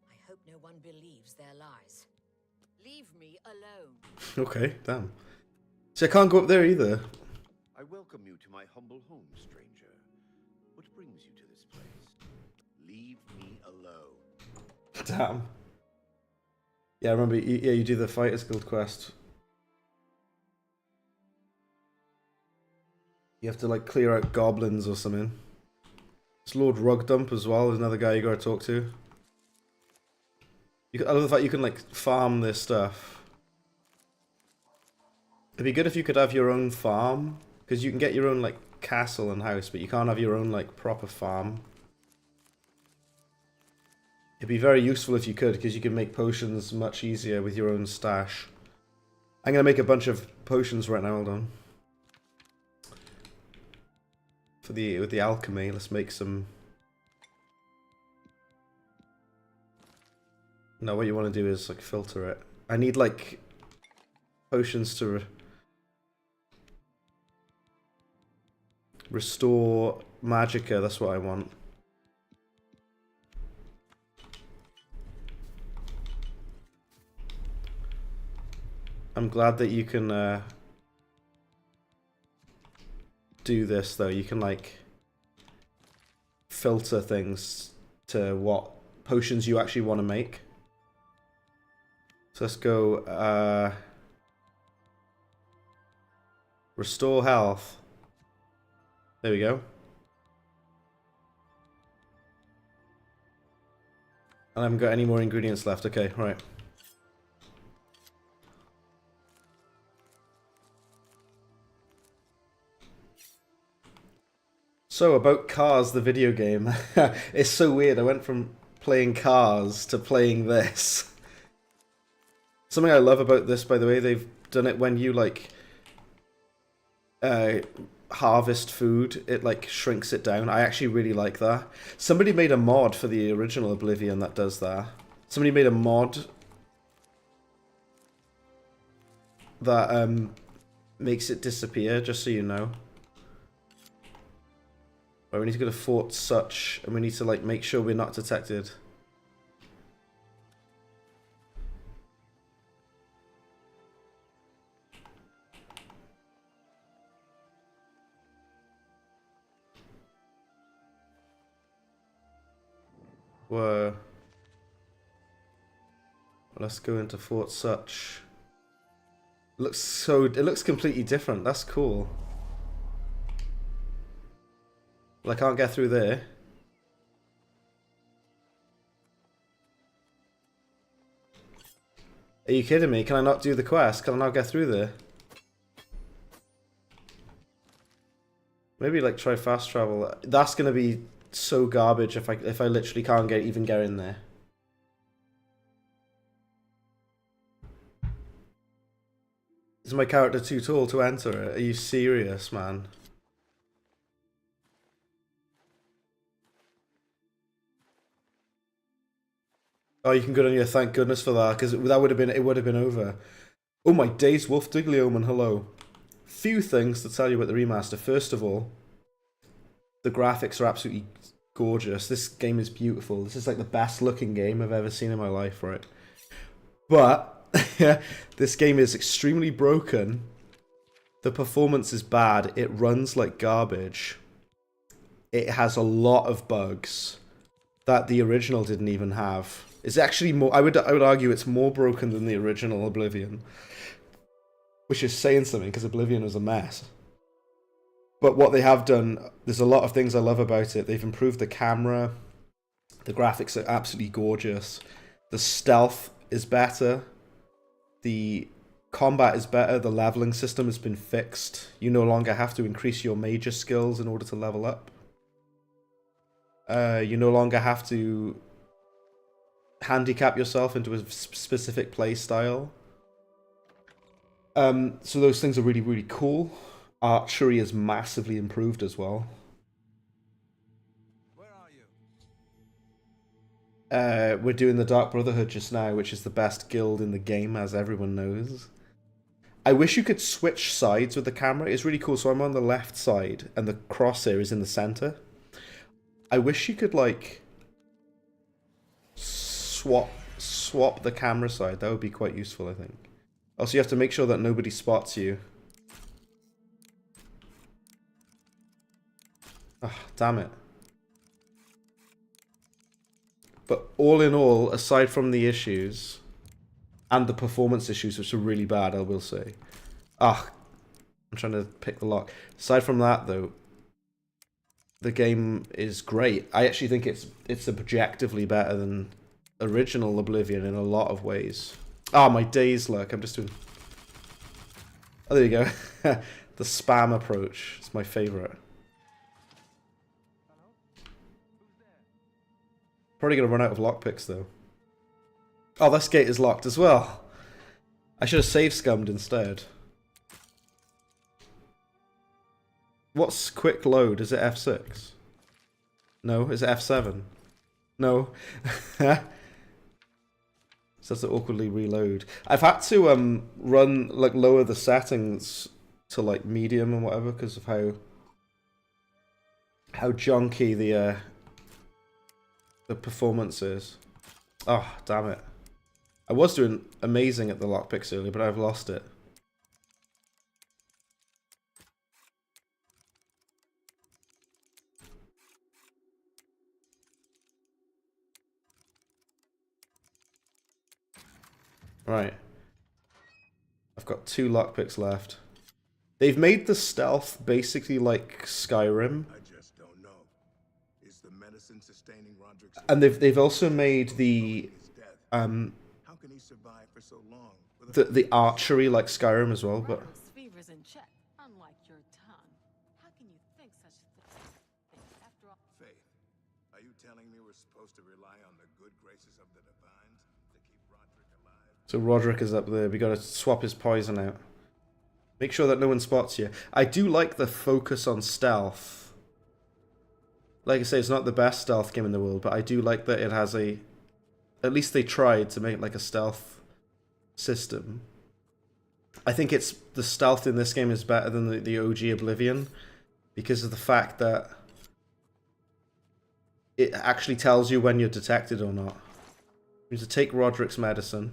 I hope no one believes their lies. Leave me alone. Okay, damn. See, I can't go up there either. I welcome you to my humble home, stranger. What brings you to this place? Leave me alone. Damn. Yeah, I remember. Yeah, you do the Fighters Guild quest. You have to like clear out goblins or something. It's Lord Rugdump as well. There's another guy you gotta talk to. I love the fact you can like farm this stuff. It'd be good if you could have your own farm, because you can get your own like castle and house, but you can't have your own like proper farm. It'd be very useful if you could, because you can make potions much easier with your own stash. I'm gonna make a bunch of potions right now. Hold on. With the alchemy, let's make some. No, what you want to do is like filter it. I need like potions to restore magicka. That's what I want. I'm glad that you can do this though. You can like filter things to what potions you actually want to make. So let's go restore health. There we go. And I haven't got any more ingredients left. Okay, right. So about Cars, the video game. It's so weird. I went from playing Cars to playing this. Something I love about this, by the way, they've done it when you like harvest food, it like shrinks it down. I actually really like that. Somebody made a mod for the original Oblivion that does that. Somebody made a mod that makes it disappear, just so you know. Right, we need to go to Fort Such, and we need to like make sure we're not detected. Whoa. Let's go into Fort Such. It looks completely different. That's cool. Well, I can't get through there. Are you kidding me? Can I not do the quest? Can I not get through there? Maybe like try fast travel. That's gonna be so garbage if I literally can't even get in there. Is my character too tall to enter it? Are you serious, man? Oh, you can go down here. Thank goodness for that, because it would have been over. Oh my days, Wolf Diglioman, hello. Few things to tell you about the remaster. First of all, the graphics are absolutely gorgeous. This game is beautiful. This is like the best looking game I've ever seen in my life, right? But this game is extremely broken. The performance is bad. It runs like garbage. It has a lot of bugs that the original didn't even have. It's actually more. I would argue it's more broken than the original Oblivion, which is saying something because Oblivion was a mess. But what they have done, there's a lot of things I love about it. They've improved the camera. The graphics are absolutely gorgeous. The stealth is better. The combat is better. The leveling system has been fixed. You no longer have to increase your major skills in order to level up. You no longer have to handicap yourself into a specific play style. So those things are really, really cool. Archery is massively improved as well. Where are you? We're doing the Dark Brotherhood just now, which is the best guild in the game, as everyone knows. I wish you could switch sides with the camera. It's really cool. So I'm on the left side, and the crosshair is in the center. I wish you could, like, swap the camera side. That would be quite useful, I think. Also, you have to make sure that nobody spots you. Ah, damn it. But all in all, aside from the issues, and the performance issues, which are really bad, I will say. Ah, I'm trying to pick the lock. Aside from that, though, the game is great. I actually think it's objectively better than original Oblivion in a lot of ways. Ah, my days luck. I'm just doing... Oh, there you go. The spam approach is my favorite. Probably going to run out of lockpicks, though. Oh, this gate is locked as well. I should have save scummed instead. What's quick load? Is it F6? No. Is it F7? No. So to awkwardly reload. I've had to lower the settings to like medium and whatever because of how junky the performance is. Oh, damn it. I was doing amazing at the lockpicks earlier, but I've lost it. Right. I've got 2 lockpicks left. They've made the stealth basically like Skyrim. I just don't know. Is the medicine sustaining Roderick's... And they've also made the How can he survive for so long? the archery like Skyrim as well, but Roderick's fever's in check, unlike your tongue. How can you think such things? After all, Faith, are you telling me we're supposed to rely on the good graces of the divines to keep Roderick alive? so Roderick is up there. We gotta swap his poison out. Make sure that no one spots you. I do like the focus on stealth. Like I say, it's not the best stealth game in the world, but I do like that it has a... At least they tried to make like a stealth system. I think it's the stealth in this game is better than the OG Oblivion because of the fact that it actually tells you when you're detected or not. You need to take Roderick's medicine.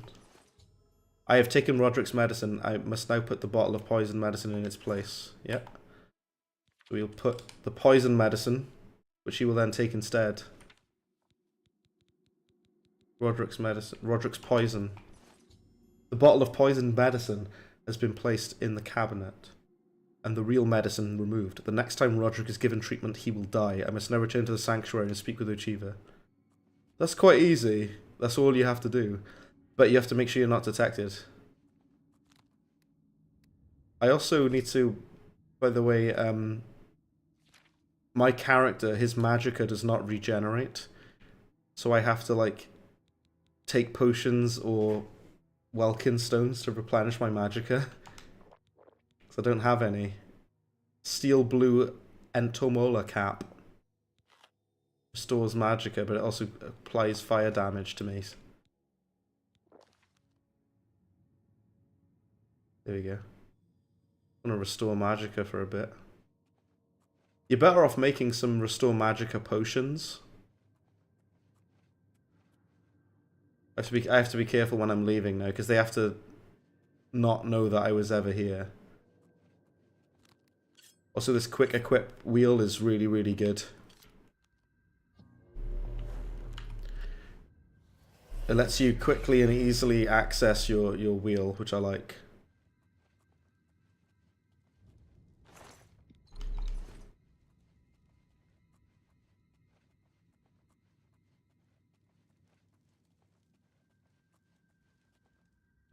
I have taken Roderick's medicine. I must now put the bottle of poison medicine in its place. Yep. So we'll put the poison medicine, which he will then take instead. Roderick's medicine. Roderick's poison. The bottle of poisoned medicine has been placed in the cabinet, and the real medicine removed. The next time Roderick is given treatment, he will die. I must now return to the sanctuary and speak with Uchiva. That's quite easy. That's all you have to do. But you have to make sure you're not detected. I also need to, by the way, my character, his magicka does not regenerate. So I have to, like, take potions or Welkin stones to replenish my magicka. Because I don't have any. Steel blue Entomola cap. Restores magicka, but it also applies fire damage to me. There we go. I'm gonna restore magicka for a bit. You're better off making some restore magicka potions. I have to be careful when I'm leaving now, because they have to not know that I was ever here. Also, this quick equip wheel is really, really good. It lets you quickly and easily access your wheel, which I like.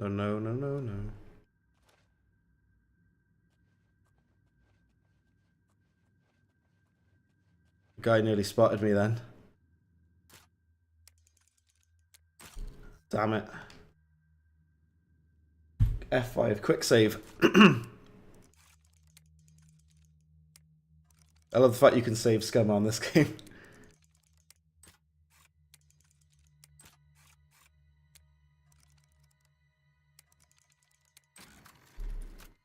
Oh no, no, no, no. The guy nearly spotted me then. Damn it. F5, quick save. I love the fact you can save scum on this game.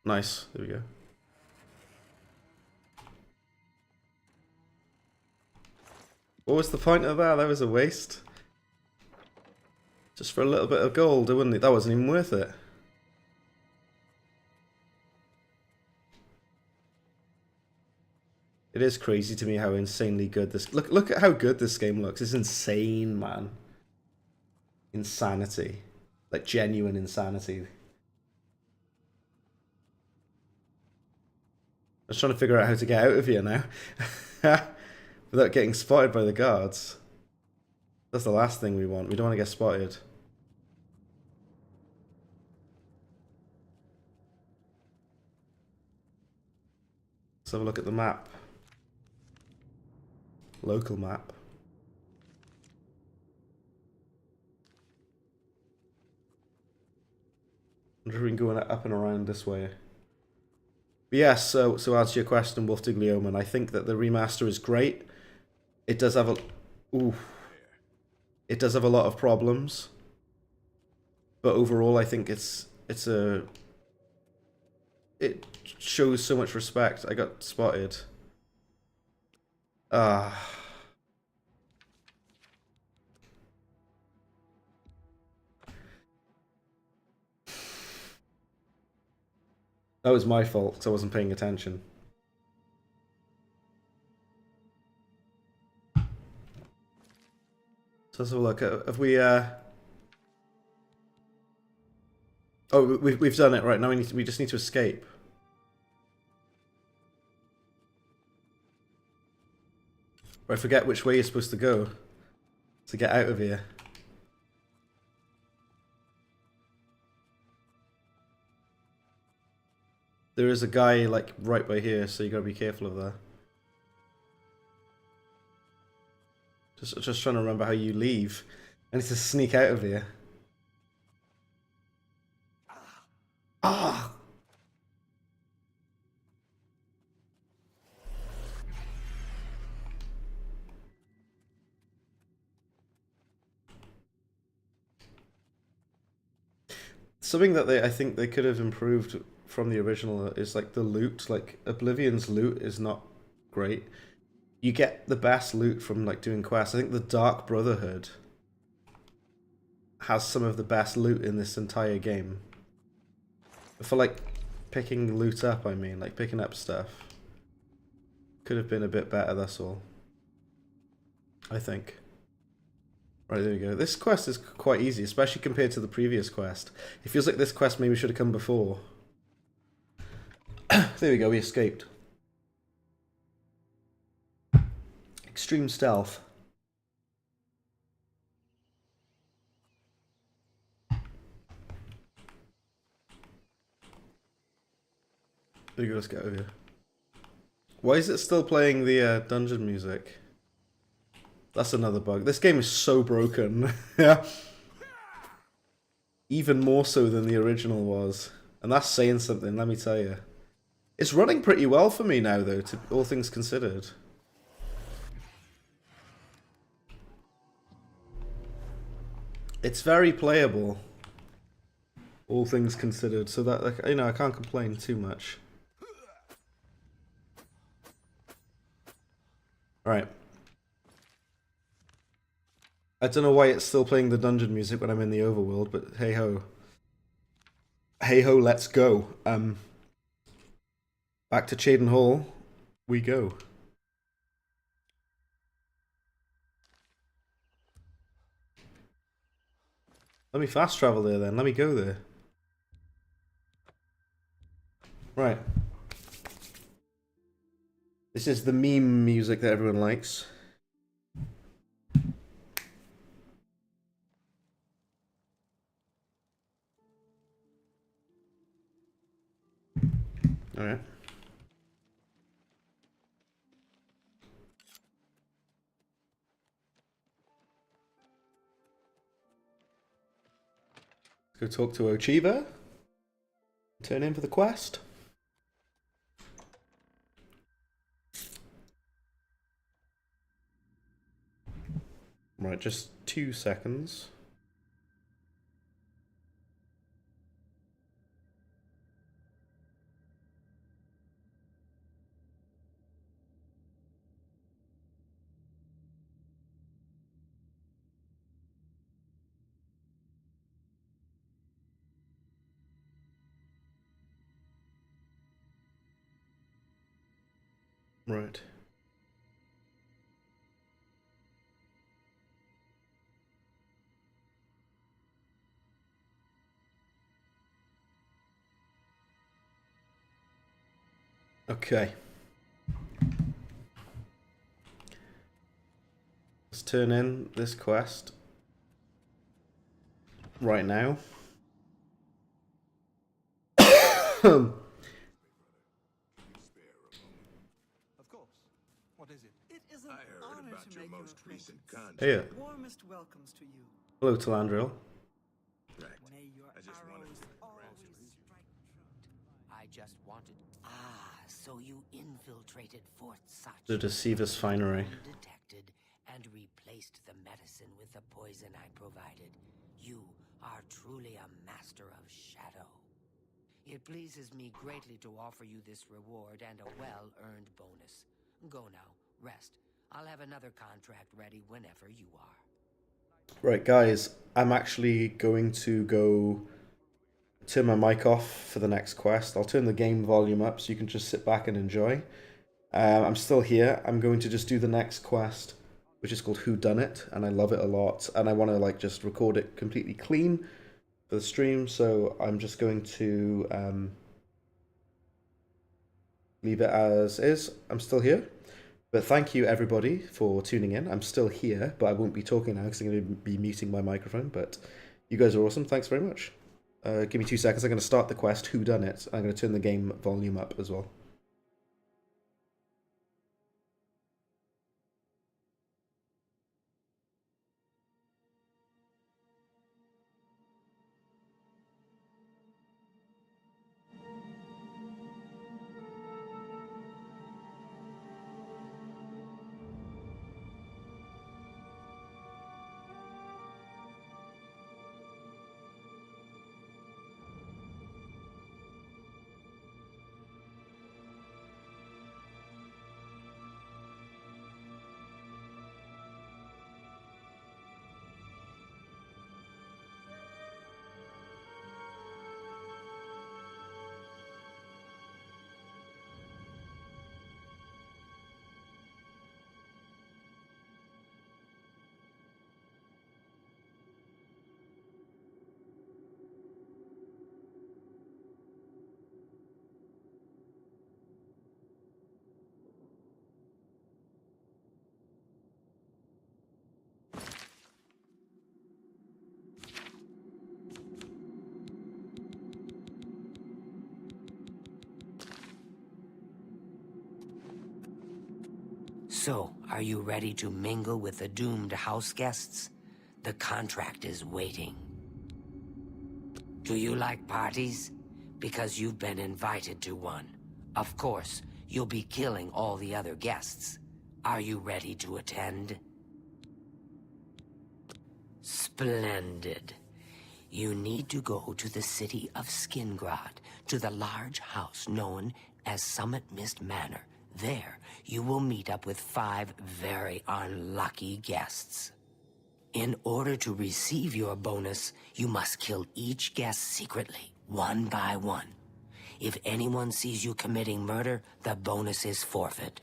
Nice, there we go. What was the point of that? That was a waste. Just for a little bit of gold, wouldn't it? That wasn't even worth it. It is crazy to me how insanely good this... Look at how good this game looks. It's insane, man. Insanity. Like, genuine insanity. I was trying to figure out how to get out of here now. Without getting spotted by the guards. That's the last thing we want. We don't want to get spotted. Let's have a look at the map. Local map. I wonder if we can go up and around this way. But yes, so to answer your question, Wolf Diglioman, I think that the remaster is great. It does have a... Ooh. It does have a lot of problems. But overall, I think it's a... It shows so much respect. I got spotted. Ah. That was my fault, because I wasn't paying attention. So let's have a look. Have we, Oh, we've done it, right. Now we just need to escape. Or I forget which way you're supposed to go to get out of here. There is a guy, like, right by here, so you gotta be careful of that. Just trying to remember how you leave. I need to sneak out of here. Ah! Something that I think they could have improved from the original is like the loot. Like Oblivion's loot is not great. You get the best loot from like doing quests. I think the Dark Brotherhood has some of the best loot in this entire game. For like picking loot up, I mean, like picking up stuff. Could have been a bit better, that's all. I think. Right, there we go. This quest is quite easy, especially compared to the previous quest. It feels like this quest maybe should have come before. There we go, we escaped. Extreme stealth. There you go, let's get over here. Why is it still playing the dungeon music? That's another bug. This game is so broken. Yeah. Even more so than the original was. And that's saying something, let me tell you. It's running pretty well for me now, though, to all things considered. It's very playable, all things considered. So that, like, you know, I can't complain too much. Alright. I don't know why it's still playing the dungeon music when I'm in the overworld, but hey ho. Hey ho, let's go. Back to Chaden Hall we go. Let me fast travel there then. Let me go there. Right. This is the meme music that everyone likes. Alright. Let's go talk to Ochiba. Turn in for the quest. Right, just 2 seconds. Right. Okay. Let's turn in this quest right now. Of course. What is it? It is an honor to make your acquaintance. Hey. Warmest welcomes to you. Hello, Talandriel. May your arrows always strike true. I just wanted... Ah, so you infiltrated Fort Such. The Deceiver's Finery. Undetected and replaced the medicine with the poison I provided. You are truly a master of shadow. It pleases me greatly to offer you this reward and a well-earned bonus. Go now, rest. I'll have another contract ready whenever you are. Right, guys, I'm actually going to go turn my mic off for the next quest. I'll turn the game volume up so you can just sit back and enjoy. I'm still here. I'm going to just do the next quest, which is called Whodunit, and I love it a lot. And I want to like just record it completely clean for the stream, so I'm just going to leave it as is. I'm still here. But thank you, everybody, for tuning in. I'm still here, but I won't be talking now because I'm going to be muting my microphone. But you guys are awesome. Thanks very much. Give me 2 seconds. I'm going to start the quest, Whodunit. I'm going to turn the game volume up as well. So, are you ready to mingle with the doomed house guests? The contract is waiting. Do you like parties? Because you've been invited to one. Of course, you'll be killing all the other guests. Are you ready to attend? Splendid. You need to go to the city of Skingrad, to the large house known as Summit Mist Manor. There, you will meet up with 5 very unlucky guests. In order to receive your bonus, you must kill each guest secretly, one by one. If anyone sees you committing murder, the bonus is forfeit.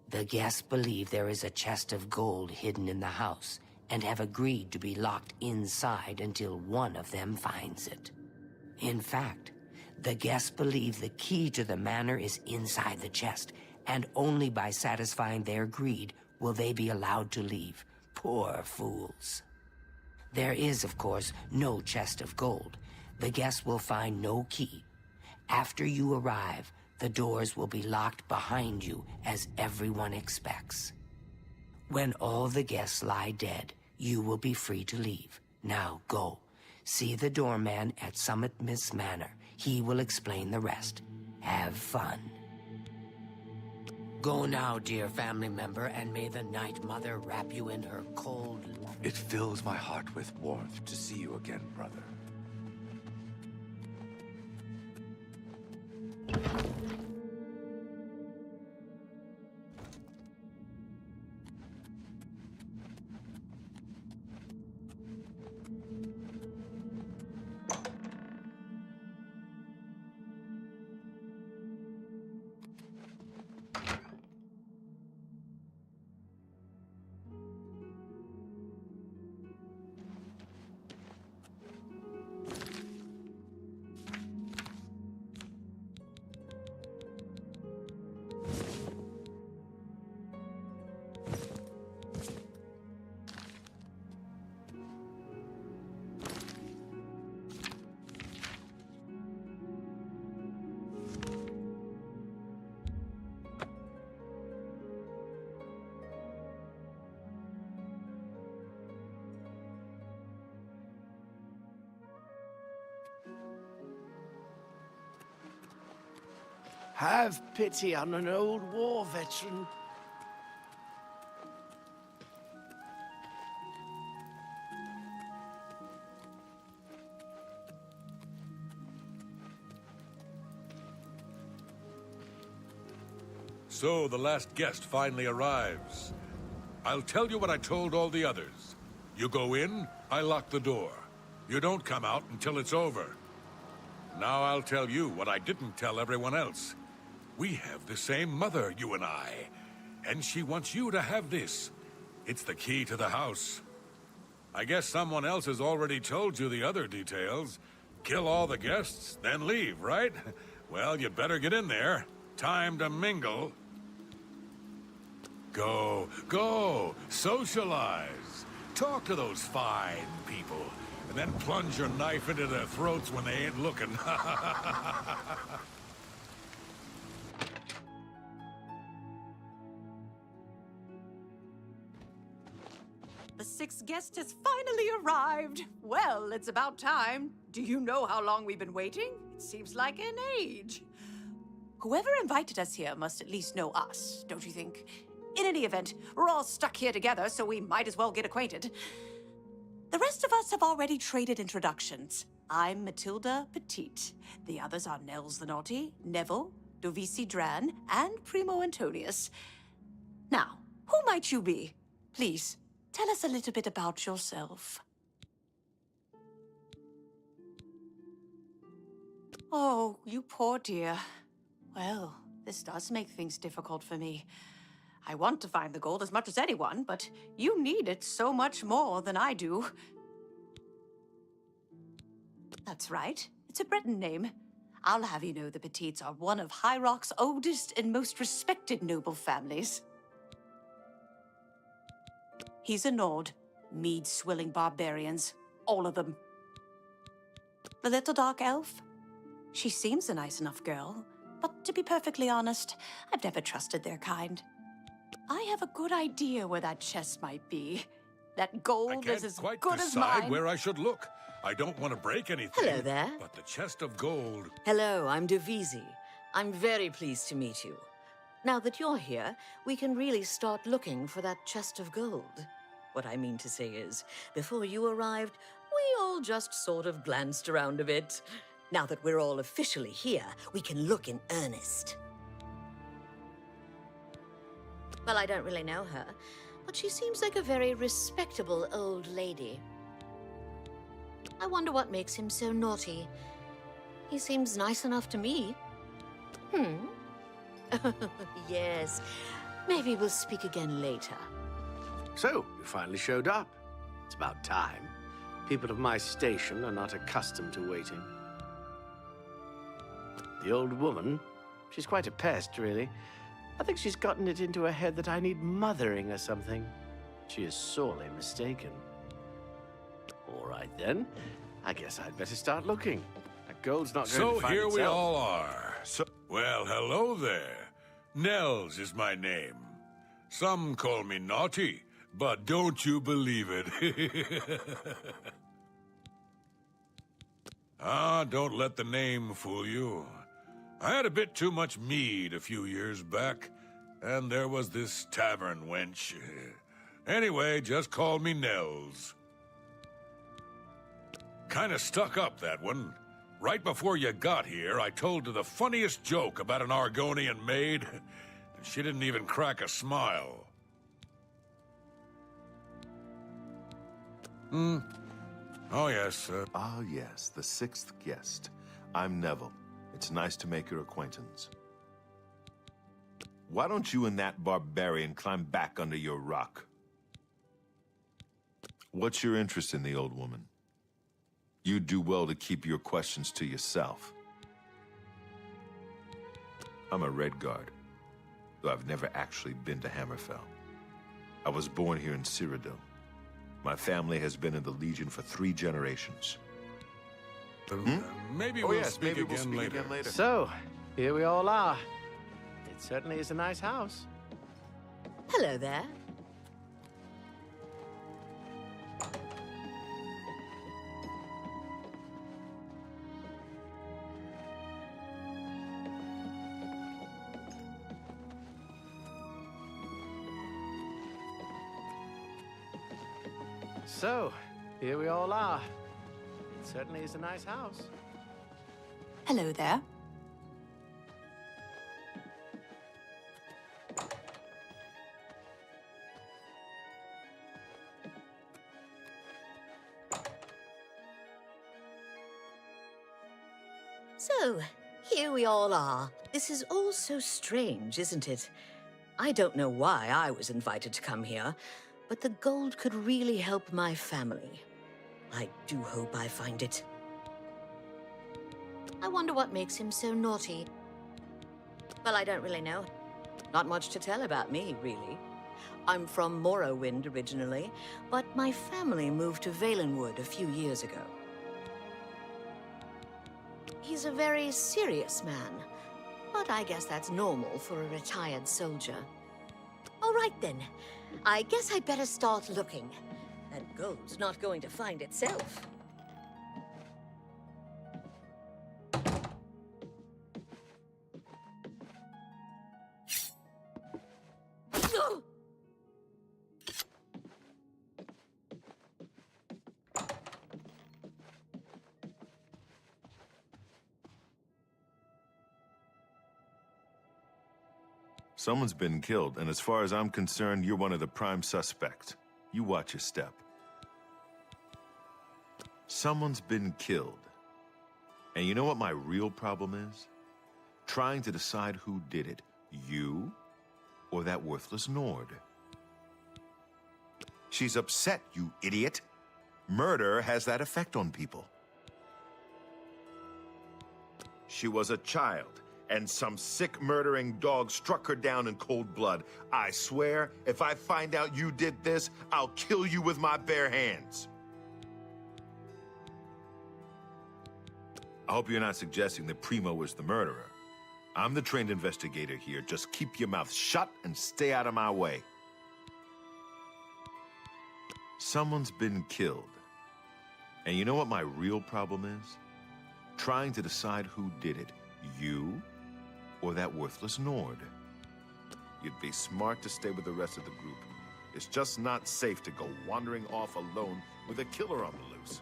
The guests believe there is a chest of gold hidden in the house, and have agreed to be locked inside until one of them finds it. In fact, the guests believe the key to the manor is inside the chest, and only by satisfying their greed will they be allowed to leave. Poor fools. There is, of course, no chest of gold. The guests will find no key. After you arrive, the doors will be locked behind you, as everyone expects. When all the guests lie dead, you will be free to leave. Now go. See the doorman at Summit Miss Manor. He will explain the rest. Have fun. Go now, dear family member, and may the Night Mother wrap you in her cold... It fills my heart with warmth to see you again, brother. Have pity on an old war veteran. So the last guest finally arrives. I'll tell you what I told all the others. You go in, I lock the door. You don't come out until it's over. Now I'll tell you what I didn't tell everyone else. We have the same mother, you and I. And she wants you to have this. It's the key to the house. I guess someone else has already told you the other details. Kill all the guests, then leave, right? Well, you better get in there. Time to mingle. Go, go, socialize. Talk to those fine people. And then plunge your knife into their throats when they ain't looking. The sixth guest has finally arrived. Well, it's about time. Do you know how long we've been waiting? It seems like an age. Whoever invited us here must at least know us, don't you think? In any event, we're all stuck here together, so we might as well get acquainted. The rest of us have already traded introductions. I'm Matilda Petite. The others are Nels the Naughty, Neville, Dovisi Dran, and Primo Antonius. Now, who might you be? Please, tell us a little bit about yourself. Oh, you poor dear. Well, this does make things difficult for me. I want to find the gold as much as anyone, but you need it so much more than I do. That's right. It's a Breton name. I'll have you know the Petites are one of High Rock's oldest and most respected noble families. He's a Nord. Mead-swilling barbarians. All of them. The little dark elf? She seems a nice enough girl, but to be perfectly honest, I've never trusted their kind. I have a good idea where that chest might be. That gold is as good as mine. I can't quite decide where I should look. I don't want to break anything. Hello there. But the chest of gold... Hello, I'm Dovisi. I'm very pleased to meet you. Now that you're here, we can really start looking for that chest of gold. What I mean to say is, before you arrived, we all just sort of glanced around a bit. Now that we're all officially here, we can look in earnest. Well, I don't really know her, but she seems like a very respectable old lady. I wonder what makes him so naughty. He seems nice enough to me. Yes, maybe we'll speak again later. So, you finally showed up. It's about time. People of my station are not accustomed to waiting. The old woman, she's quite a pest, really. I think she's gotten it into her head that I need mothering or something. She is sorely mistaken. All right, then. I guess I'd better start looking. That gold's not going to find So itself. here we all are. Well, hello there. Nels is my name. Some call me naughty, but don't you believe it. Don't let the name fool you. I had a bit too much mead a few years back, and there was this tavern wench. Anyway, just call me Nels. Kinda stuck up, that one. Right before you got here, I told her the funniest joke about an Argonian maid, and she didn't even crack a smile. Oh, yes, Ah, yes, the sixth guest. I'm Neville. It's nice to make your acquaintance. Why don't you and that barbarian climb back under your rock? What's your interest in the old woman? You'd do well to keep your questions to yourself. I'm a Red Guard, though I've never actually been to Hammerfell. I was born here in Cyrodiil. My family has been in the Legion for 3 generations. Maybe Oh, we'll yes, speak, maybe we'll again, speak later. again later. So, here we all are. It certainly is a nice house. Hello there. So, here we all are. It certainly is a nice house. Hello there. So, here we all are. This is all so strange, isn't it? I don't know why I was invited to come here, but the gold could really help my family. I do hope I find it. I wonder what makes him so naughty. Well, I don't really know. Not much to tell about me, really. I'm from Morrowind originally, but my family moved to Valenwood a few years ago. He's a very serious man, but I guess that's normal for a retired soldier. All right, then. I guess I'd better start looking. That gold's not going to find itself. Someone's been killed, and as far as I'm concerned, you're one of the prime suspects. You watch your step. Someone's been killed. And you know what my real problem is? Trying to decide who did it. You or that worthless Nord. She's upset, you idiot. Murder has that effect on people. She was a child, and some sick murdering dog struck her down in cold blood. I swear, if I find out you did this, I'll kill you with my bare hands. I hope you're not suggesting that Primo is the murderer. I'm the trained investigator here. Just keep your mouth shut and stay out of my way. Someone's been killed. And you know what my real problem is? Trying to decide who did it. You or that worthless Nord. You'd be smart to stay with the rest of the group. It's just not safe to go wandering off alone with a killer on the loose.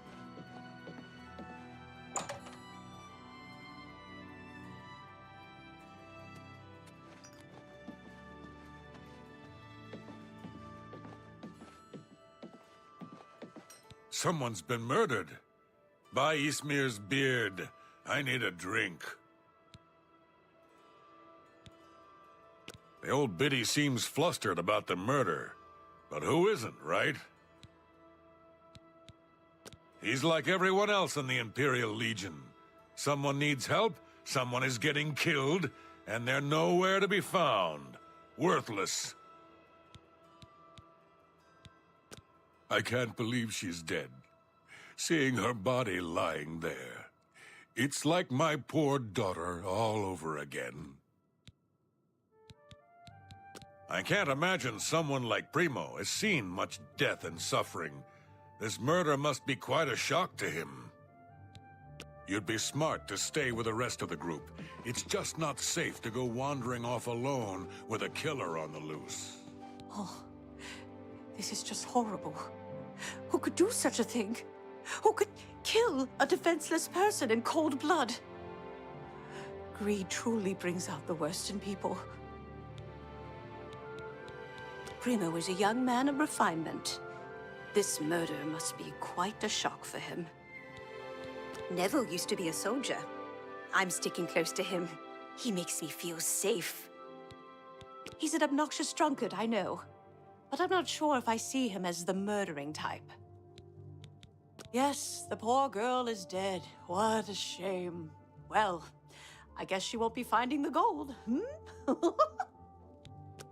Someone's been murdered. By Ismir's beard. I need a drink. The old biddy seems flustered about the murder. But who isn't, right? He's like everyone else in the Imperial Legion. Someone needs help, someone is getting killed, and they're nowhere to be found. Worthless. I can't believe she's dead. Seeing her body lying there. It's like my poor daughter all over again. I can't imagine someone like Primo has seen much death and suffering. This murder must be quite a shock to him. You'd be smart to stay with the rest of the group. It's just not safe to go wandering off alone with a killer on the loose. Oh, this is just horrible. Who could do such a thing? Who could kill a defenseless person in cold blood? Greed truly brings out the worst in people. Primo is a young man of refinement. This murder must be quite a shock for him. Neville used to be a soldier. I'm sticking close to him. He makes me feel safe. He's an obnoxious drunkard, I know. But I'm not sure if I see him as the murdering type. Yes, the poor girl is dead. What a shame. Well, I guess she won't be finding the gold,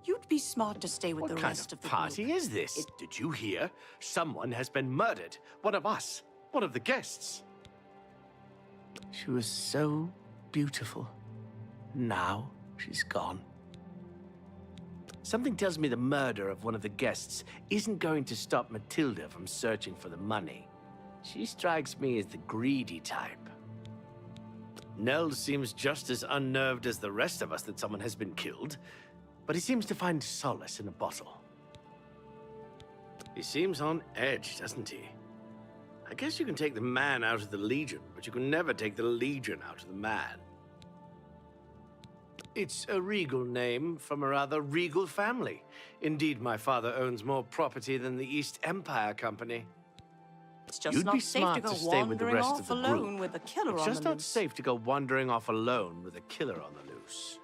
You'd be smart to stay with the rest of the party group. is this? Did you hear? Someone has been murdered. One of us. One of the guests. She was so beautiful. Now she's gone. Something tells me the murder of one of the guests isn't going to stop Matilda from searching for the money. She strikes me as the greedy type. Nell seems just as unnerved as the rest of us that someone has been killed, but he seems to find solace in a bottle. He seems on edge, doesn't he? I guess you can take the man out of the Legion, but you can never take the Legion out of the man. It's a regal name from a rather regal family. Indeed, my father owns more property than the East Empire Company. It's just You'd not be safe smart to go stay with the wandering rest off of the alone group. with a killer It's on just the not loose. safe to go wandering off alone with a killer on the loose.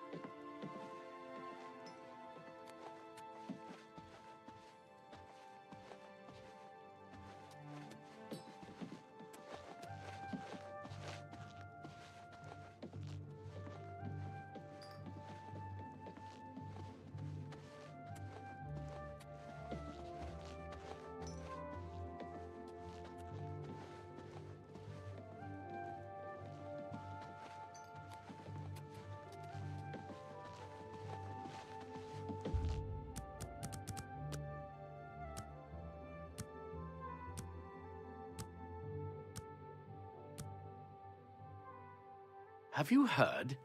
Have you heard?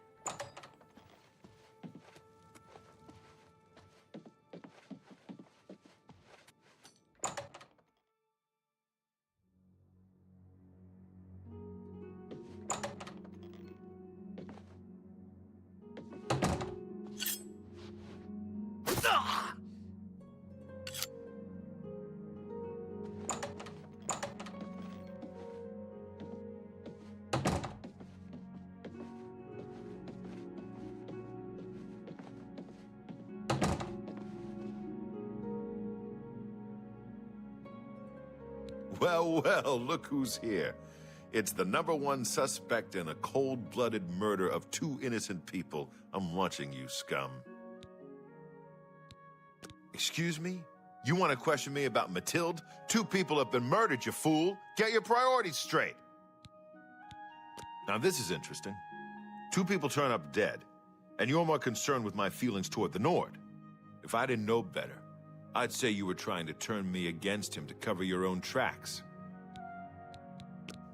Well, well, look who's here. It's the #1 suspect in a cold-blooded murder of 2 innocent people. I'm watching you, scum. Excuse me? You want to question me about Matilde? 2 people have been murdered, you fool. Get your priorities straight. Now, this is interesting. 2 people turn up dead, and you're more concerned with my feelings toward the Nord. If I didn't know better, I'd say you were trying to turn me against him to cover your own tracks.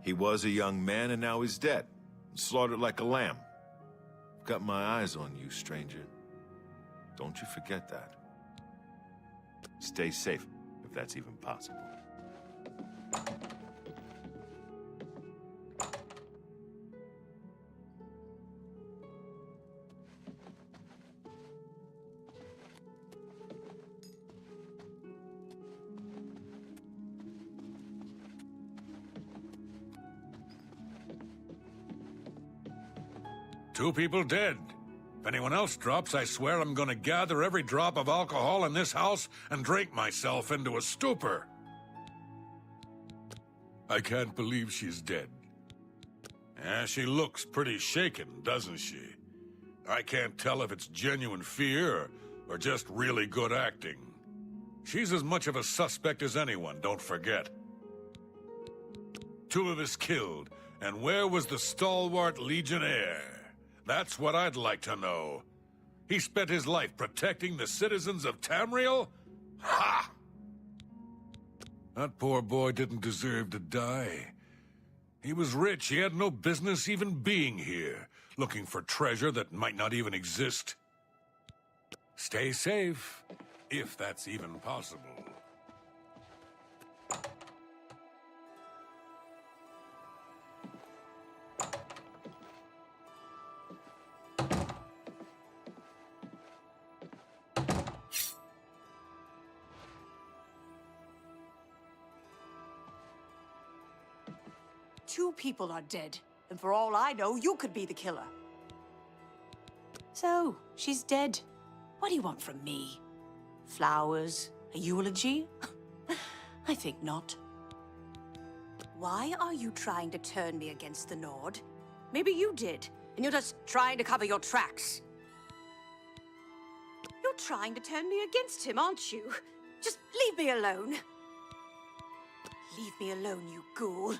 He was a young man, and now he's dead. Slaughtered like a lamb. I've got my eyes on you, stranger. Don't you forget that. Stay safe, if that's even possible. Two people dead. If anyone else drops, I swear I'm gonna gather every drop of alcohol in this house and drink myself into a stupor. I can't believe she's dead. She looks pretty shaken, doesn't she? I can't tell if it's genuine fear or just really good acting. She's as much of a suspect as anyone, don't forget. 2 of us killed, and where was the stalwart Legionnaire? That's what I'd like to know. He spent his life protecting the citizens of Tamriel? Ha! That poor boy didn't deserve to die. He was rich. He had no business even being here, looking for treasure that might not even exist. Stay safe, if that's even possible. Two people are dead, and for all I know, you could be the killer. So, she's dead. What do you want from me? Flowers? A eulogy? I think not. Why are you trying to turn me against the Nord? Maybe you did, and you're just trying to cover your tracks. You're trying to turn me against him, aren't you? Just leave me alone. Leave me alone, you ghoul.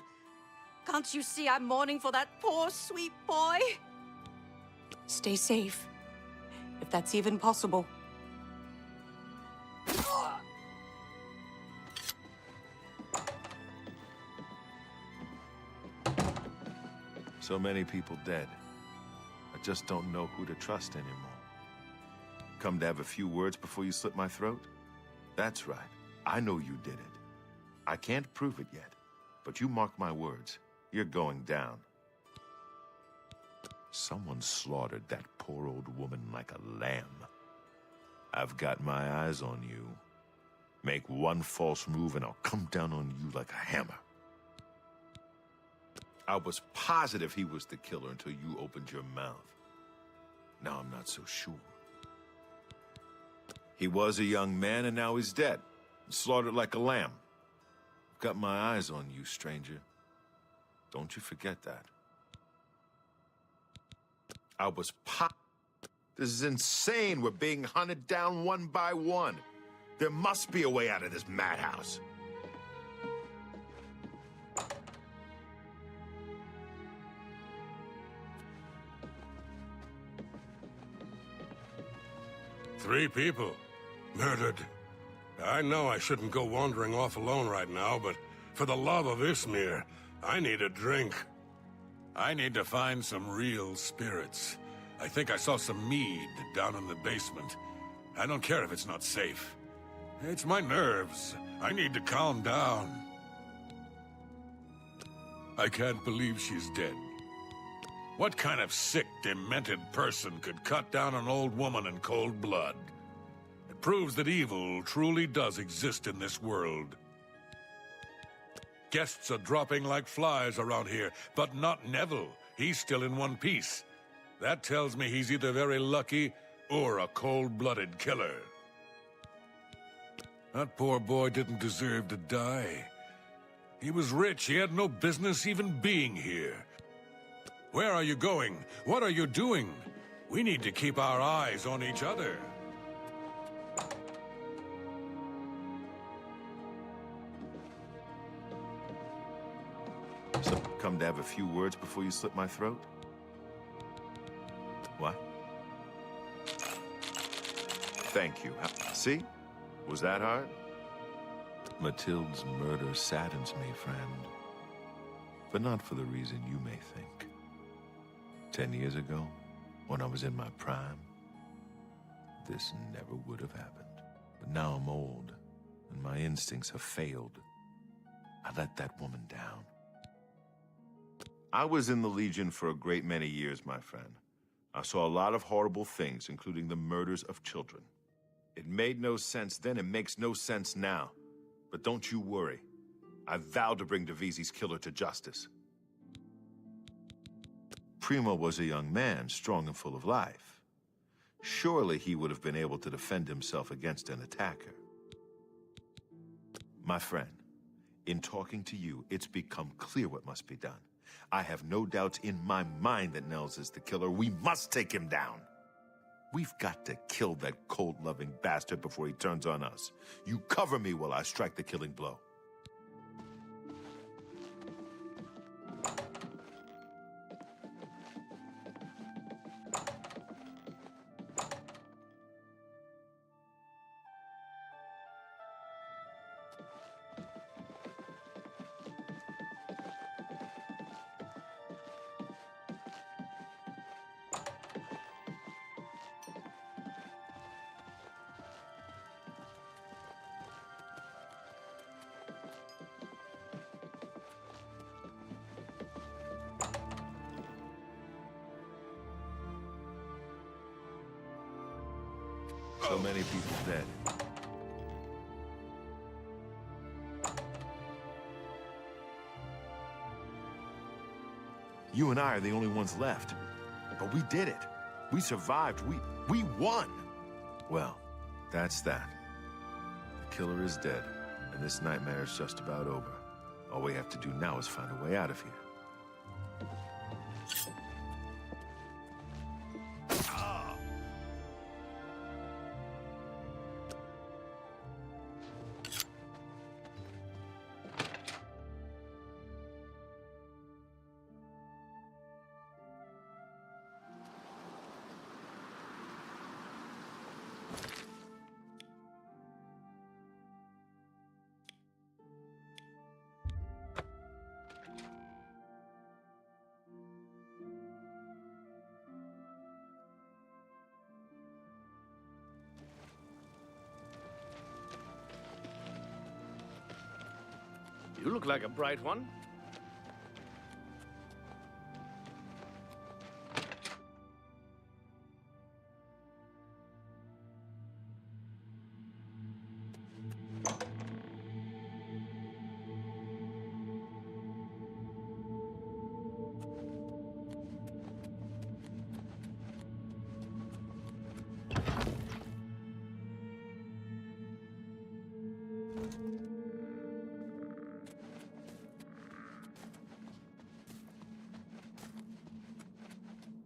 Can't you see I'm mourning for that poor, sweet boy? Stay safe, if that's even possible. So many people dead. I just don't know who to trust anymore. Come to have a few words before you slit my throat? That's right. I know you did it. I can't prove it yet, but you mark my words. You're going down. Someone slaughtered that poor old woman like a lamb. I've got my eyes on you. Make one false move and I'll come down on you like a hammer. I was positive he was the killer until you opened your mouth. Now I'm not so sure. He was a young man and now he's dead. Slaughtered like a lamb. I've got my eyes on you, stranger. Don't you forget that. I was This is insane. We're being hunted down one by one. There must be a way out of this madhouse. Three people murdered. I know I shouldn't go wandering off alone right now, but for the love of Ismir, I need a drink. I need to find some real spirits. I think I saw some mead down in the basement. I don't care if it's not safe. It's my nerves. I need to calm down. I can't believe she's dead. What kind of sick, demented person could cut down an old woman in cold blood? It proves that evil truly does exist in this world. Guests are dropping like flies around here, but not Neville. He's still in one piece. That tells me he's either very lucky or a cold-blooded killer. That poor boy didn't deserve to die. He was rich. He had no business even being here. Where are you going? What are you doing? We need to keep our eyes on each other. So, come to have a few words before you slit my throat? What? Thank you. See? Was that hard? Mathilde's murder saddens me, friend. But not for the reason you may think. 10 years ago, when I was in my prime, this never would have happened. But now I'm old, and my instincts have failed. I let that woman down. I was in the Legion for a great many years, my friend. I saw a lot of horrible things, including the murders of children. It made no sense then, it makes no sense now. But don't you worry. I vowed to bring Divisi's killer to justice. Primo was a young man, strong and full of life. Surely he would have been able to defend himself against an attacker. My friend, In talking to you, it's become clear what must be done. I have no doubts in my mind that Nels is the killer. We must take him down. We've got to kill that cold-loving bastard before he turns on us. You cover me while I strike the killing blow. So many people dead. You and I are the only ones left. But we did it. We survived. We won. Well, that's that. The killer is dead, and this nightmare is just about over. All we have to do now is find a way out of here. You look like a bright one.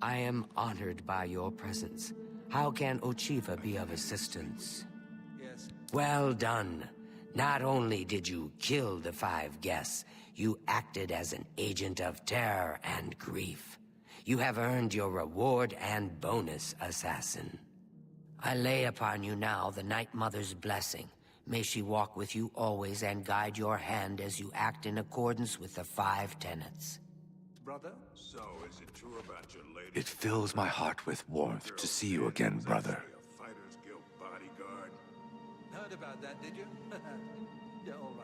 I am honored by your presence. How can Ochiva be of assistance? Yes. Well done. Not only did you kill the 5 guests, you acted as an agent of terror and grief. You have earned your reward and bonus, assassin. I lay upon you now the Night Mother's blessing. May she walk with you always and guide your hand as you act in accordance with the 5 tenets. Brother? So, is it true about your lady? It fills my heart with warmth to see you again, brother. A Fighters Guild bodyguard? Heard about that, did you? Yeah, all right.